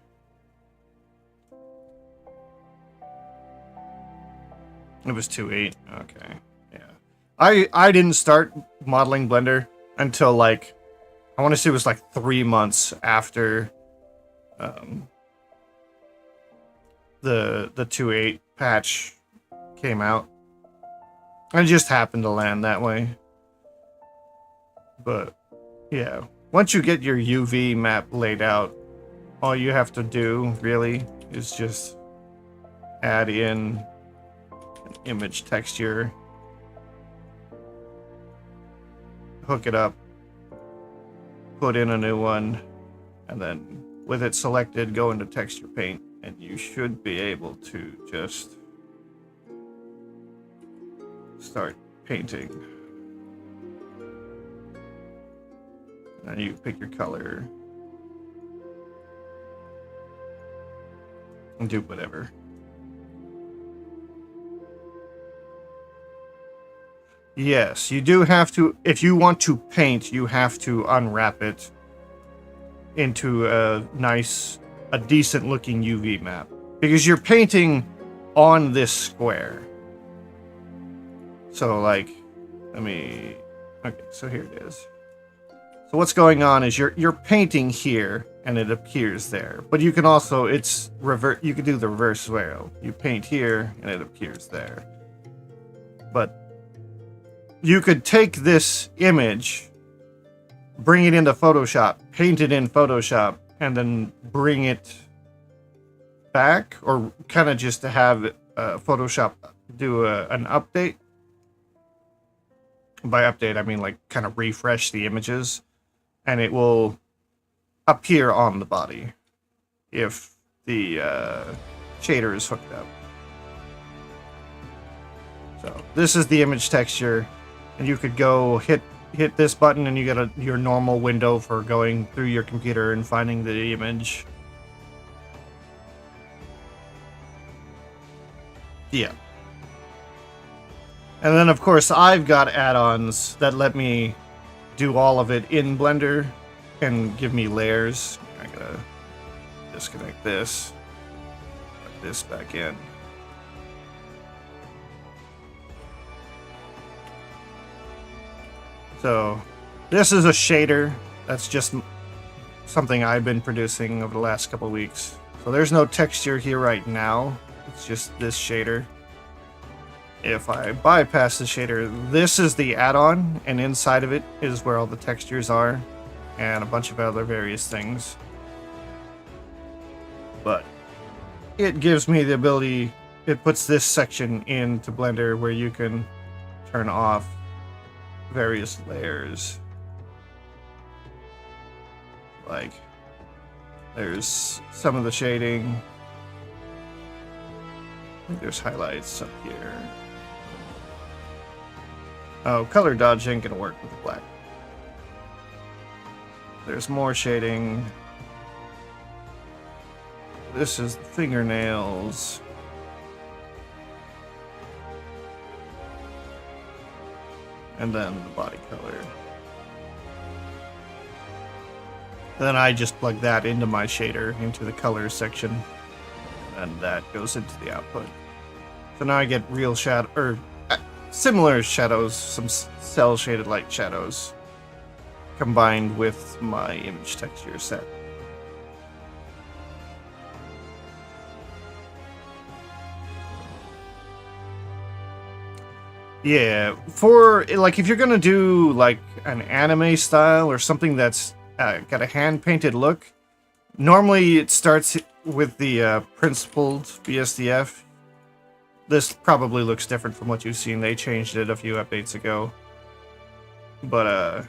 It was 2.8. Okay. Yeah. I didn't start modeling Blender until, like, I want to say it was like 3 months after the 2.8 patch came out. I just happened to land that way. But yeah, once you get your UV map laid out, all you have to do really is just add in an image texture, hook it up, put in a new one, and then with it selected, go into texture paint, and you should be able to just start painting. And you pick your color and do whatever. Yes, you do have to, if you want to paint, you have to unwrap it into a decent looking UV map. Because you're painting on this square. So, like, okay, so here it is. So what's going on is you're painting here, and it appears there. But you can also, you can do the reverse way. You paint here, and it appears there. But you could take this image, bring it into Photoshop, paint it in Photoshop, and then bring it back, or kind of just to have Photoshop do an update. By update, I mean like kind of refresh the images, and it will appear on the body if the shader is hooked up. So this is the image texture, and you could go hit this button, and you get your normal window for going through your computer and finding the image. Yeah. And then, of course, I've got add-ons that let me do all of it in Blender and give me layers. I gotta disconnect this, put this back in. So, this is a shader. That's just something I've been producing over the last couple weeks. So there's no texture here right now. It's just this shader. If I bypass the shader, this is the add-on, and inside of it is where all the textures are, and a bunch of other various things. But it gives me the ability, it puts this section into Blender where you can turn off various layers. like. There's some of the shading. I think there's highlights up here. Oh, color dodge ain't gonna work with the black. There's more shading. This is the fingernails. And then the body color. Then I just plug that into my shader, into the colors section, and that goes into the output. So now I get real shadow, or similar shadows, some cell shaded light shadows, combined with my image texture set. Yeah, for like if you're gonna do like an anime style or something that's got a hand-painted look, normally it starts with the principled BSDF. This probably looks different from what you've seen. They changed it a few updates ago. But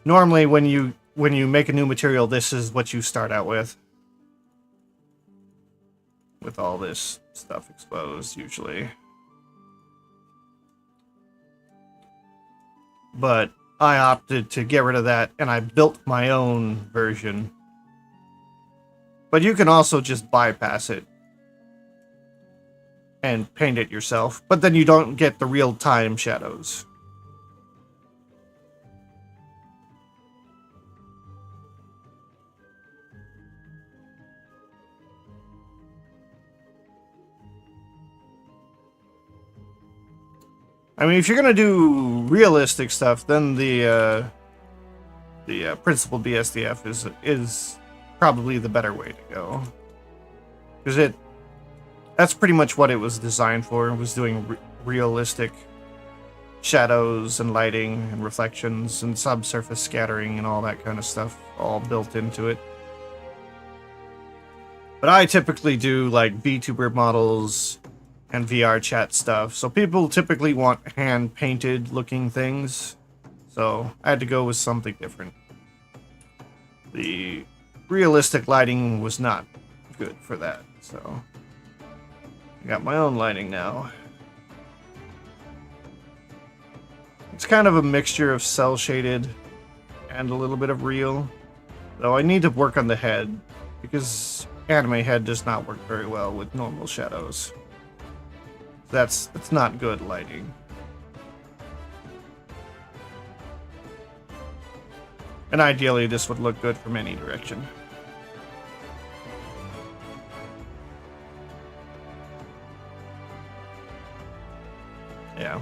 normally when you make a new material, this is what you start out with all this stuff exposed usually. But I opted to get rid of that, and I built my own version. But you can also just bypass it and paint it yourself, but then you don't get the real-time shadows. I mean, if you're gonna do realistic stuff, then the principled BSDF is probably the better way to go, because that's pretty much what it was designed for. It was doing realistic shadows and lighting and reflections and subsurface scattering and all that kind of stuff, all built into it. But I typically do like VTuber models and VR chat stuff, so people typically want hand-painted looking things, so I had to go with something different. The realistic lighting was not good for that, so I got my own lighting now. It's kind of a mixture of cel-shaded and a little bit of real, though I need to work on the head, because anime head does not work very well with normal shadows. That's not good lighting. And ideally, this would look good from any direction. Yeah.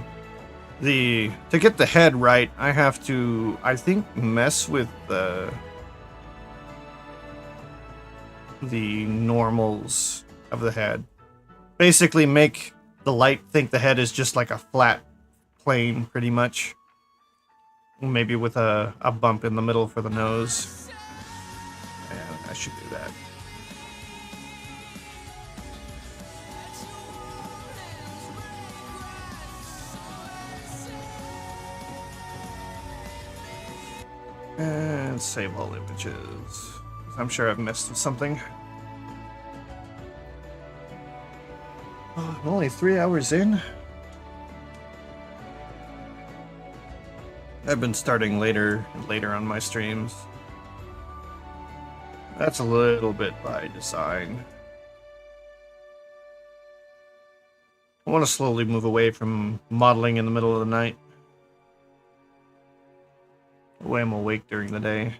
To get the head right, I have to, I think, mess with the normals of the head. Basically make the light think the head is just like a flat plane, pretty much. Maybe with a bump in the middle for the nose. And I should do that. And save all images. I'm sure I've missed something. Oh, I'm only 3 hours in. I've been starting later and later on my streams. That's a little bit by design. I want to slowly move away from modeling in the middle of the night. That way I'm awake during the day.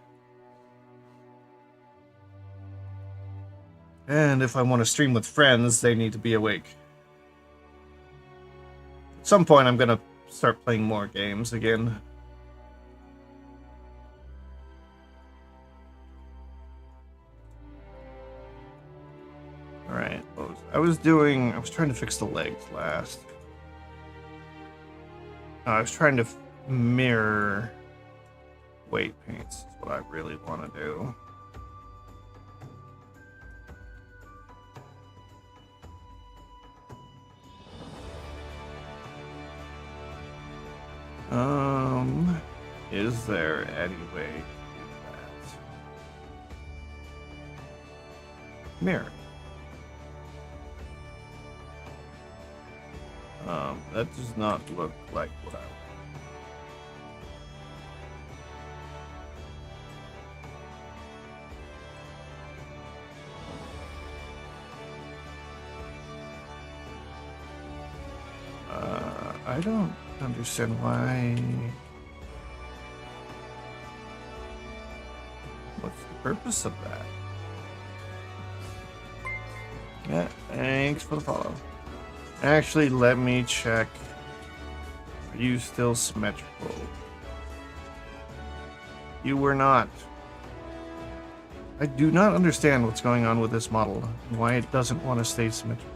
And if I want to stream with friends, they need to be awake. At some point I'm gonna start playing more games again. Alright, I was trying to fix the legs last. I was trying to mirror weight paints, is what I really want to do. Is there any way to do that? Mirror. That does not look like what I want. I don't understand why. What's the purpose of that? Yeah, thanks for the follow. Actually, let me check. Are you still symmetrical? You were not. I do not understand what's going on with this model and why it doesn't want to stay symmetrical.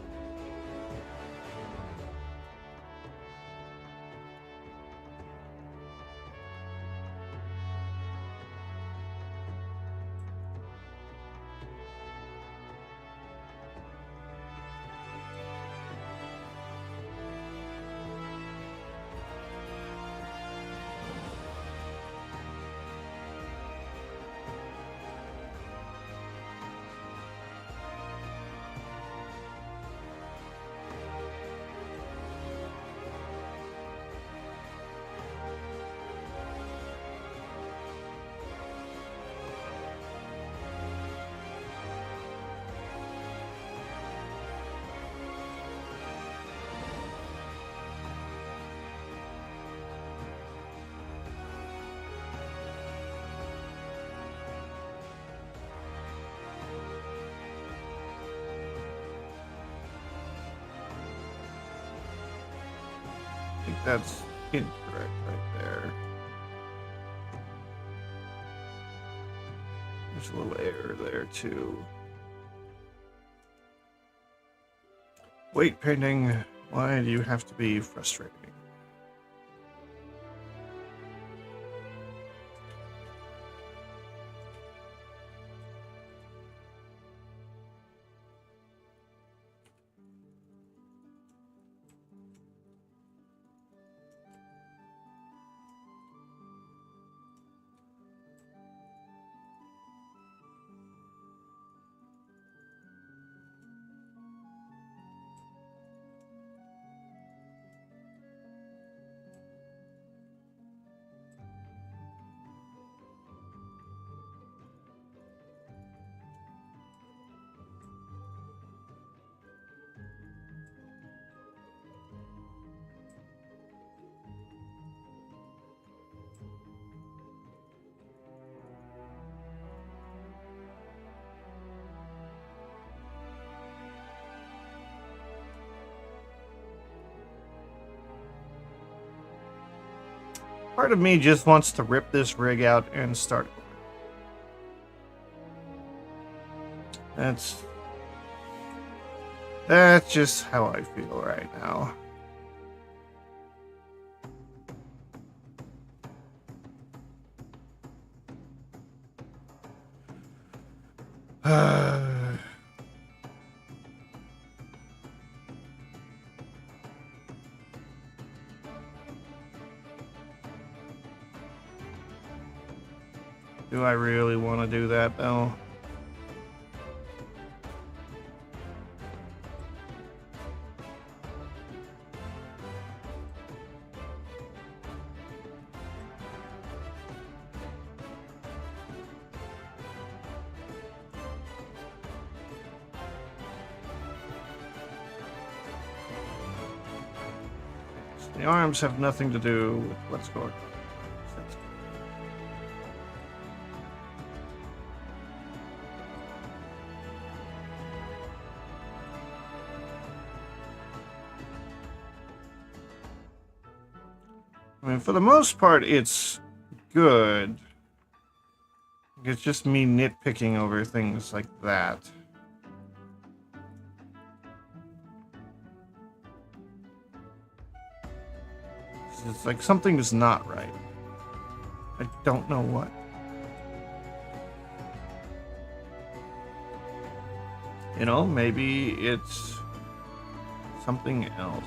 I think that's incorrect right there. There's a little error there too. Weight painting, why do you have to be frustrating? Part of me just wants to rip this rig out and start over. That's just how I feel right now. Do I really want to do that though? The arms have nothing to do with what's going on. I mean, for the most part, it's good. It's just me nitpicking over things like that. It's like something is not right. I don't know what. You know, maybe it's something else.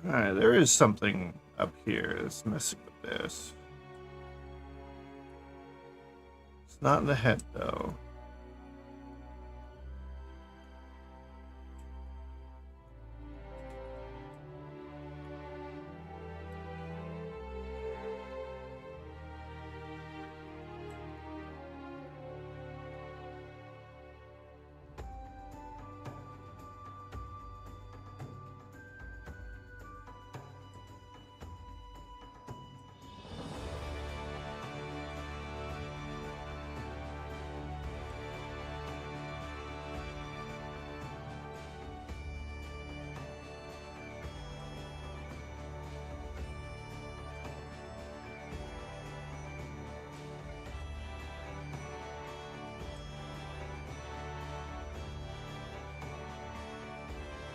Alright, there is something up here that's messing with this. It's not in the head, though.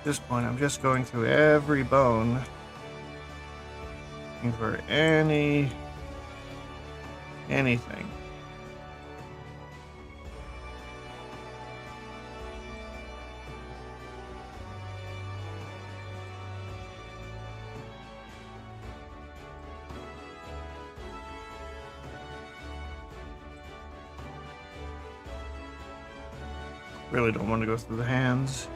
At this point, I'm just going through every bone, looking for anything. Really don't want to go through the hands.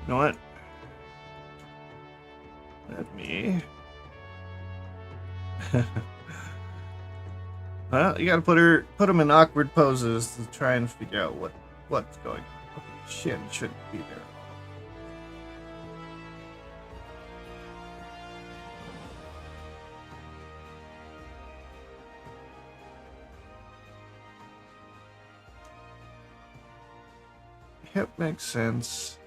You know what? Let me. Well, you gotta put them in awkward poses to try and figure out what's going on. Okay, shit, it shouldn't be there. Hip makes sense.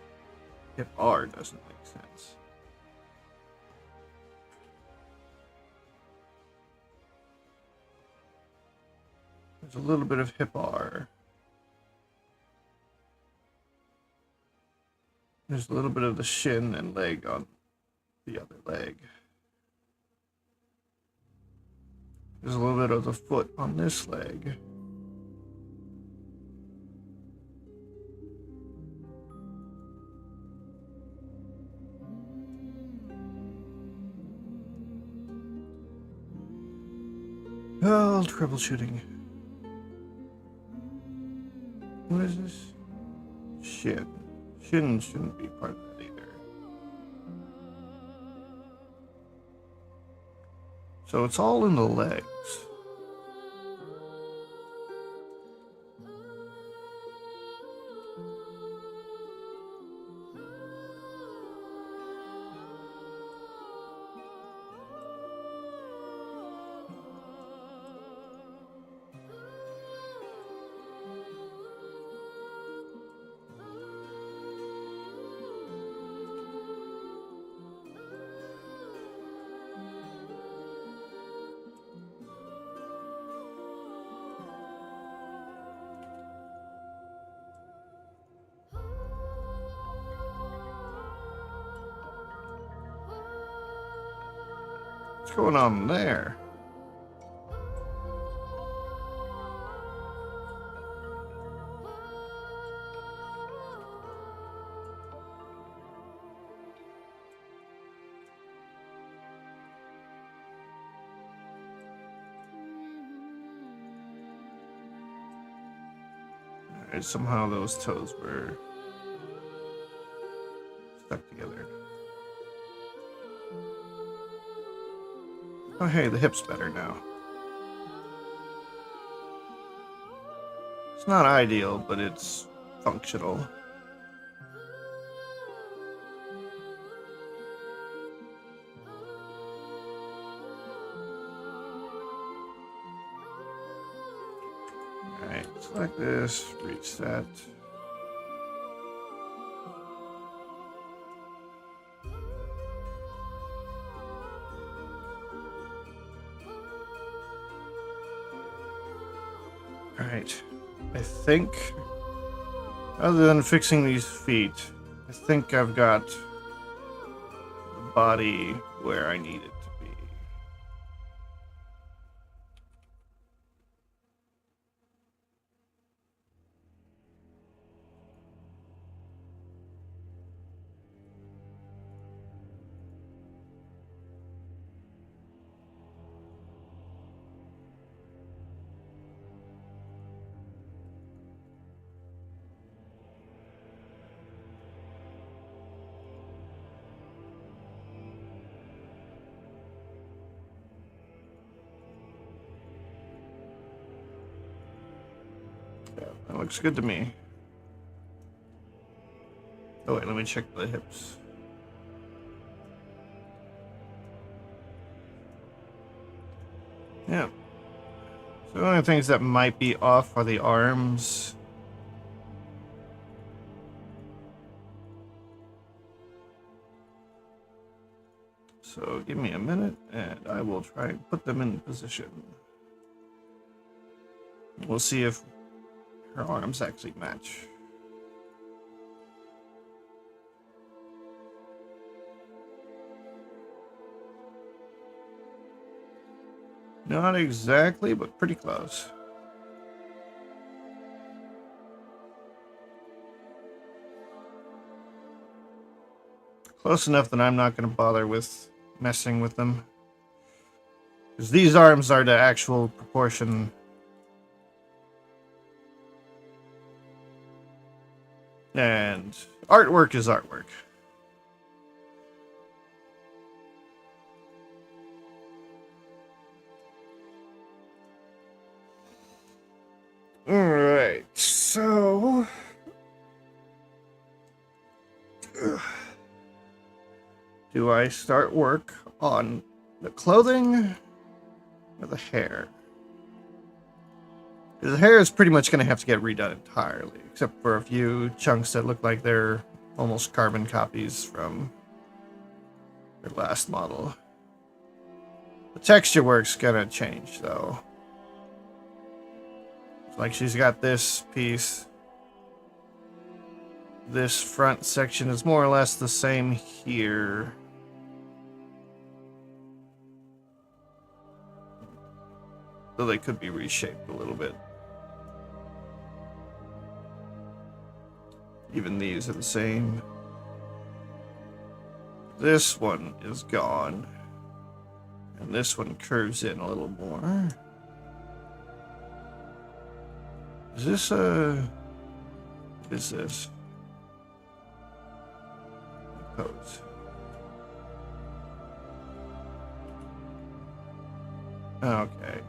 Hip R doesn't make sense. There's a little bit of hip R. There's a little bit of the shin and leg on the other leg. There's a little bit of the foot on this leg. Oh, troubleshooting. What is this? Shin. Shin shouldn't be part of that either. So it's all in the legs. What's going on there? Alright, somehow those toes were stuck together. Oh hey, the hip's better now. It's not ideal, but it's functional. Alright, select this, reset. Alright, I think, other than fixing these feet, I think I've got the body where I need it to be. That looks good to me. Oh wait, let me check the hips. Yeah. So the only things that might be off are the arms. So give me a minute and I will try and put them in position. We'll see if her arms actually match. Not exactly, but pretty close. Close enough that I'm not going to bother with messing with them. Because these arms are the actual proportion. And artwork is artwork. Alright, so... do I start work on the clothing or the hair? The hair is pretty much going to have to get redone entirely, except for a few chunks that look like they're almost carbon copies from their last model. The texture work's going to change, though. Like she's got this piece. This front section is more or less the same here. Though they could be reshaped a little bit. Even these are the same. This one is gone. And this one curves in a little more. Is this a... what is this? Pose. Okay.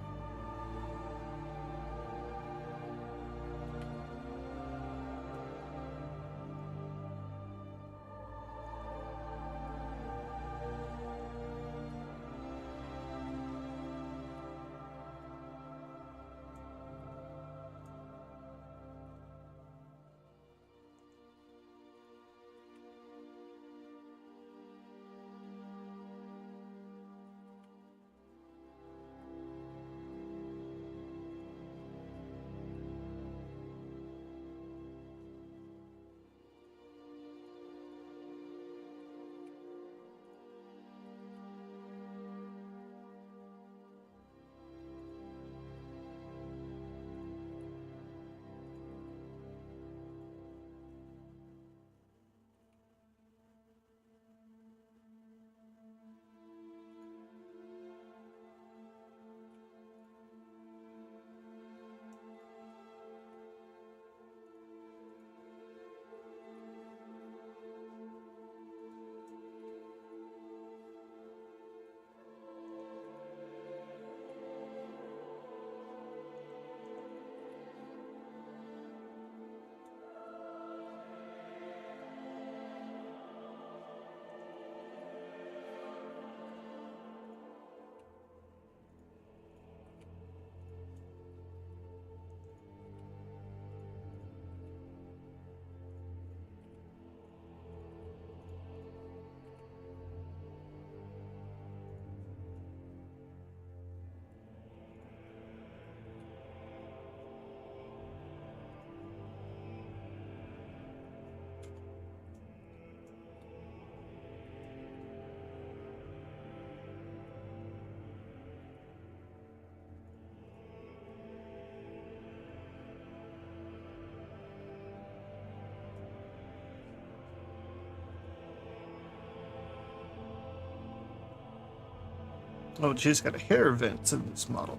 Oh, she's got a hair vents in this model.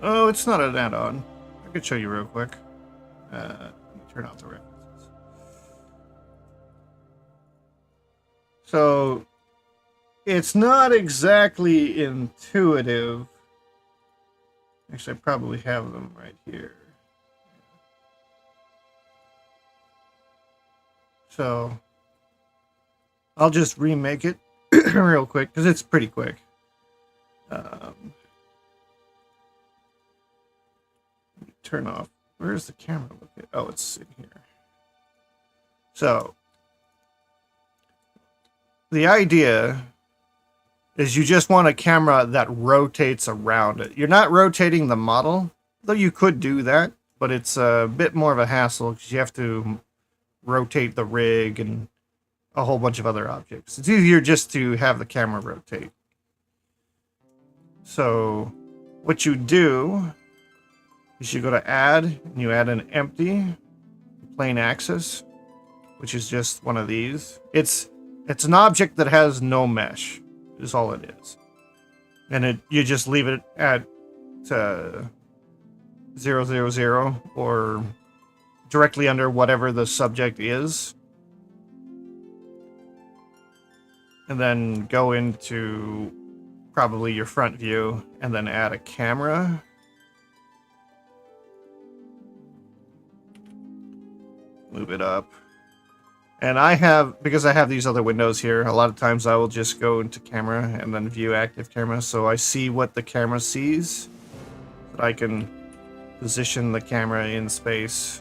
Oh, it's not an add-on. I could show you real quick. Let me turn off the references. So, it's not exactly intuitive. Actually, I probably have them right here. So, I'll just remake it real quick, because it's pretty quick. Turn off. Where's the camera located? Oh, it's in here. So, the idea is you just want a camera that rotates around it. You're not rotating the model, though you could do that, but it's a bit more of a hassle because you have to rotate the rig and a whole bunch of other objects. It's easier just to have the camera rotate. So what you do is you go to add, and you add an empty plane axis, which is just one of these. It's an object that has no mesh, is all it is. And you just leave it at 0, 0, 0, or directly under whatever the subject is. And then go into probably your front view and then add a camera. Move it up. And because I have these other windows here, a lot of times I will just go into camera and then view active camera, so I see what the camera sees. That I can position the camera in space.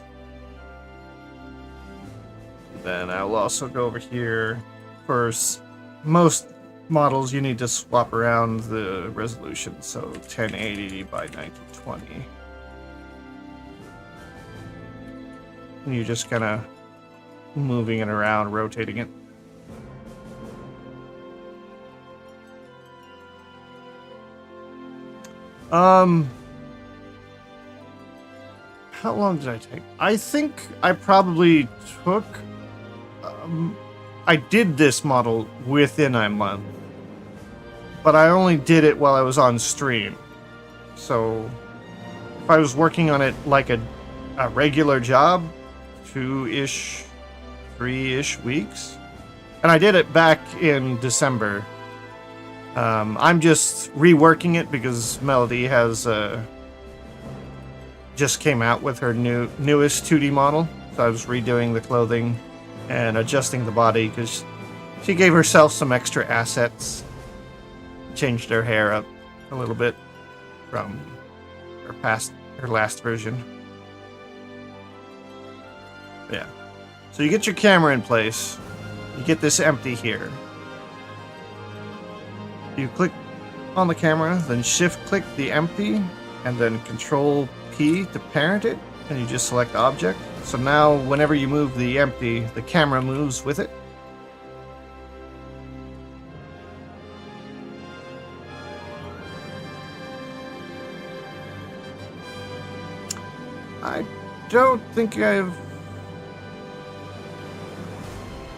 Then I'll also go over here. For most models, you need to swap around the resolution, so 1080 by 1920. And you just kind of moving it around, rotating it. How long did I take? I think I probably took... I did this model within a month. But I only did it while I was on stream. So, if I was working on it like a regular job, 2-ish, 3-ish weeks. And I did it back in December. I'm just reworking it because Melody has just came out with her newest 2D model. So I was redoing the clothing and adjusting the body because she gave herself some extra assets. Changed her hair up a little bit from her last version. Yeah. So you get your camera in place. You get this empty here. You click on the camera, then shift click the empty, and then control P to parent it, and you just select object. So now whenever you move the empty, the camera moves with it. I don't think I've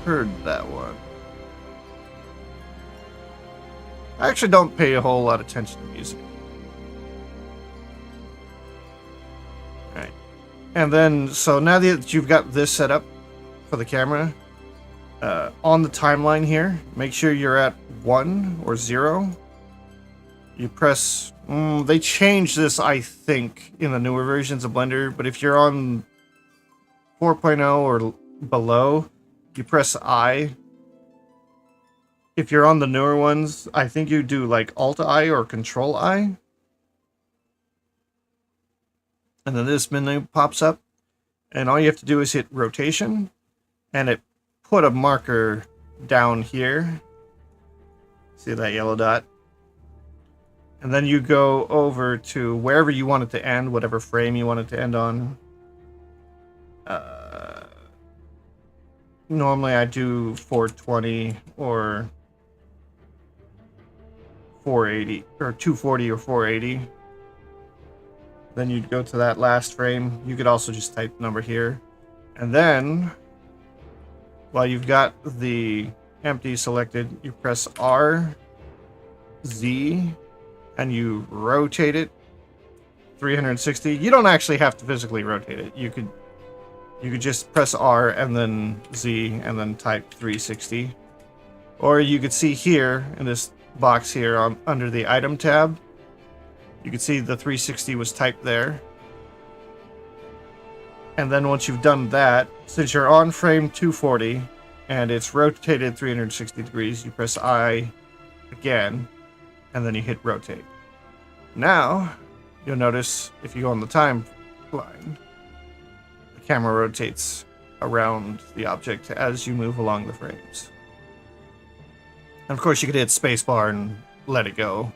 heard that one. I actually don't pay a whole lot of attention to music. Alright. And then, so now that you've got this set up for the camera, on the timeline here, make sure you're at 1 or 0. You press... they changed this, I think, in the newer versions of Blender, but if you're on 4.0 or below, you press I. If you're on the newer ones, I think you do like Alt-I or Control-I. And then this menu pops up. And all you have to do is hit rotation. And it put a marker down here. See that yellow dot? And then you go over to wherever you want it to end, whatever frame you want it to end on. Normally I do 420 or 480 or 240 or 480. Then you'd go to that last frame. You could also just type the number here. And then while you've got the empty selected, you press R, Z, and you rotate it 360. You don't actually have to physically rotate it. You could just press R and then Z and then type 360. Or you could see here in this box here under the item tab, you can see the 360 was typed there. And then once you've done that, since you're on frame 240 and it's rotated 360 degrees, you press I again and then you hit rotate. Now, you'll notice if you go on the timeline, the camera rotates around the object as you move along the frames. And of course you could hit spacebar and let it go.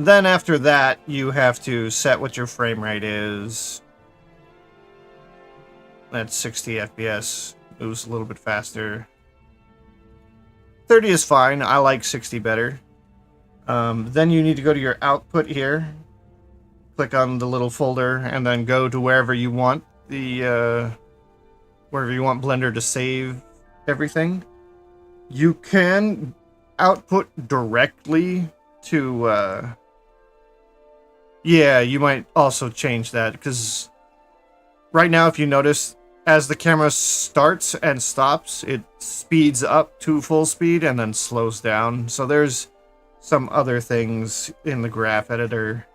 Then after that, you have to set what your frame rate is. That's 60 FPS. Moves a little bit faster. 30 is fine. I like 60 better. Then you need to go to your output here. Click on the little folder and then go to wherever you want wherever you want Blender to save everything. You can output directly to yeah, you might also change that, because right now, if you notice, as the camera starts and stops, it speeds up to full speed and then slows down. So there's some other things in the graph editor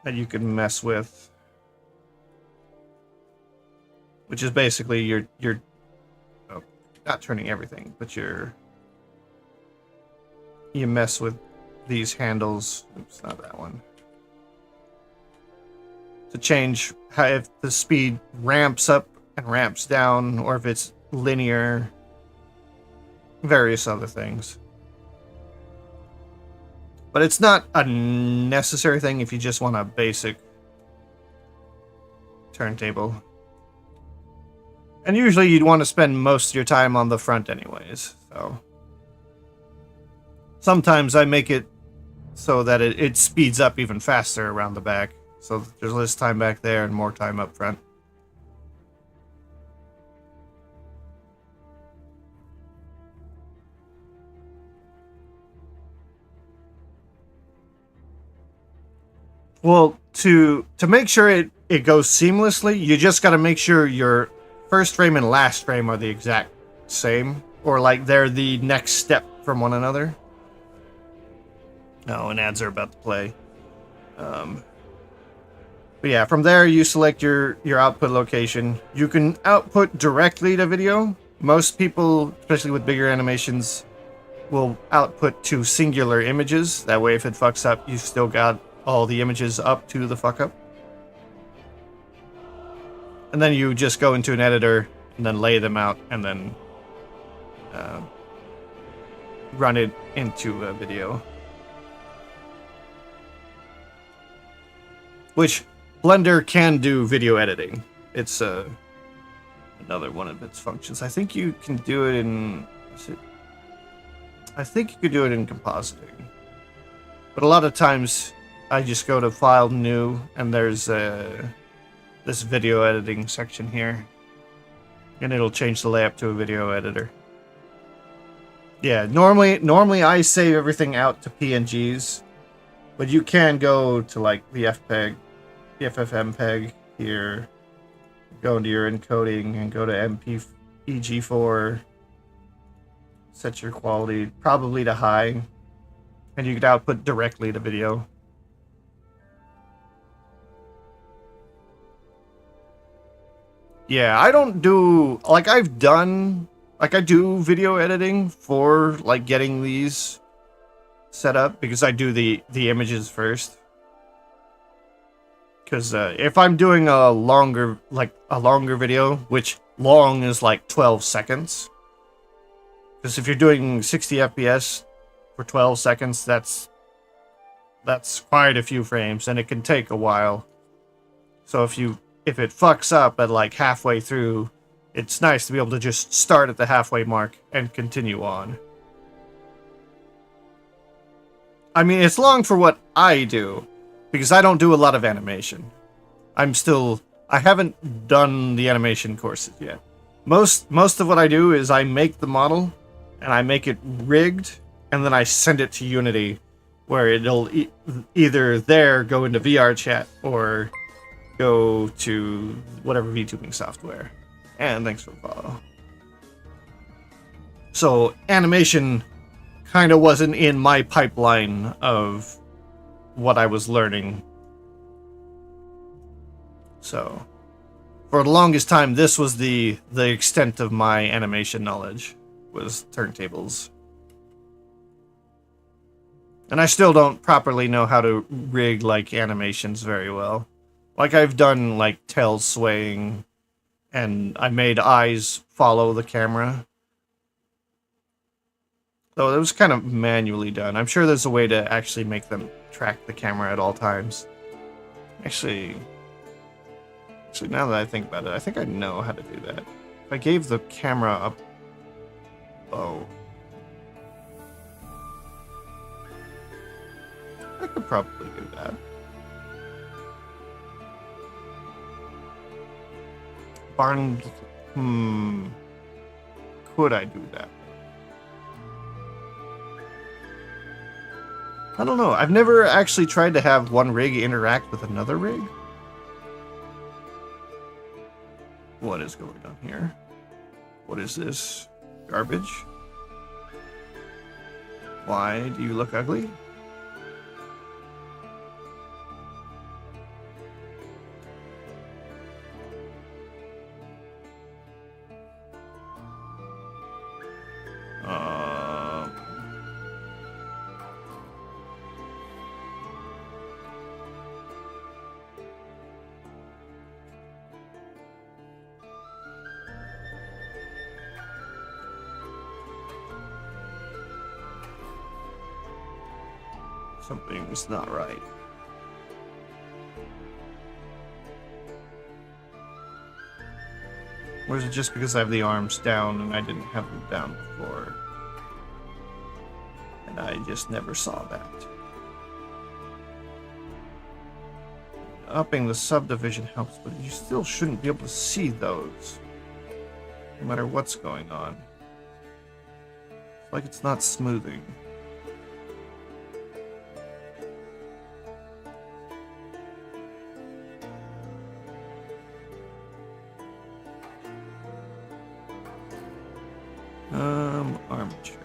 that you can mess with, which is basically you're not turning everything, but you mess with these handles. Oops, not that one. To change how, if the speed ramps up and ramps down, or if it's linear, various other things. But it's not a necessary thing if you just want a basic turntable. And usually you'd want to spend most of your time on the front anyways, so. Sometimes I make it so that it speeds up even faster around the back. So there's less time back there and more time up front. Well, to make sure it goes seamlessly, you just got to make sure your first frame and last frame are the exact same, or like they're the next step from one another. Oh, and ads are about to play. But yeah, from there you select your output location. You can output directly to video. Most people, especially with bigger animations, will output to singular images. That way if it fucks up, you've still got all the images up to the fuck up. And then you just go into an editor and then lay them out and then run it into a video. Which Blender can do video editing. It's another one of its functions. I think you can do it in... I think you could do it in compositing. But a lot of times I just go to File, New, and there's this video editing section here. And it'll change the layout to a video editor. Yeah, normally I save everything out to PNGs. But you can go to like the FPEG, the FFmpeg here, go into your encoding and go to MPEG4, set your quality probably to high, and you could output directly to video. Yeah, I don't do, like I do video editing for like getting these set up, because I do the images first. Because if I'm doing a longer video, which long is like 12 seconds. Because if you're doing 60 FPS for 12 seconds, that's quite a few frames, and it can take a while. So if it fucks up at like halfway through, it's nice to be able to just start at the halfway mark and continue on. I mean, it's long for what I do, because I don't do a lot of animation. I haven't done the animation courses yet. Most of what I do is I make the model, and I make it rigged, and then I send it to Unity, where it'll either there go into VR chat or go to whatever VTubing software. And thanks for the follow. So animation kind of wasn't in my pipeline of what I was learning. So for the longest time, this was the extent of my animation knowledge, was turntables. And I still don't properly know how to rig like animations very well. Like I've done like tail swaying, and I made eyes follow the camera. Though it was kind of manually done. I'm sure there's a way to actually make them track the camera at all times. Actually, now that I think about it, I think I know how to do that. If I gave the camera a bow, I could probably do that. Could I do that? I don't know. I've never actually tried to have one rig interact with another rig. What is going on here? What is this? Garbage? Why do you look ugly? Something's not right. Or is it just because I have the arms down and I didn't have them down before? And I just never saw that. Upping the subdivision helps, but you still shouldn't be able to see those, no matter what's going on. It's like it's not smoothing. Armature.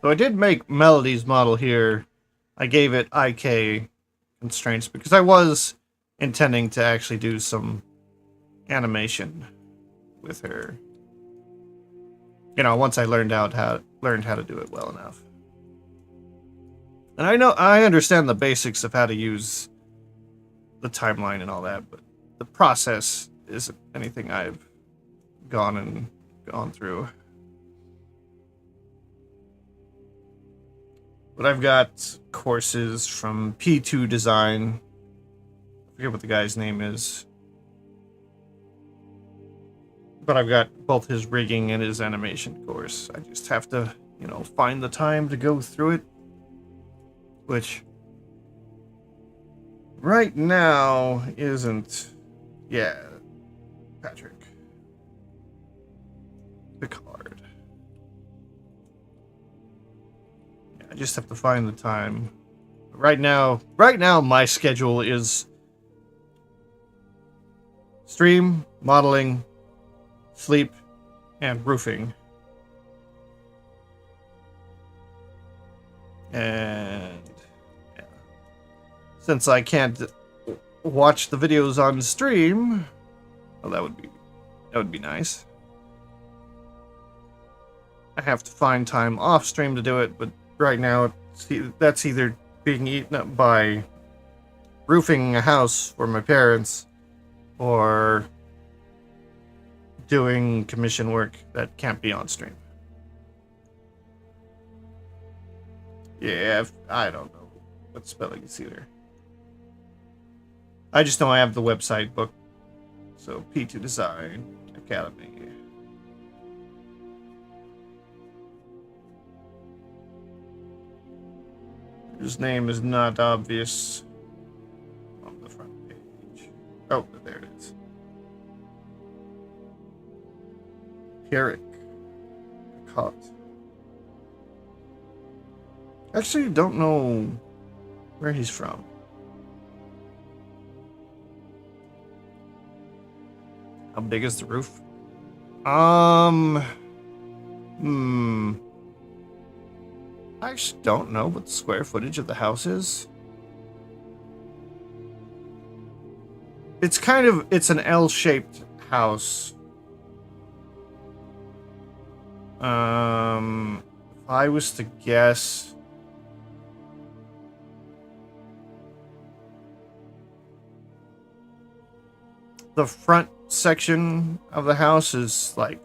So I did make Melody's model here. I gave it IK constraints because I was intending to actually do some animation with her. You know, once I learned how to do it well enough. And I understand the basics of how to use the timeline and all that, but the process isn't anything I've gone through. But I've got courses from P2 Design. I forget what the guy's name is. But I've got both his rigging and his animation course. I just have to, you know, find the time to go through it. Which, right now, isn't... Yeah, Patrick. Picard. Yeah, I just have to find the time. Right now, my schedule is stream, modeling, sleep, and roofing. And yeah. Since I can't watch the videos on stream, well, that would be nice. I have to find time off stream to do it, but right now that's either being eaten up by roofing a house for my parents or doing commission work that can't be on stream. Yeah, I don't know what spelling is either. I just know I have the website book. So P2 Design Academy. His name is not obvious on the front page. Oh, there it is. Pierrick. Caught. Actually, don't know where he's from. How big is the roof? I actually don't know what the square footage of the house is. It's an L-shaped house. If I was to guess, the front section of the house is like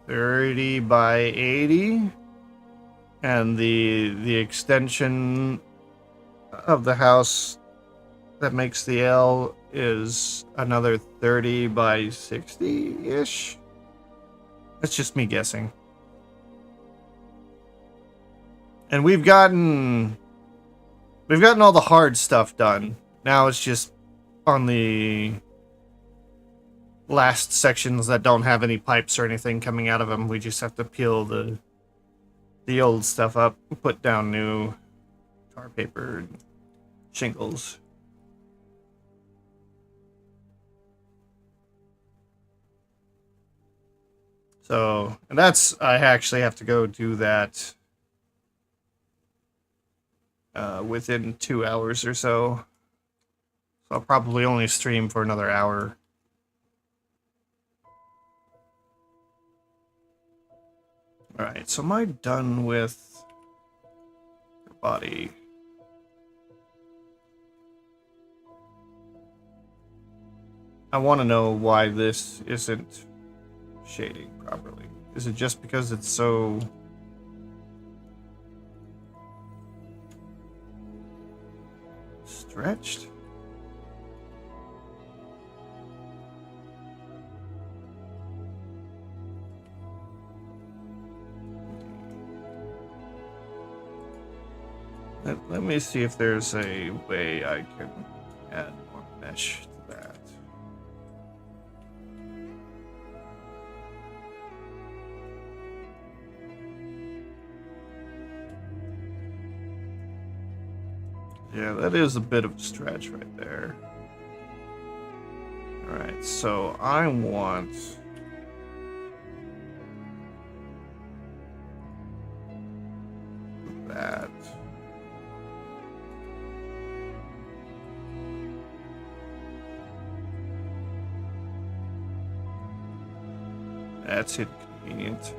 30 by 80, and the extension of the house that makes the L is another 30 by 60-ish. That's just me guessing. And we've gotten all the hard stuff done. Now it's just on the last sections that don't have any pipes or anything coming out of them. We just have to peel the old stuff up, put down new tar paper and shingles. So, and I actually have to go do that within 2 hours or so. So I'll probably only stream for another hour. Alright, so am I done with your body? I want to know why this isn't shading properly. Is it just because it's so stretched? Let me see if there's a way I can add more mesh to that. Yeah, that is a bit of a stretch right there. Alright, so I want that. That's inconvenient.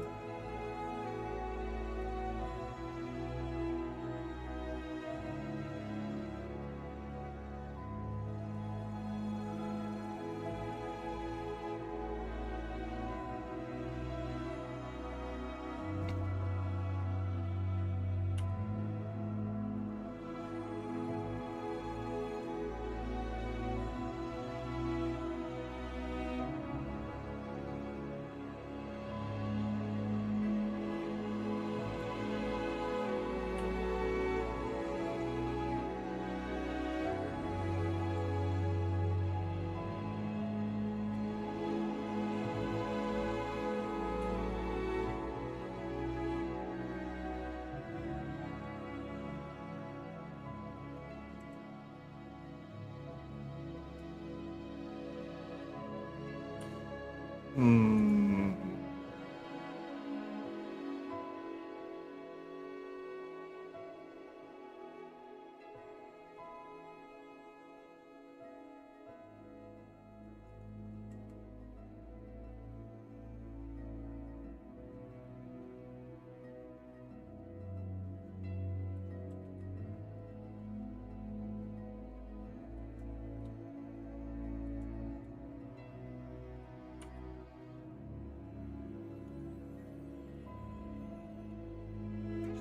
Hmm.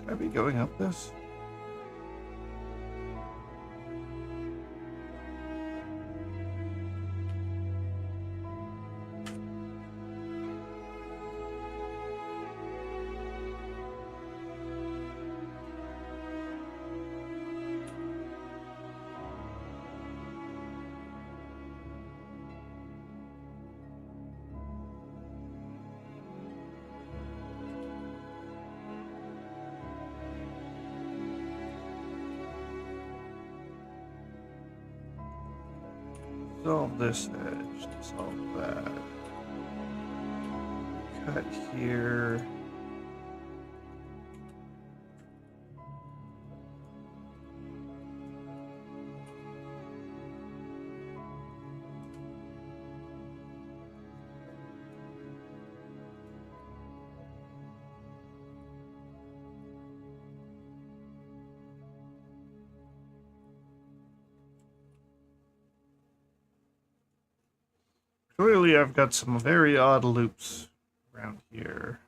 Should I be going up this? Dissolve this edge, dissolve that. Cut here. Clearly, I've got some very odd loops around here.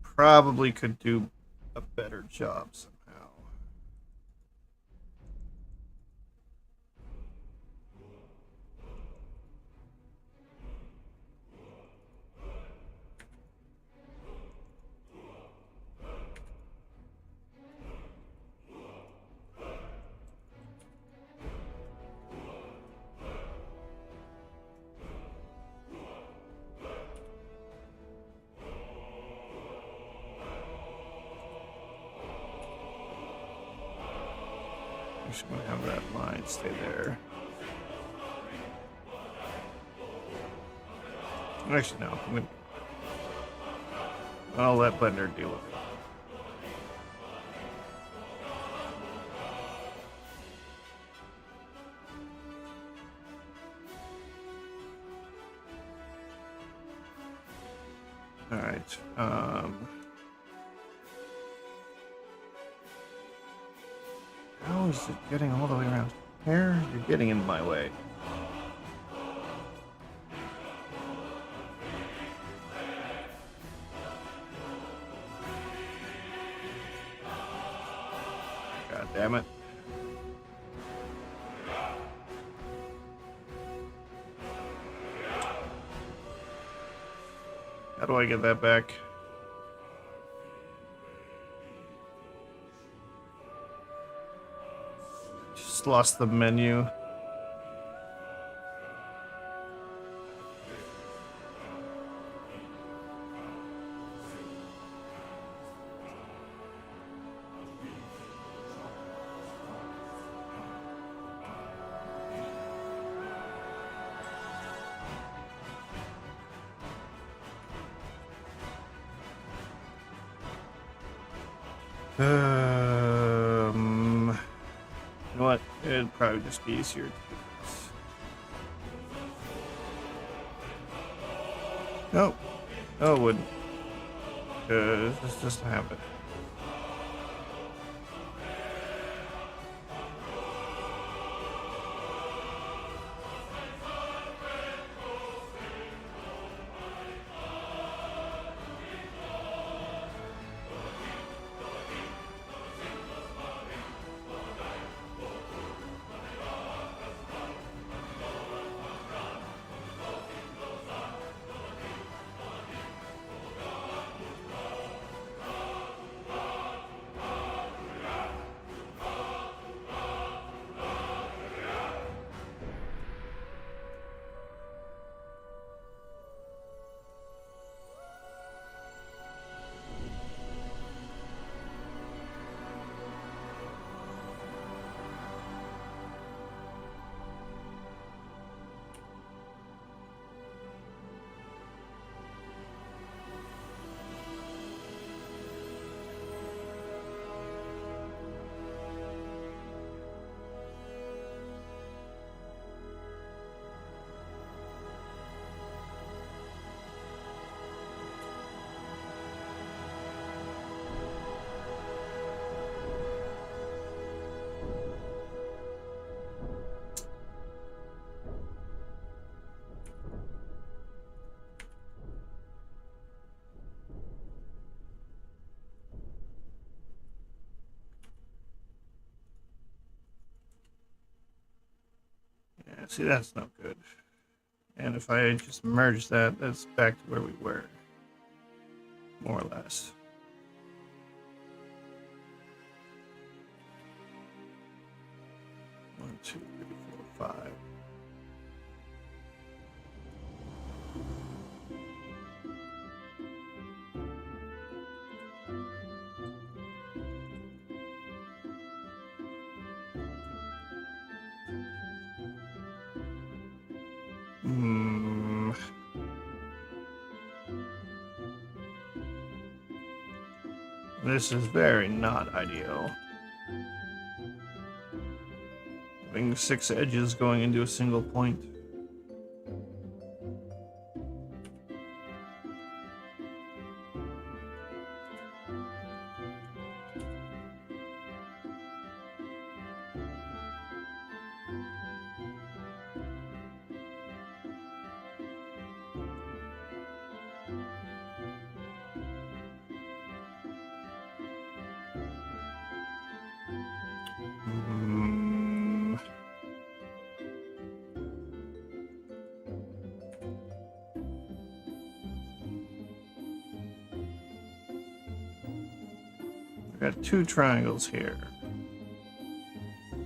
Probably could do a better job somehow. Just gonna have that line stay there. Actually, no. I'll let Blender deal with it. All right. How is it getting all the way around here? You're getting in my way. God damn it. How do I get that back? Just lost the menu. You know what? It'd probably just be easier to do this. Nope. No, it wouldn't. Because this doesn't have it. Yeah, see, that's no good. And if I just merge that, that's back to where we were. More or less. One, two, three, four, five. This is very not ideal. Having 6 edges going into a single point. Got 2 triangles here.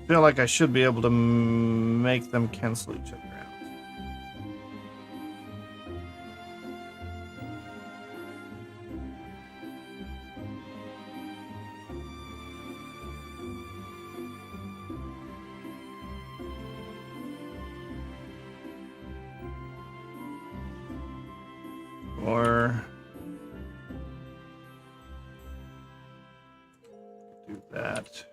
Feel like I should be able to make them cancel each other out. Or do that.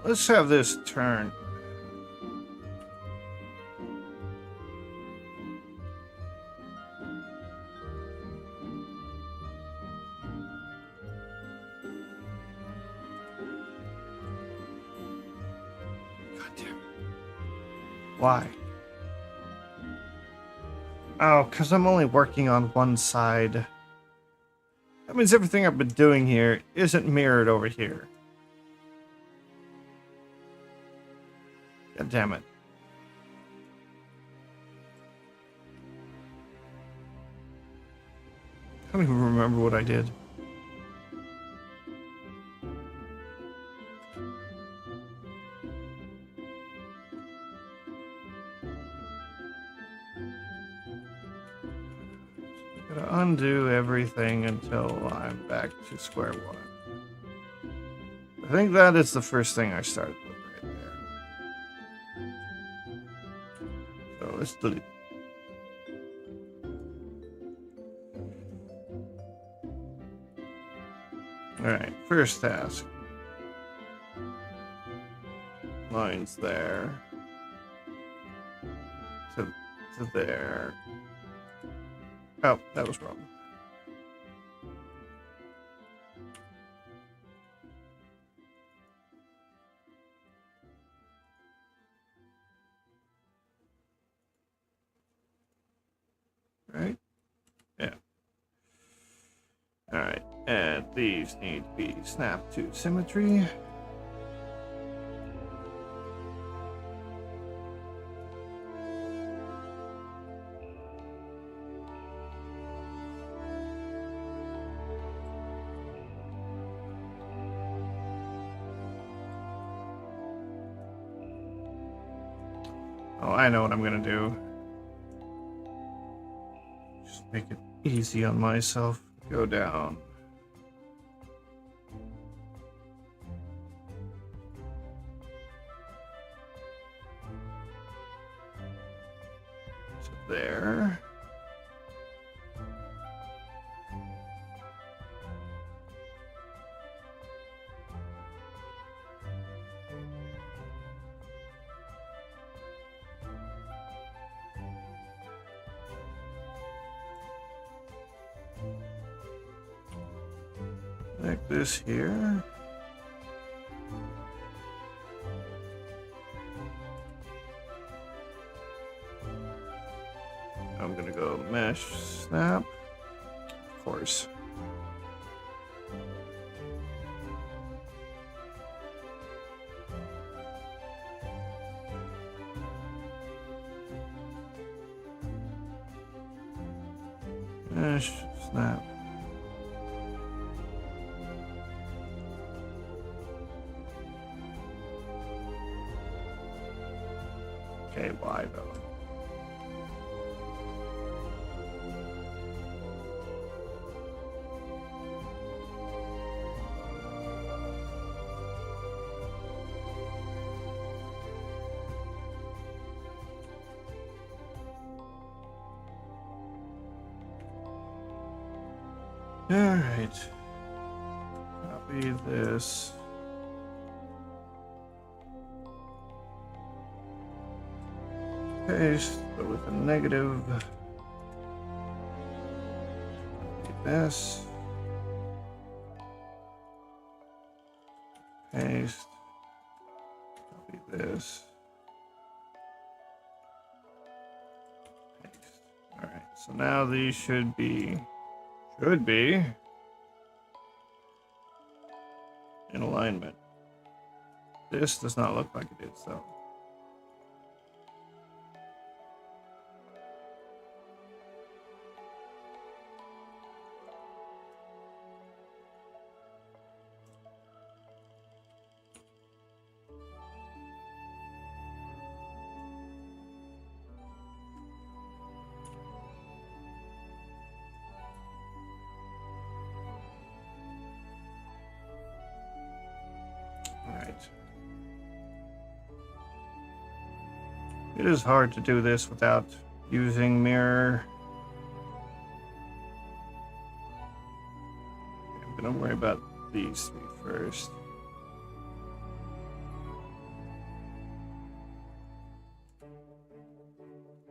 Let's have this turn. God damn it. Why? Oh, because I'm only working on one side. That means everything I've been doing here isn't mirrored over here. God damn it. I don't even remember what I did. Gotta undo everything until I'm back to square one. I think that is the first thing I started with right there. So let's delete it. Alright, first task. Lines there. To there. Oh, that was wrong. Right? Yeah. Alright, and these need to be snapped to symmetry. Oh, I know what I'm gonna do. Just make it easy on myself. Go down. there. Like this here. I'm gonna go mesh snap, of course. Mesh snap. Okay, why though? Alright. Copy this. Paste, but with a negative. Copy this. Paste. Copy this. Paste. Alright, so now these should be in alignment. This does not look like it is, though. It is hard to do this without using mirror. I'm gonna worry about these three first.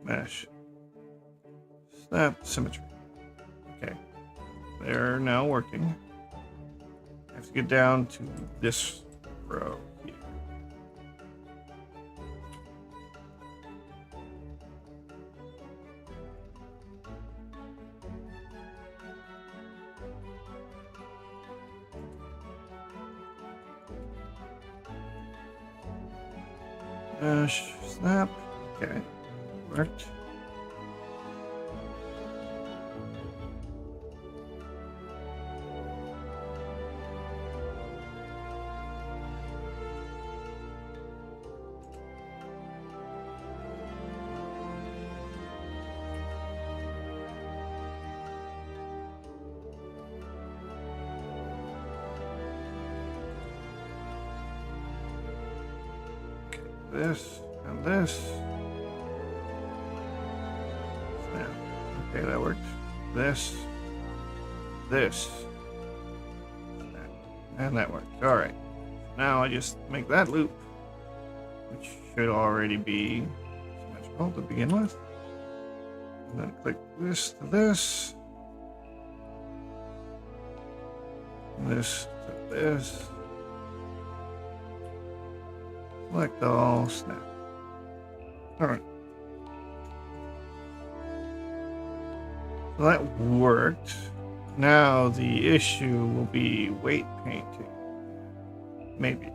Mesh. Snap symmetry. Okay. They're now working. I have to get down to this row here. Snap. Okay. Worked. This and this. Snap. Okay, that worked. This. Snap. And that worked. Alright. Now I just make that loop, which should already be symmetrical to begin with. And then click this to this. This to this. Select all, snap. Alright. So that worked. Now the issue will be weight painting. Maybe.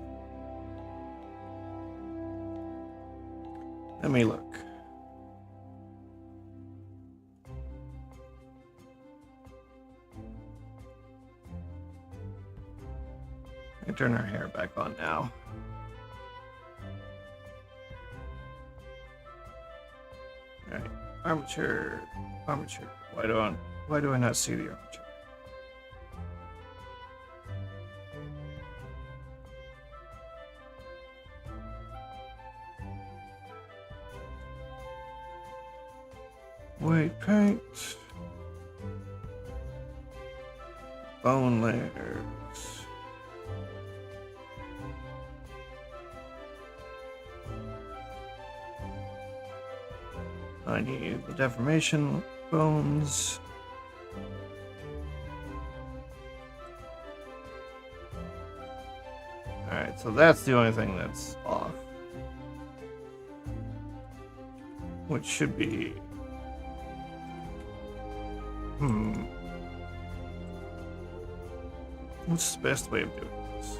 Let me look. I turn our hair back on now. Right. Armature. Why do I not see the armature? White paint. Bone layers. I need the deformation bones. Alright, so that's the only thing that's off. Which should be... What's the best way of doing this?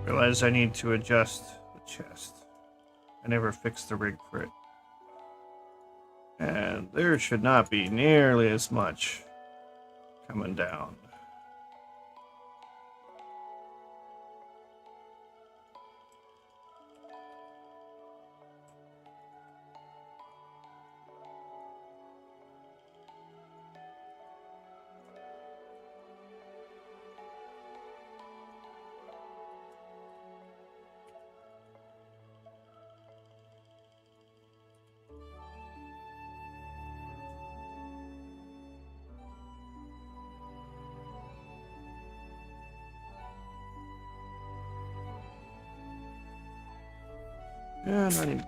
Realize I need to adjust the chest. I never fixed the rig for it. And there should not be nearly as much coming down. Yeah, not even.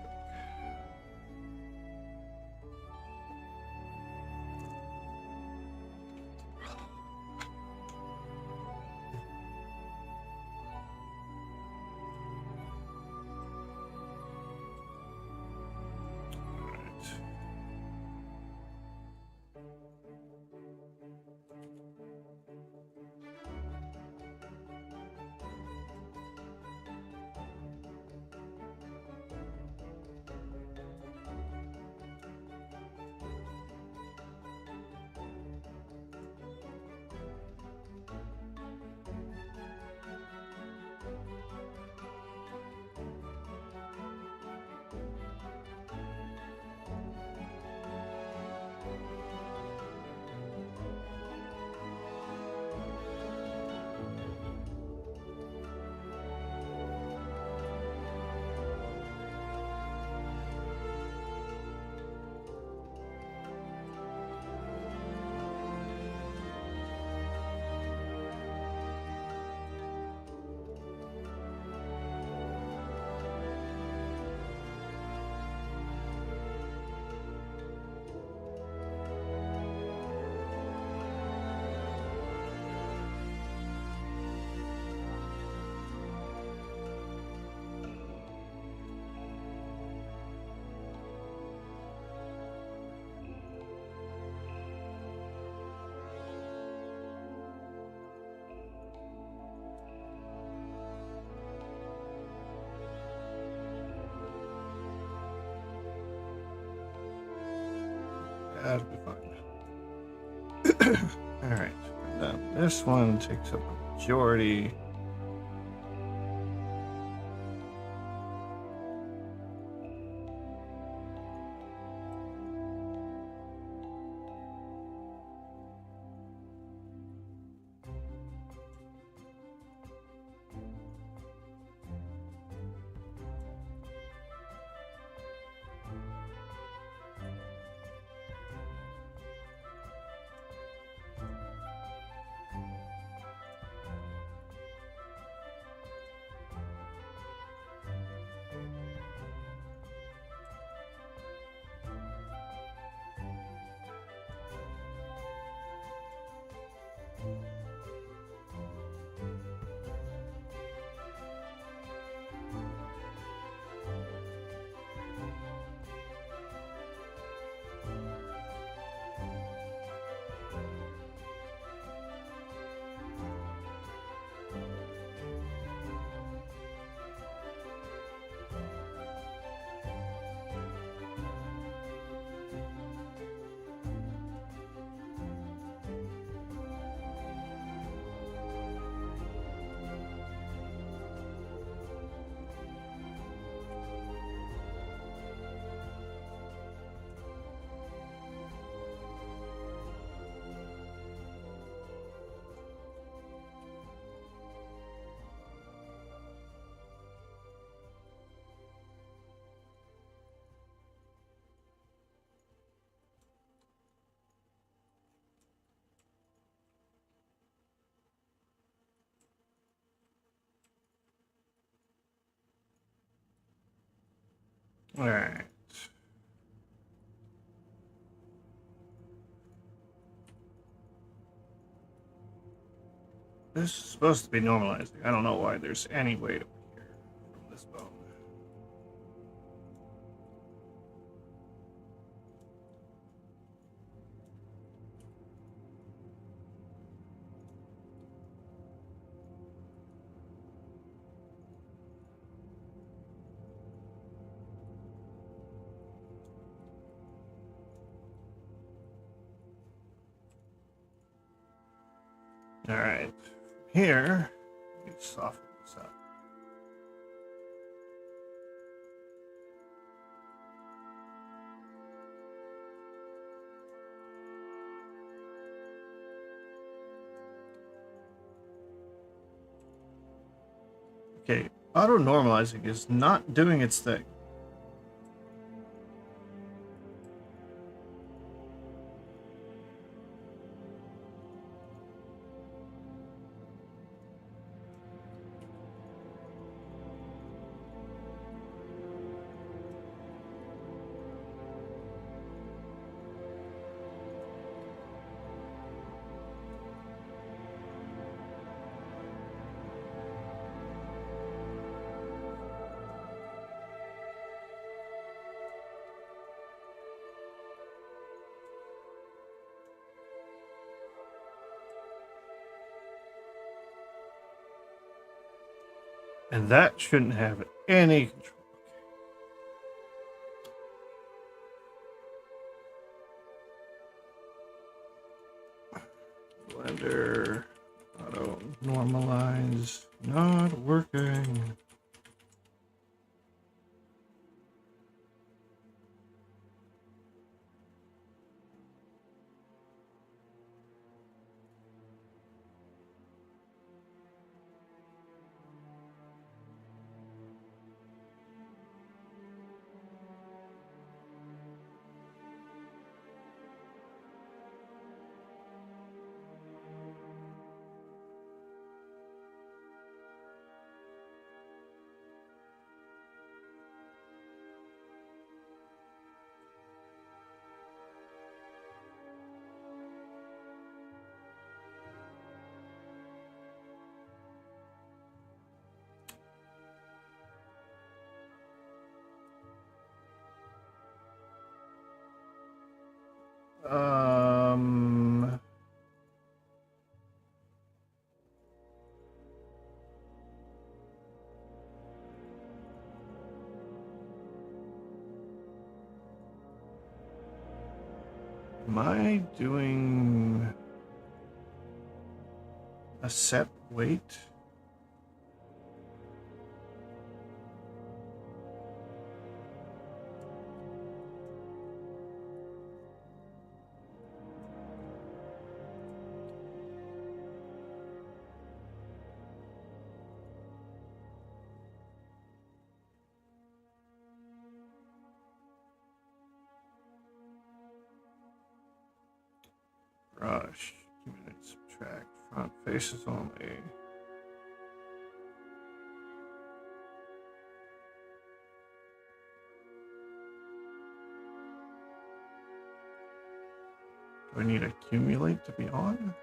That'll be fine. Alright, this one takes up a majority. All right. This is supposed to be normalizing. I don't know why there's any weight over here from this bone. All right. Here, let me soften this up. Okay, auto normalizing is not doing its thing. And that shouldn't have any control. Blender auto normalize not working. Um, am I doing a set weight? Brush, accumulate, subtract, front faces only. Do I need accumulate to be on?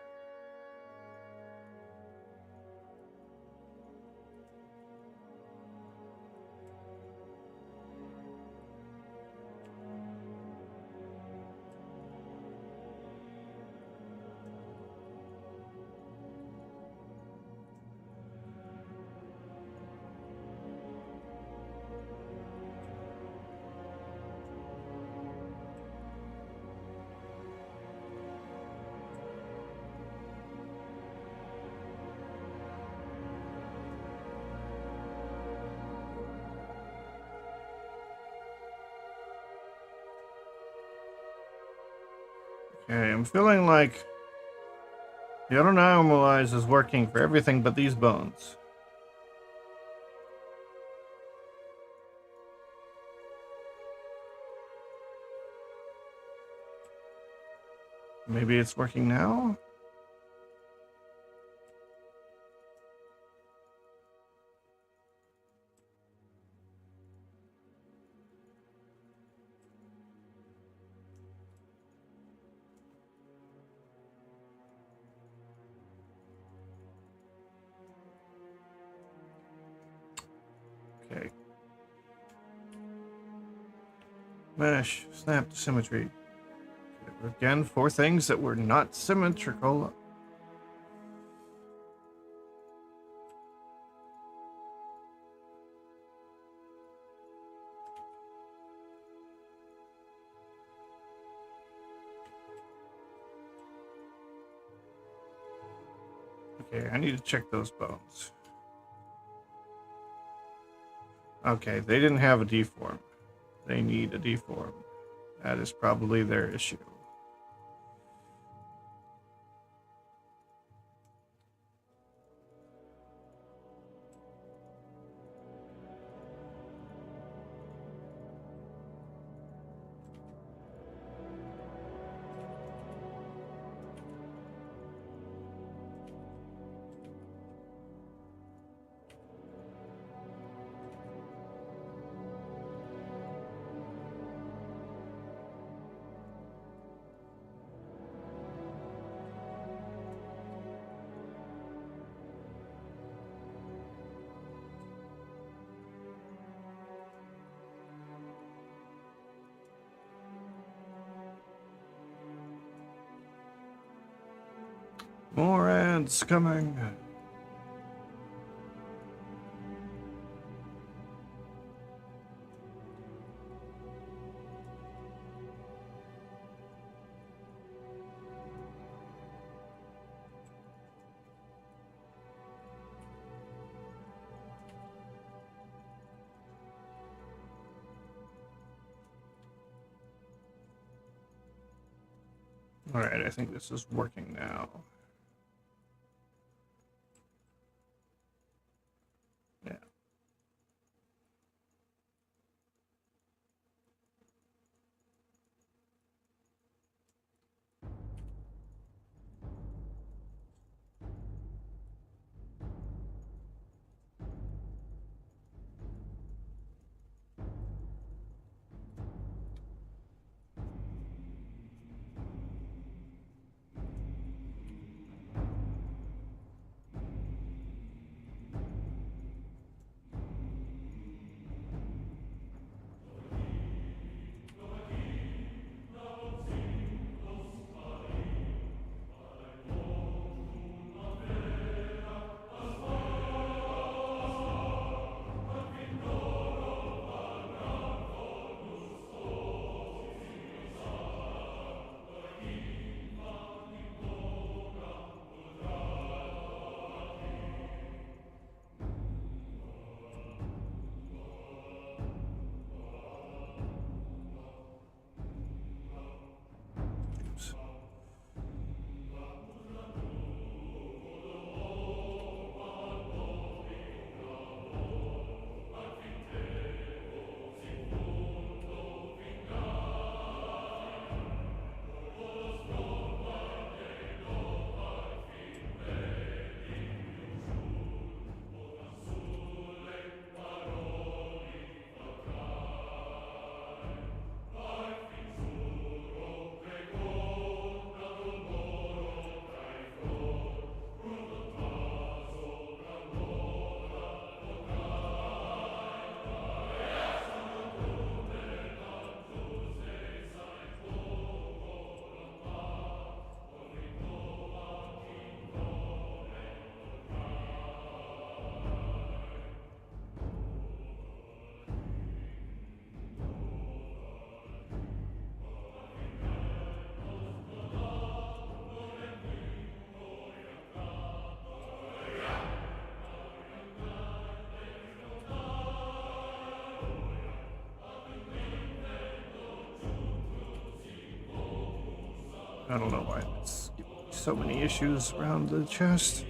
Okay, I'm feeling like the auto normalize is working for everything but these bones. Maybe it's working now? Mesh, snap to symmetry. Okay, again, 4 things that were not symmetrical. Okay, I need to check those bones. Okay, they didn't have a deform. They need a deform. That is probably their issue. More ads coming. Alright, I think this is working now. Yeah. Oops. I don't know why it's giving me so many issues around the chest.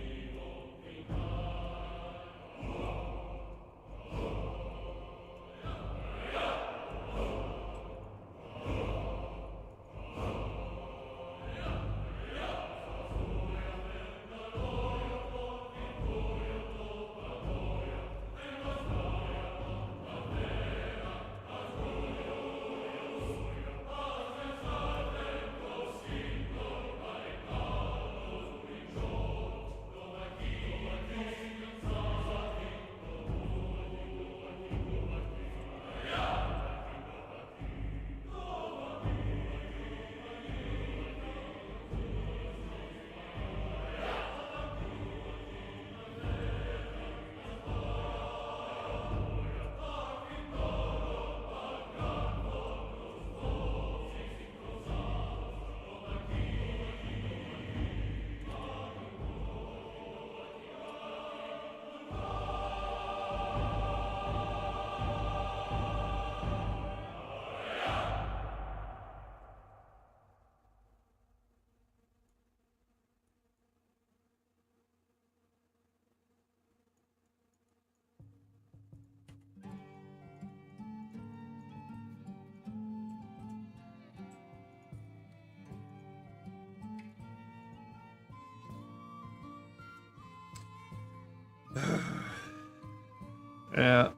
Yeah.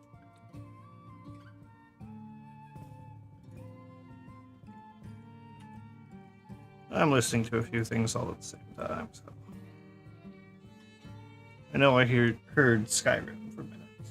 I'm listening to a few things all at the same time, so. I know I heard Skyrim for a minute, so.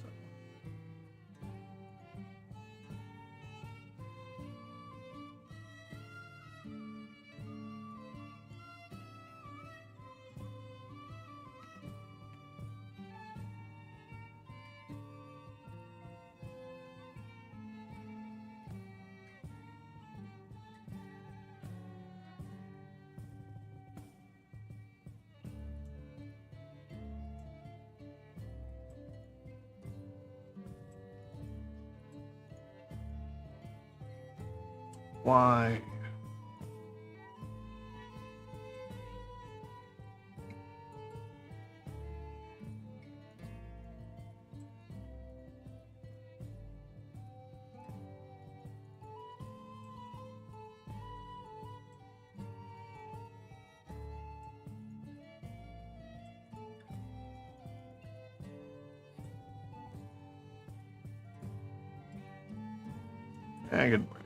Why? Good morning.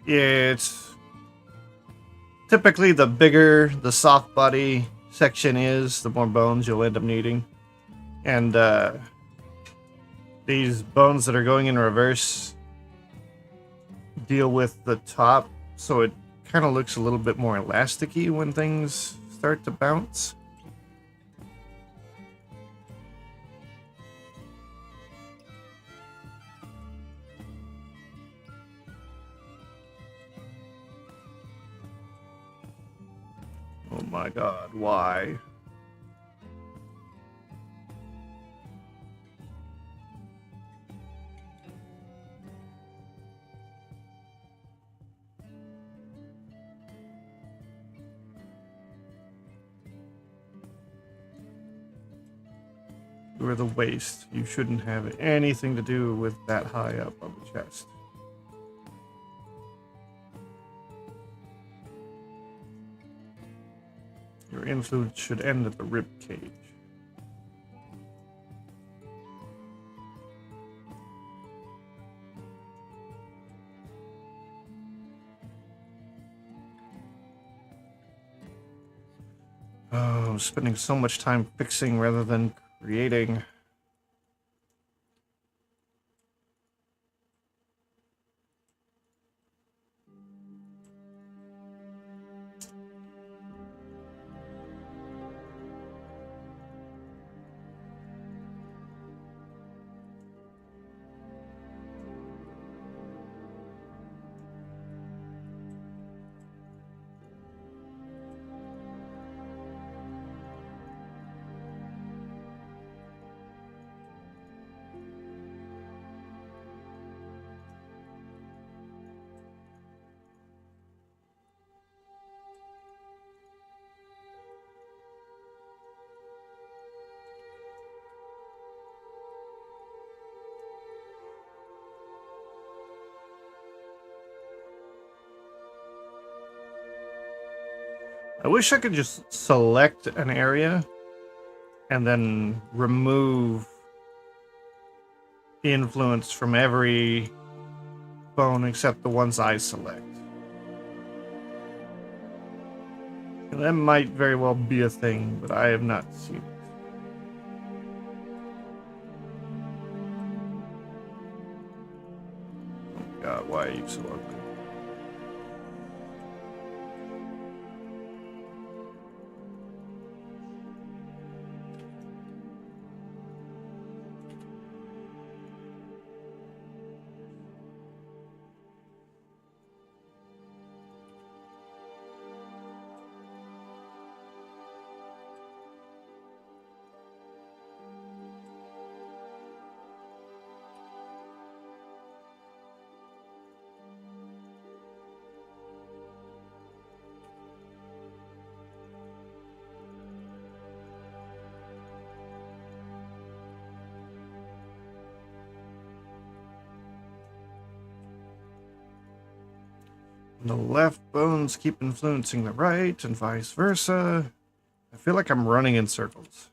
Yeah, it's typically the bigger the soft body section is, the more bones you'll end up needing. And these bones that are going in reverse deal with the top, so it kind of looks a little bit more elasticy when things start to bounce. Oh my god, why? You are the waste. You shouldn't have anything to do with that high up on the chest. Your influence should end at the rib cage. Oh, I'm spending so much time fixing rather than creating. I wish I could just select an area and then remove the influence from every bone except the ones I select. And that might very well be a thing, but I have not seen it. Oh god, why are you so ugly? The left bones keep influencing the right, and vice versa. I feel like I'm running in circles.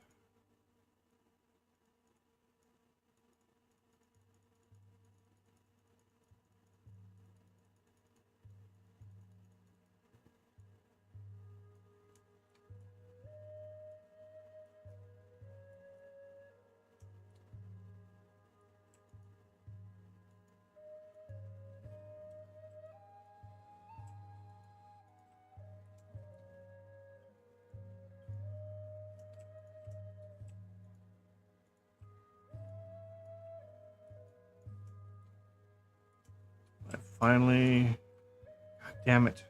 I finally... God damn it.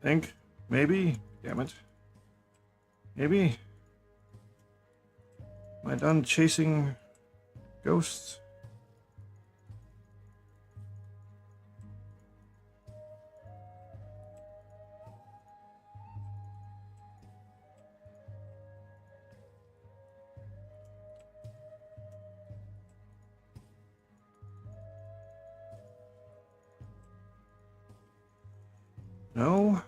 Think? Maybe? Damn it. Maybe? Am I done chasing ghosts? No?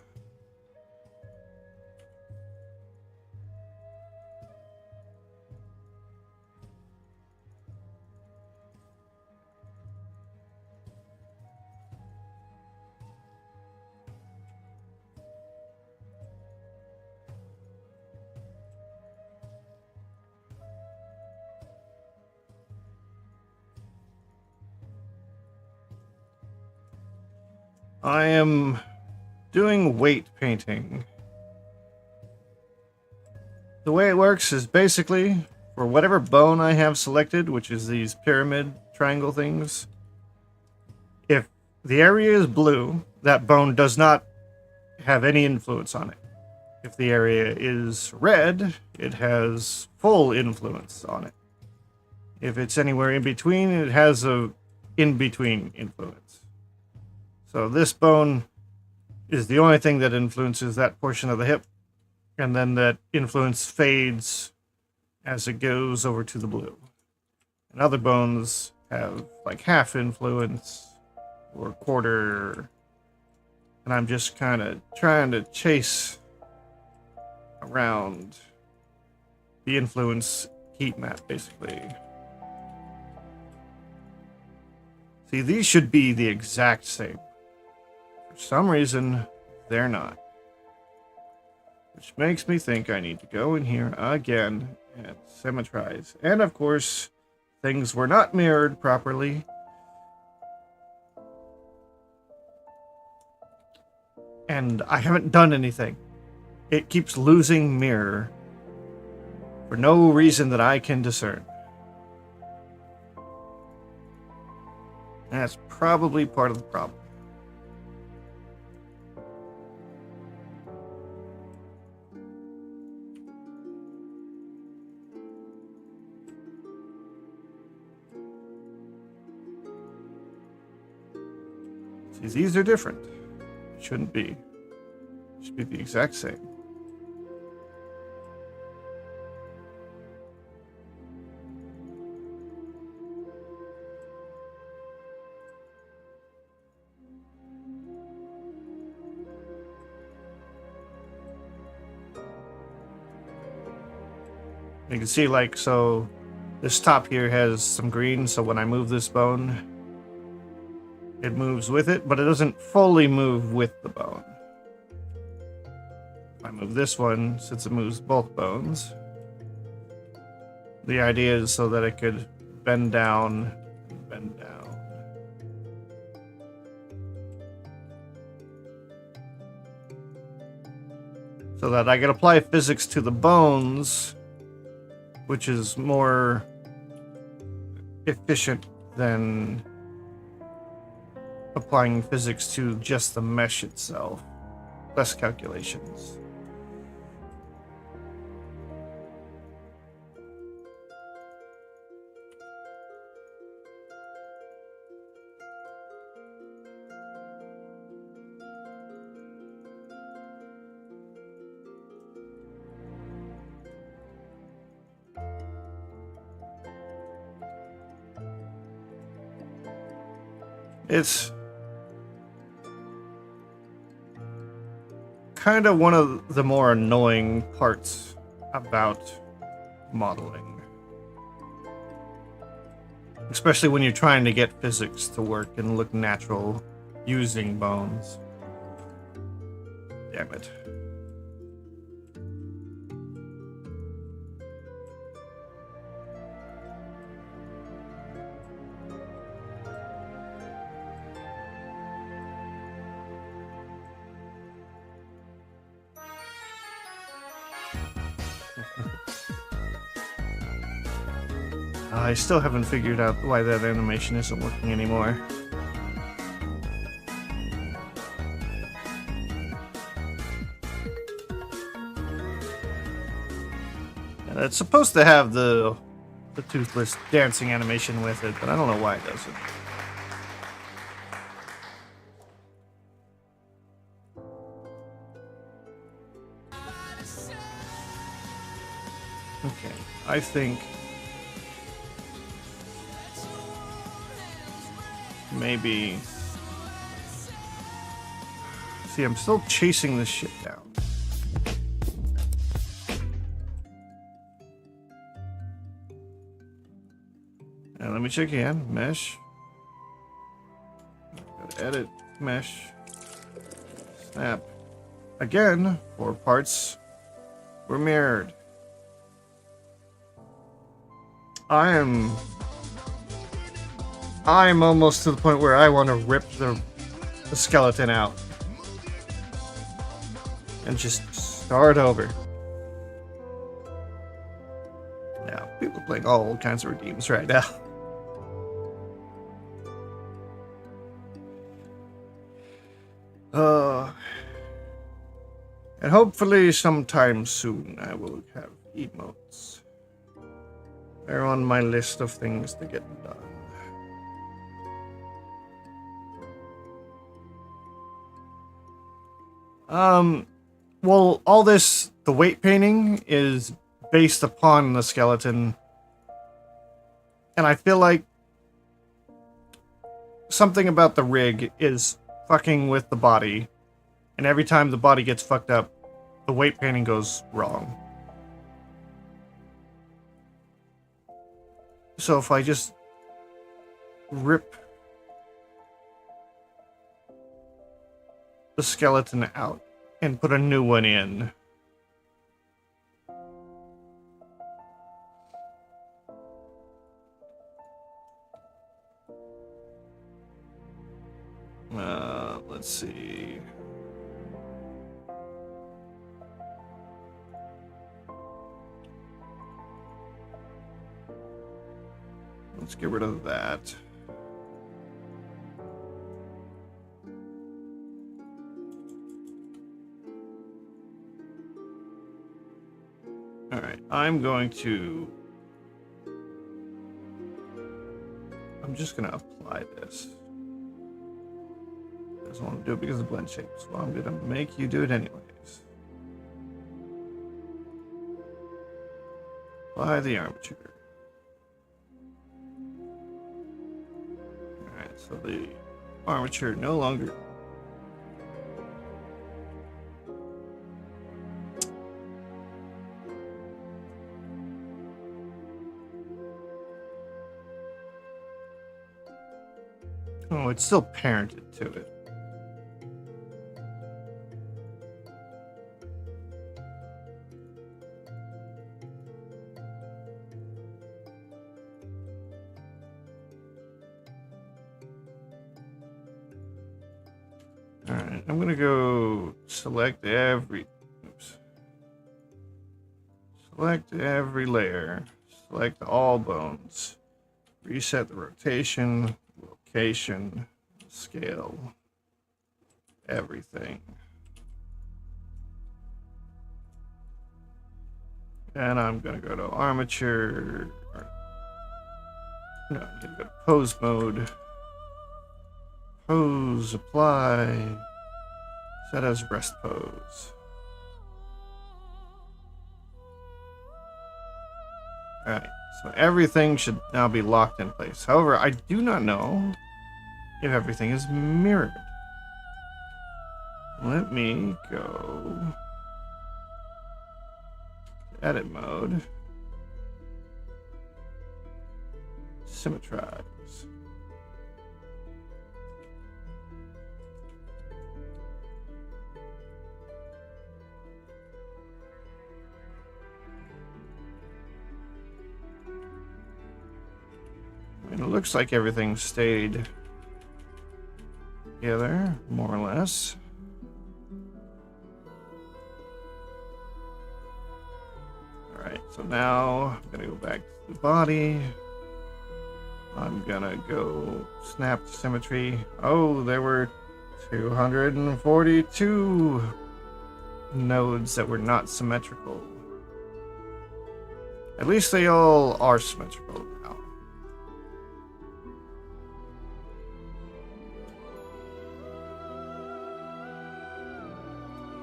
I am doing weight painting. The way it works is basically for whatever bone I have selected, which is these pyramid triangle things, if the area is blue, that bone does not have any influence on it. If the area is red, it has full influence on it. If it's anywhere in between, it has a in-between influence. So this bone is the only thing that influences that portion of the hip, and then that influence fades as it goes over to the blue. And other bones have like half influence or quarter, and I'm just kind of trying to chase around the influence heat map, basically. See, these should be the exact same. For some reason, they're not. Which makes me think I need to go in here again and symmetrize. And of course, things were not mirrored properly. And I haven't done anything. It keeps losing mirror for no reason that I can discern. That's probably part of the problem. See, these are different. It shouldn't be. It should be the exact same. You can see, like, so this top here has some green, so when I move this bone, it moves with it, but it doesn't fully move with the bone. If I move this one, since it moves both bones, the idea is so that it could bend down, and bend down. So that I can apply physics to the bones, which is more efficient than applying physics to just the mesh itself. Less calculations. It's kind of one of the more annoying parts about modeling. Especially when you're trying to get physics to work and look natural using bones. Damn it. I still haven't figured out why that animation isn't working anymore. It's supposed to have the toothless dancing animation with it, but I don't know why it doesn't. Okay, I think maybe... See, I'm still chasing this shit down. And let me check again. Mesh. Gotta edit. Mesh. Snap. Again, 4 parts were mirrored. I'm almost to the point where I want to rip the skeleton out and just start over. Now, people are playing all kinds of redeems right now. And hopefully sometime soon I will have emotes. They're on my list of things to get done. Well, all this, the weight painting is based upon the skeleton. And I feel like something about the rig is fucking with the body. And every time the body gets fucked up, the weight painting goes wrong. So if I just rip the skeleton out and put a new one in, let's see. Let's get rid of that. Alright, I'm just gonna apply this. I just want to do it because of blend shapes. Well, I'm gonna make you do it anyways. Apply the armature. Alright, so the armature no longer... Oh, it's still parented to it. Alright, I'm gonna go select every... Oops. Select every layer. Select all bones. Reset the rotation, location, scale, everything. And I'm gonna go to armature. No, I'm gonna go to pose mode. Pose, apply, set as rest pose. Alright, so everything should now be locked in place. However, I do not know if everything is mirrored. Let me go to edit mode. Symmetrize. And it looks like everything stayed together, more or less. Alright, so now I'm gonna go back to the body. I'm gonna go snap to symmetry. Oh, there were 242 nodes that were not symmetrical. At least they all are symmetrical now.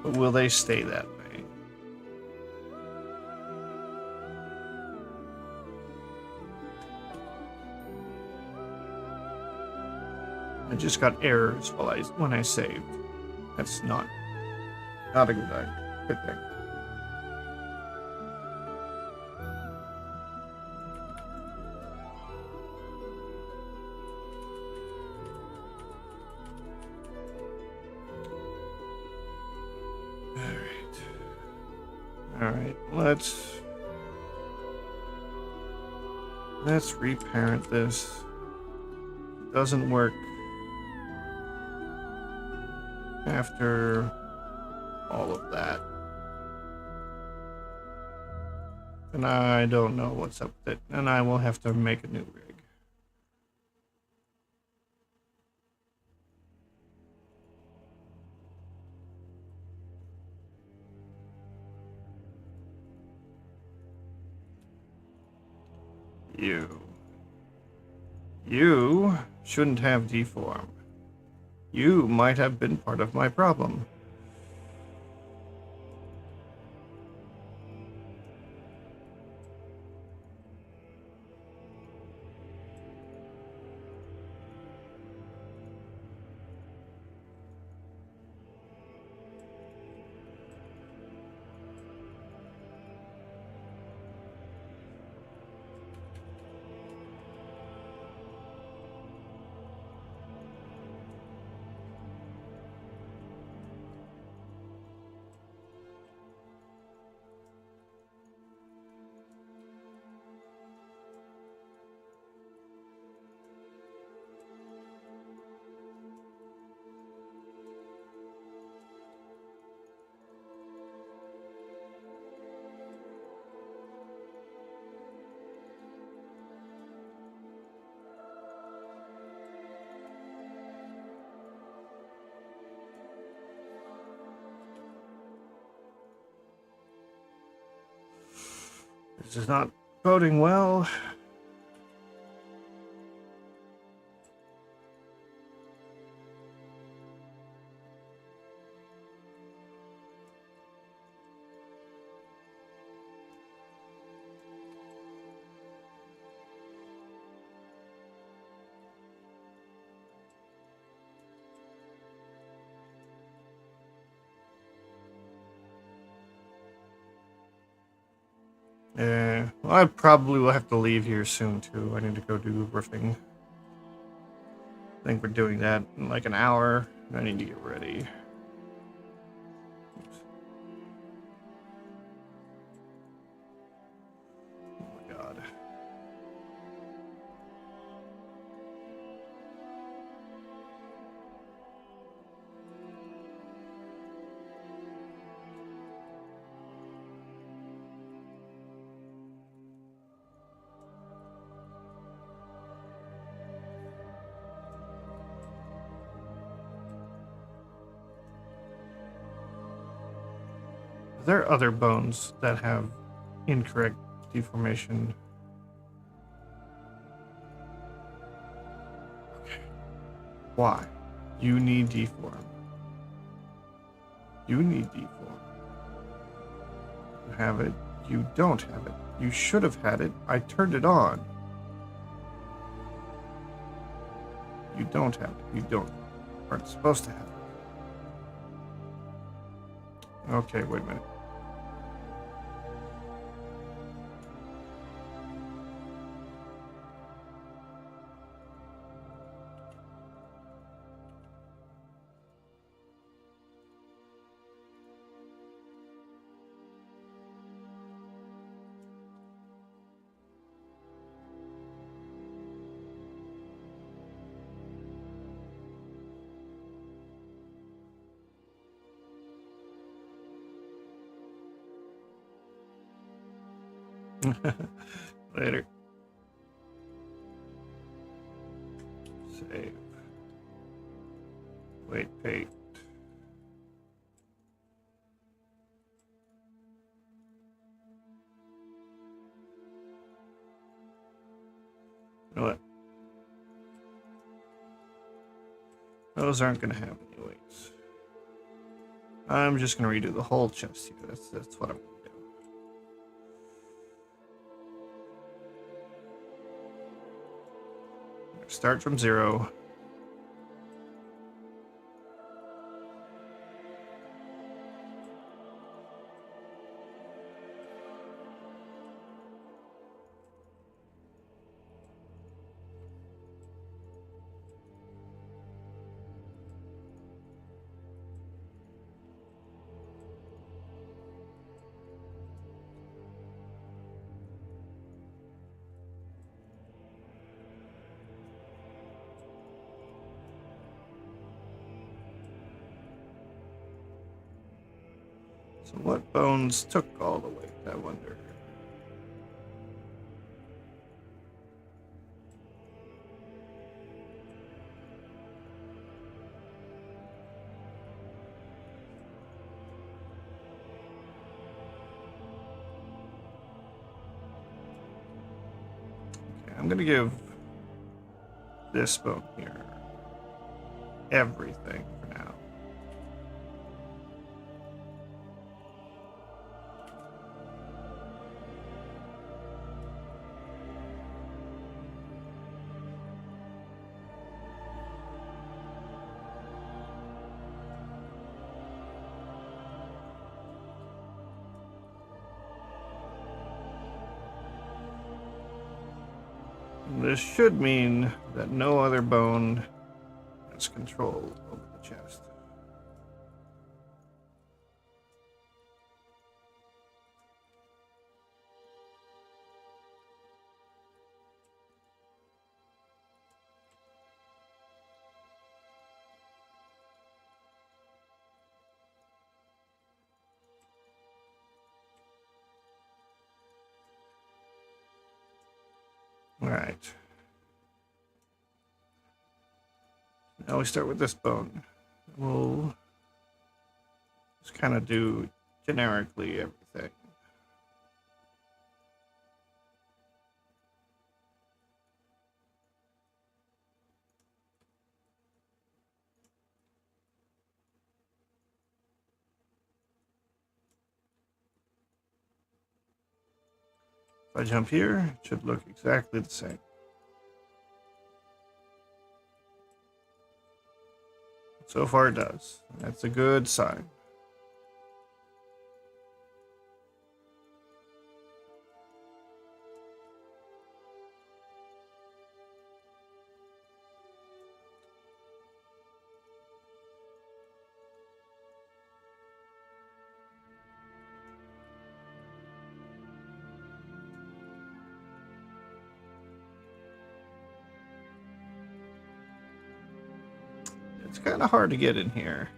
But will they stay that way? I just got errors when I saved. That's not a good thing. All right. Let's reparent this. Doesn't work after all of that. And I don't know what's up with it, and I will have to make a new rig. You shouldn't have deformed. You might have been part of my problem. This is not boding well. Yeah, well, I probably will have to leave here soon too. I need to go do roofing. I think we're doing that in like an hour. I need to get ready. Oops. Oh my god. there are other bones that have incorrect deformation. Okay. Why? You need deform. You need deform. You have it. You don't have it. You should have had it. I turned it on. You don't have it. You aren't supposed to have it. Okay, wait a minute. Later. Save. Wait, paste. You know what? Those aren't going to happen anyways. I'm just going to redo the whole chest here. That's what I'm going to do. Start from 0. So what bones took all the weight, I wonder? Okay, I'm gonna give this bone here everything for now. This should mean that no other bone has control over the chest. All right. Now we start with this bone. We'll just kind of do generically everything. If I jump here, it should look exactly the same. So far it does. That's a good sign. It's kind of hard to get in here.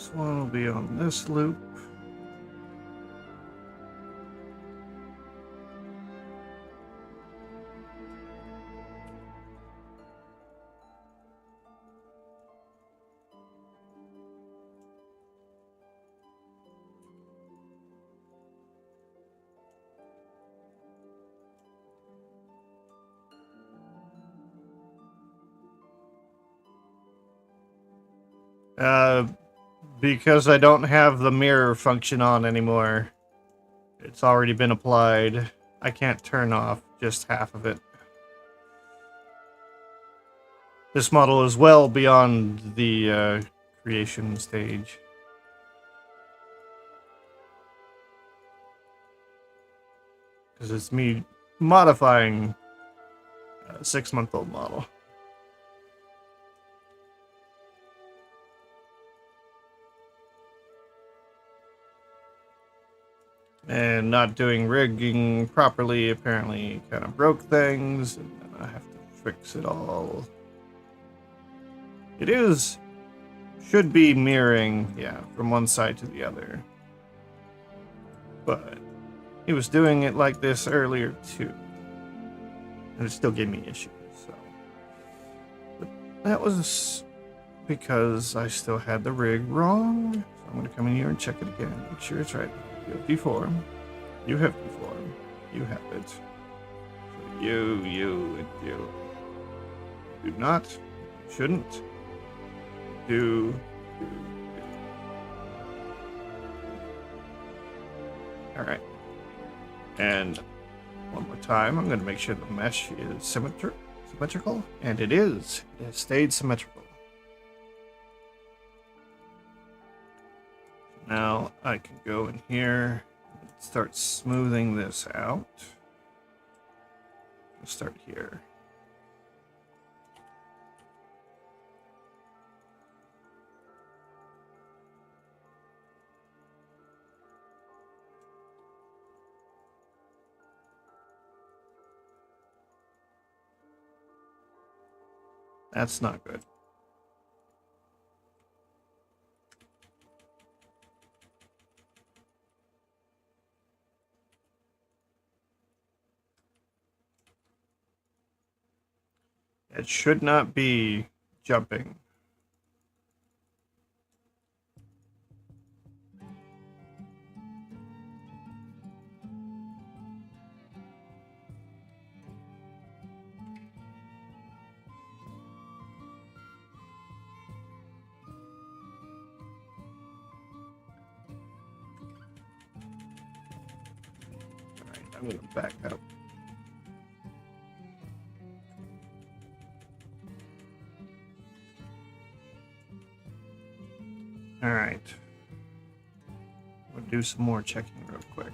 This one will be on this loop. Because I don't have the mirror function on anymore. It's already been applied. I can't turn off just half of it. This model is well beyond the creation stage. Because it's me modifying a 6-month-old model. And not doing rigging properly apparently kind of broke things, and then I have to fix it all. It should be mirroring, yeah, from one side to the other. But he was doing it like this earlier too. And it still gave me issues, so. But that was because I still had the rig wrong. So I'm gonna come in here and check it again, make sure it's right. You have deform. You have deform. You have it. So you, and you. Do not. Shouldn't. Do. Alright. And one more time, I'm going to make sure the mesh is symmetrical. And it is. It has stayed symmetrical. Now I can go in here and start smoothing this out. Let's start here. That's not good. It should not be jumping. All right, I'm going to back up. All right. We'll do some more checking real quick.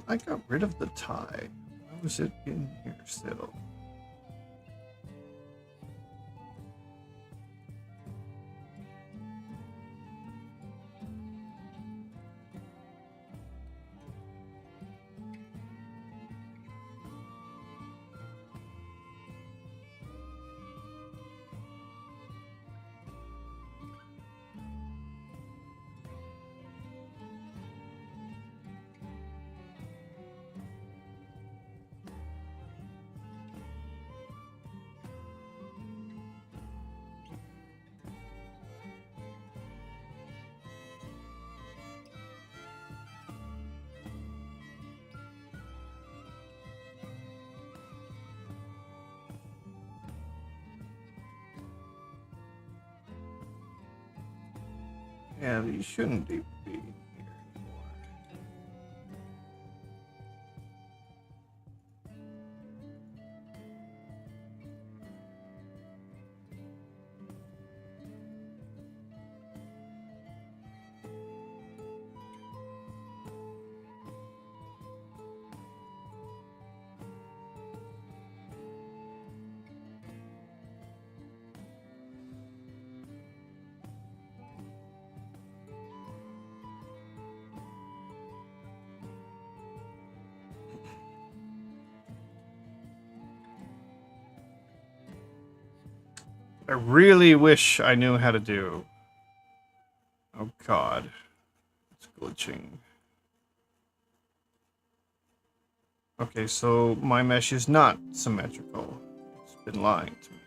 I got rid of the tie. Why was it in here still? Yeah, these shouldn't be here anymore. I really wish I knew how to do. Oh god. It's glitching. Okay, so my mesh is not symmetrical. It's been lying to me.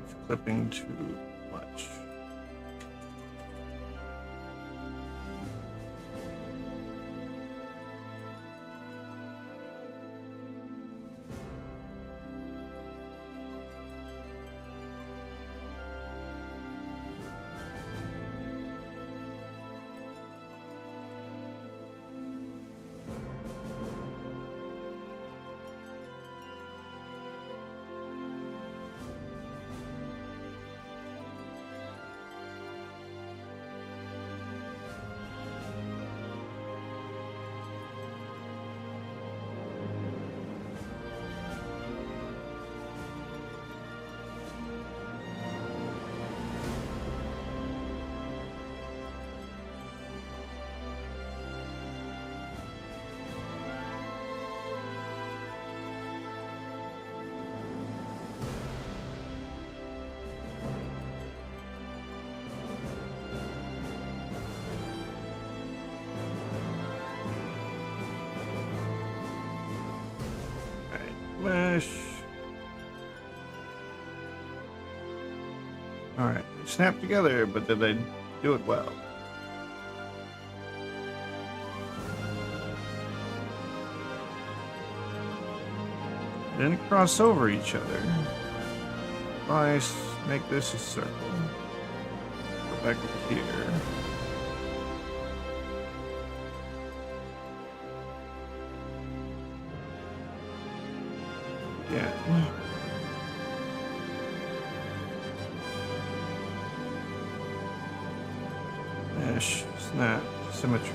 It's clipping too much. Mesh. Alright, they snap together, but did they do it well? They didn't cross over each other. I make this a circle. Go back up here. Yeah. Mesh, snap, symmetry.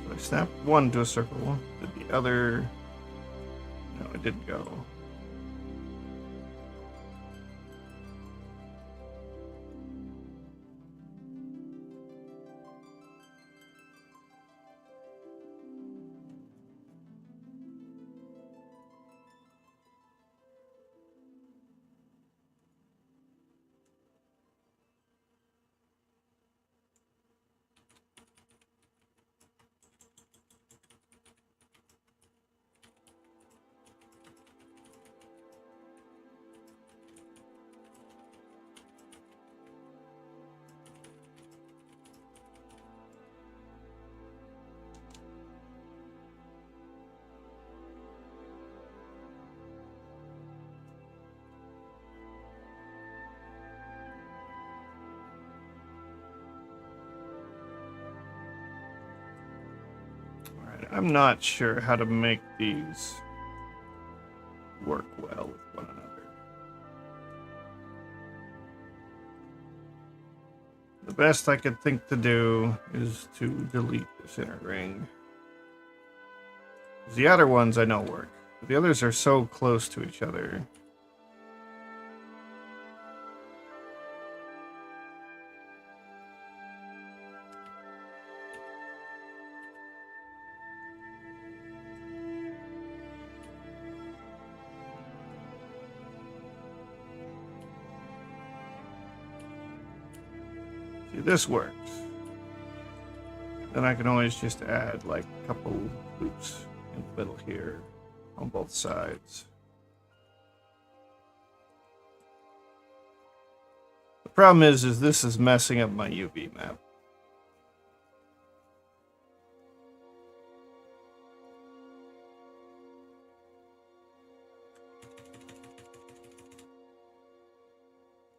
So I snapped one to a circle. Did the other? No, it didn't go. I'm not sure how to make these work well with one another. The best I could think to do is to delete this inner ring. The outer ones I know work. But the others are so close to each other. See, this works. Then I can always just add like a couple loops in the middle here on both sides. The problem is this is messing up my UV map.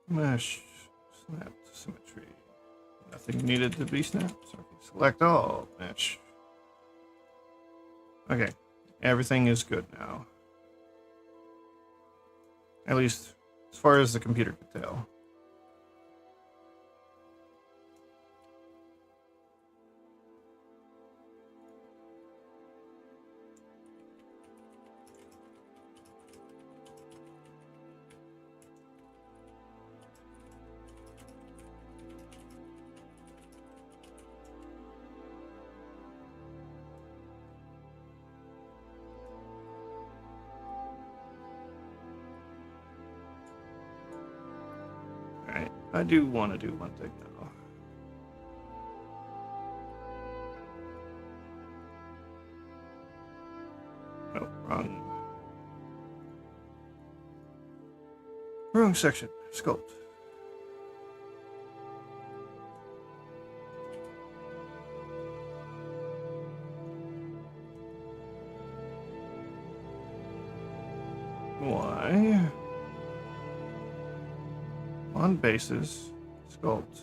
Mesh, snap to symmetry. Nothing needed to be snapped. So select all, mesh. Okay, everything is good now. At least as far as the computer can tell. Alright, I do want to do one thing now. Oh, wrong section. Sculpt. Why? On basis, sculpt.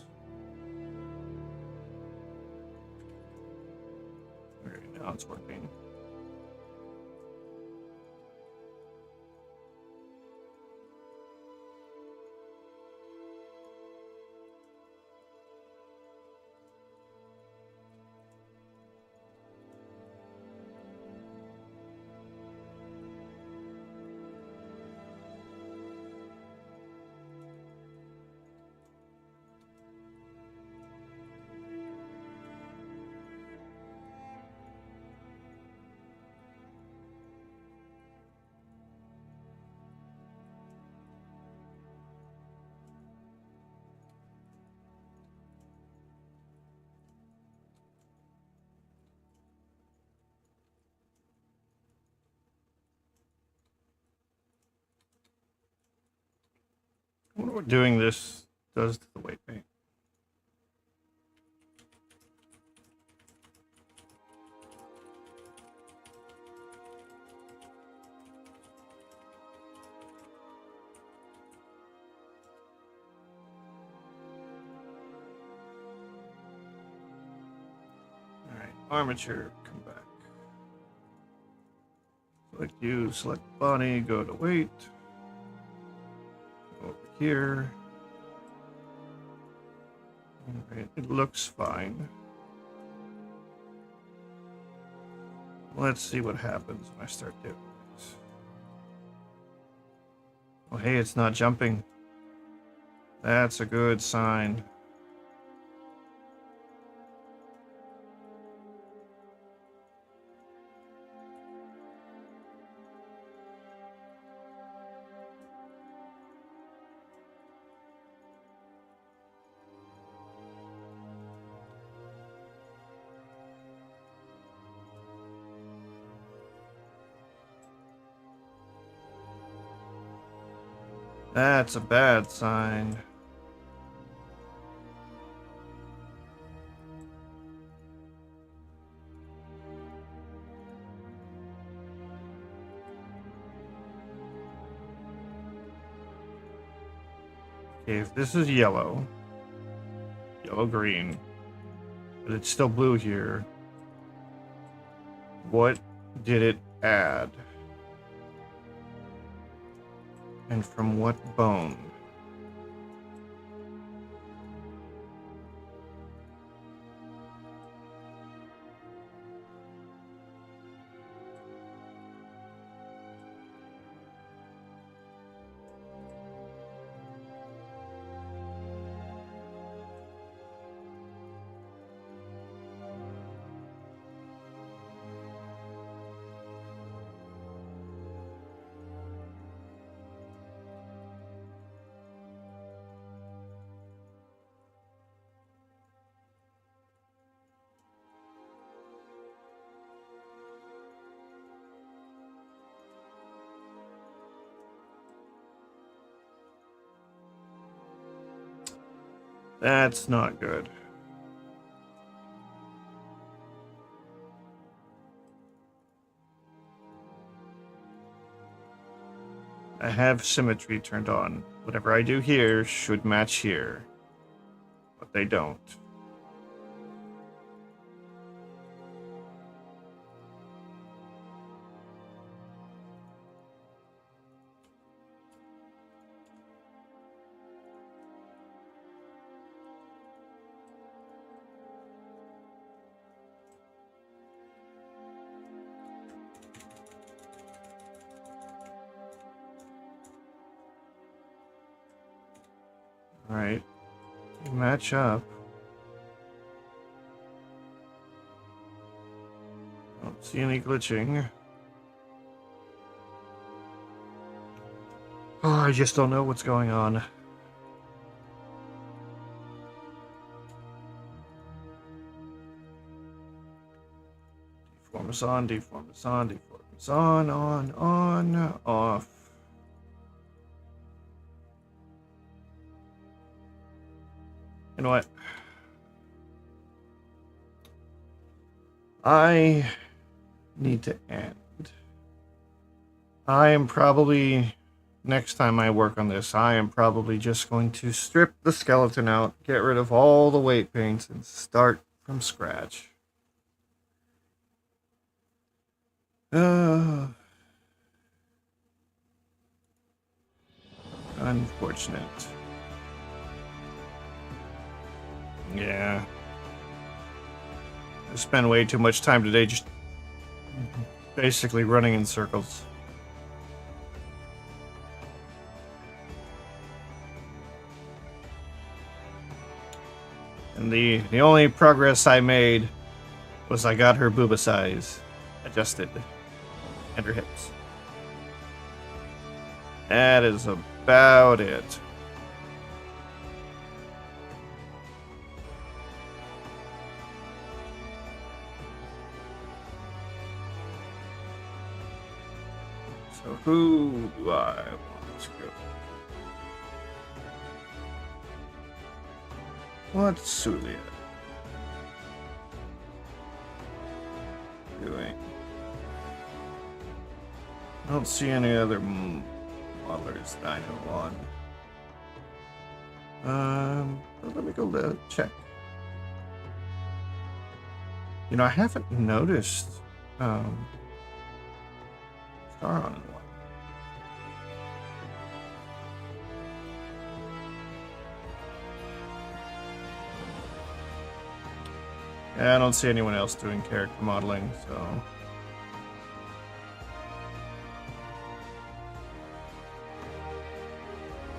Okay, now it's working. I wonder what doing this does to the weight paint. Alright, armature, come back. Select you, select body, go to weight. Over here. Alright, it looks fine. Let's see what happens when I start doing this. Oh, hey, it's not jumping. That's a good sign. That's a bad sign. Okay, if this is yellow, green, but it's still blue here, what did it add? And from what bone? That's not good. I have symmetry turned on. Whatever I do here should match here. But they don't. Alright. Match up. Don't see any glitching. Oh, I just don't know what's going on. Deform is on, deform is on, deform is on, off. You know what? I need to end. I am probably, next time I work on this, I am probably just going to strip the skeleton out, get rid of all the weight paints, and start from scratch. Unfortunate. Yeah. I spent way too much time today just basically running in circles. And the only progress I made was I got her booba size adjusted and her hips. That is about it. So who do I want to go? What's Sulia doing? I don't see any other modelers that I know on. Let me go check. You know, I haven't noticed Star on in a while. Yeah, I don't see anyone else doing character modeling, so.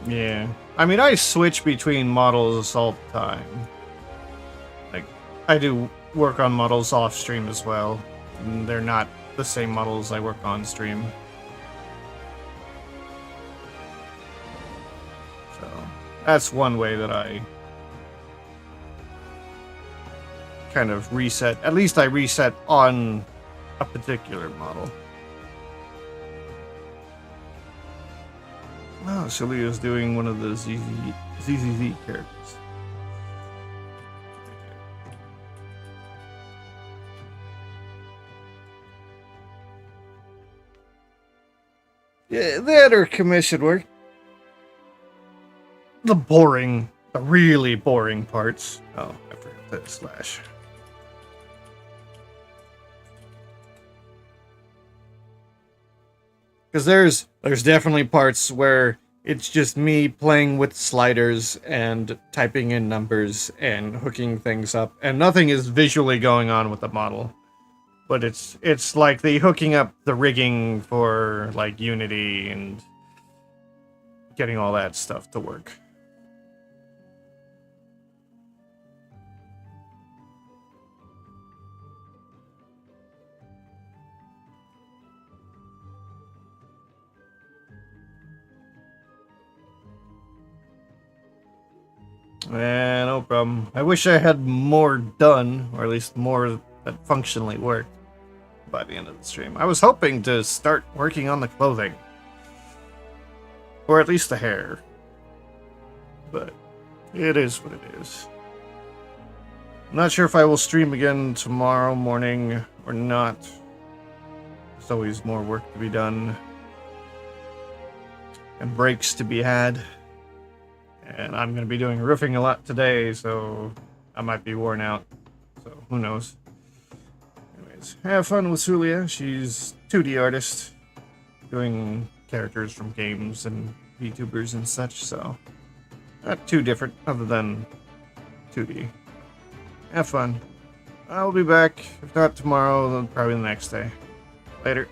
Yeah. I mean, I switch between models all the time. Like, I do work on models off stream as well. And they're not the same models I work on stream. So, that's one way that I kind of reset. At least I reset on a particular model. Oh, Celia's doing one of the ZZZ characters. Yeah, that or commission work. The really boring parts. Oh, I forgot that slash. Because there's definitely parts where it's just me playing with sliders and typing in numbers and hooking things up, and nothing is visually going on with the model. But it's like the hooking up the rigging for like Unity and getting all that stuff to work. No problem. I wish I had more done, or at least more that functionally worked by the end of the stream. I was hoping to start working on the clothing. Or at least the hair. But It is what it is. I'm not sure if I will stream again tomorrow morning or not. There's always more work to be done and breaks to be had. And I'm going to be doing roofing a lot today, so I might be worn out. So who knows. Anyways, have fun with Sulia. She's 2D artist, doing characters from games and VTubers and such, so not too different other than 2D. Have fun. I'll be back, if not tomorrow, then probably the next day. Later.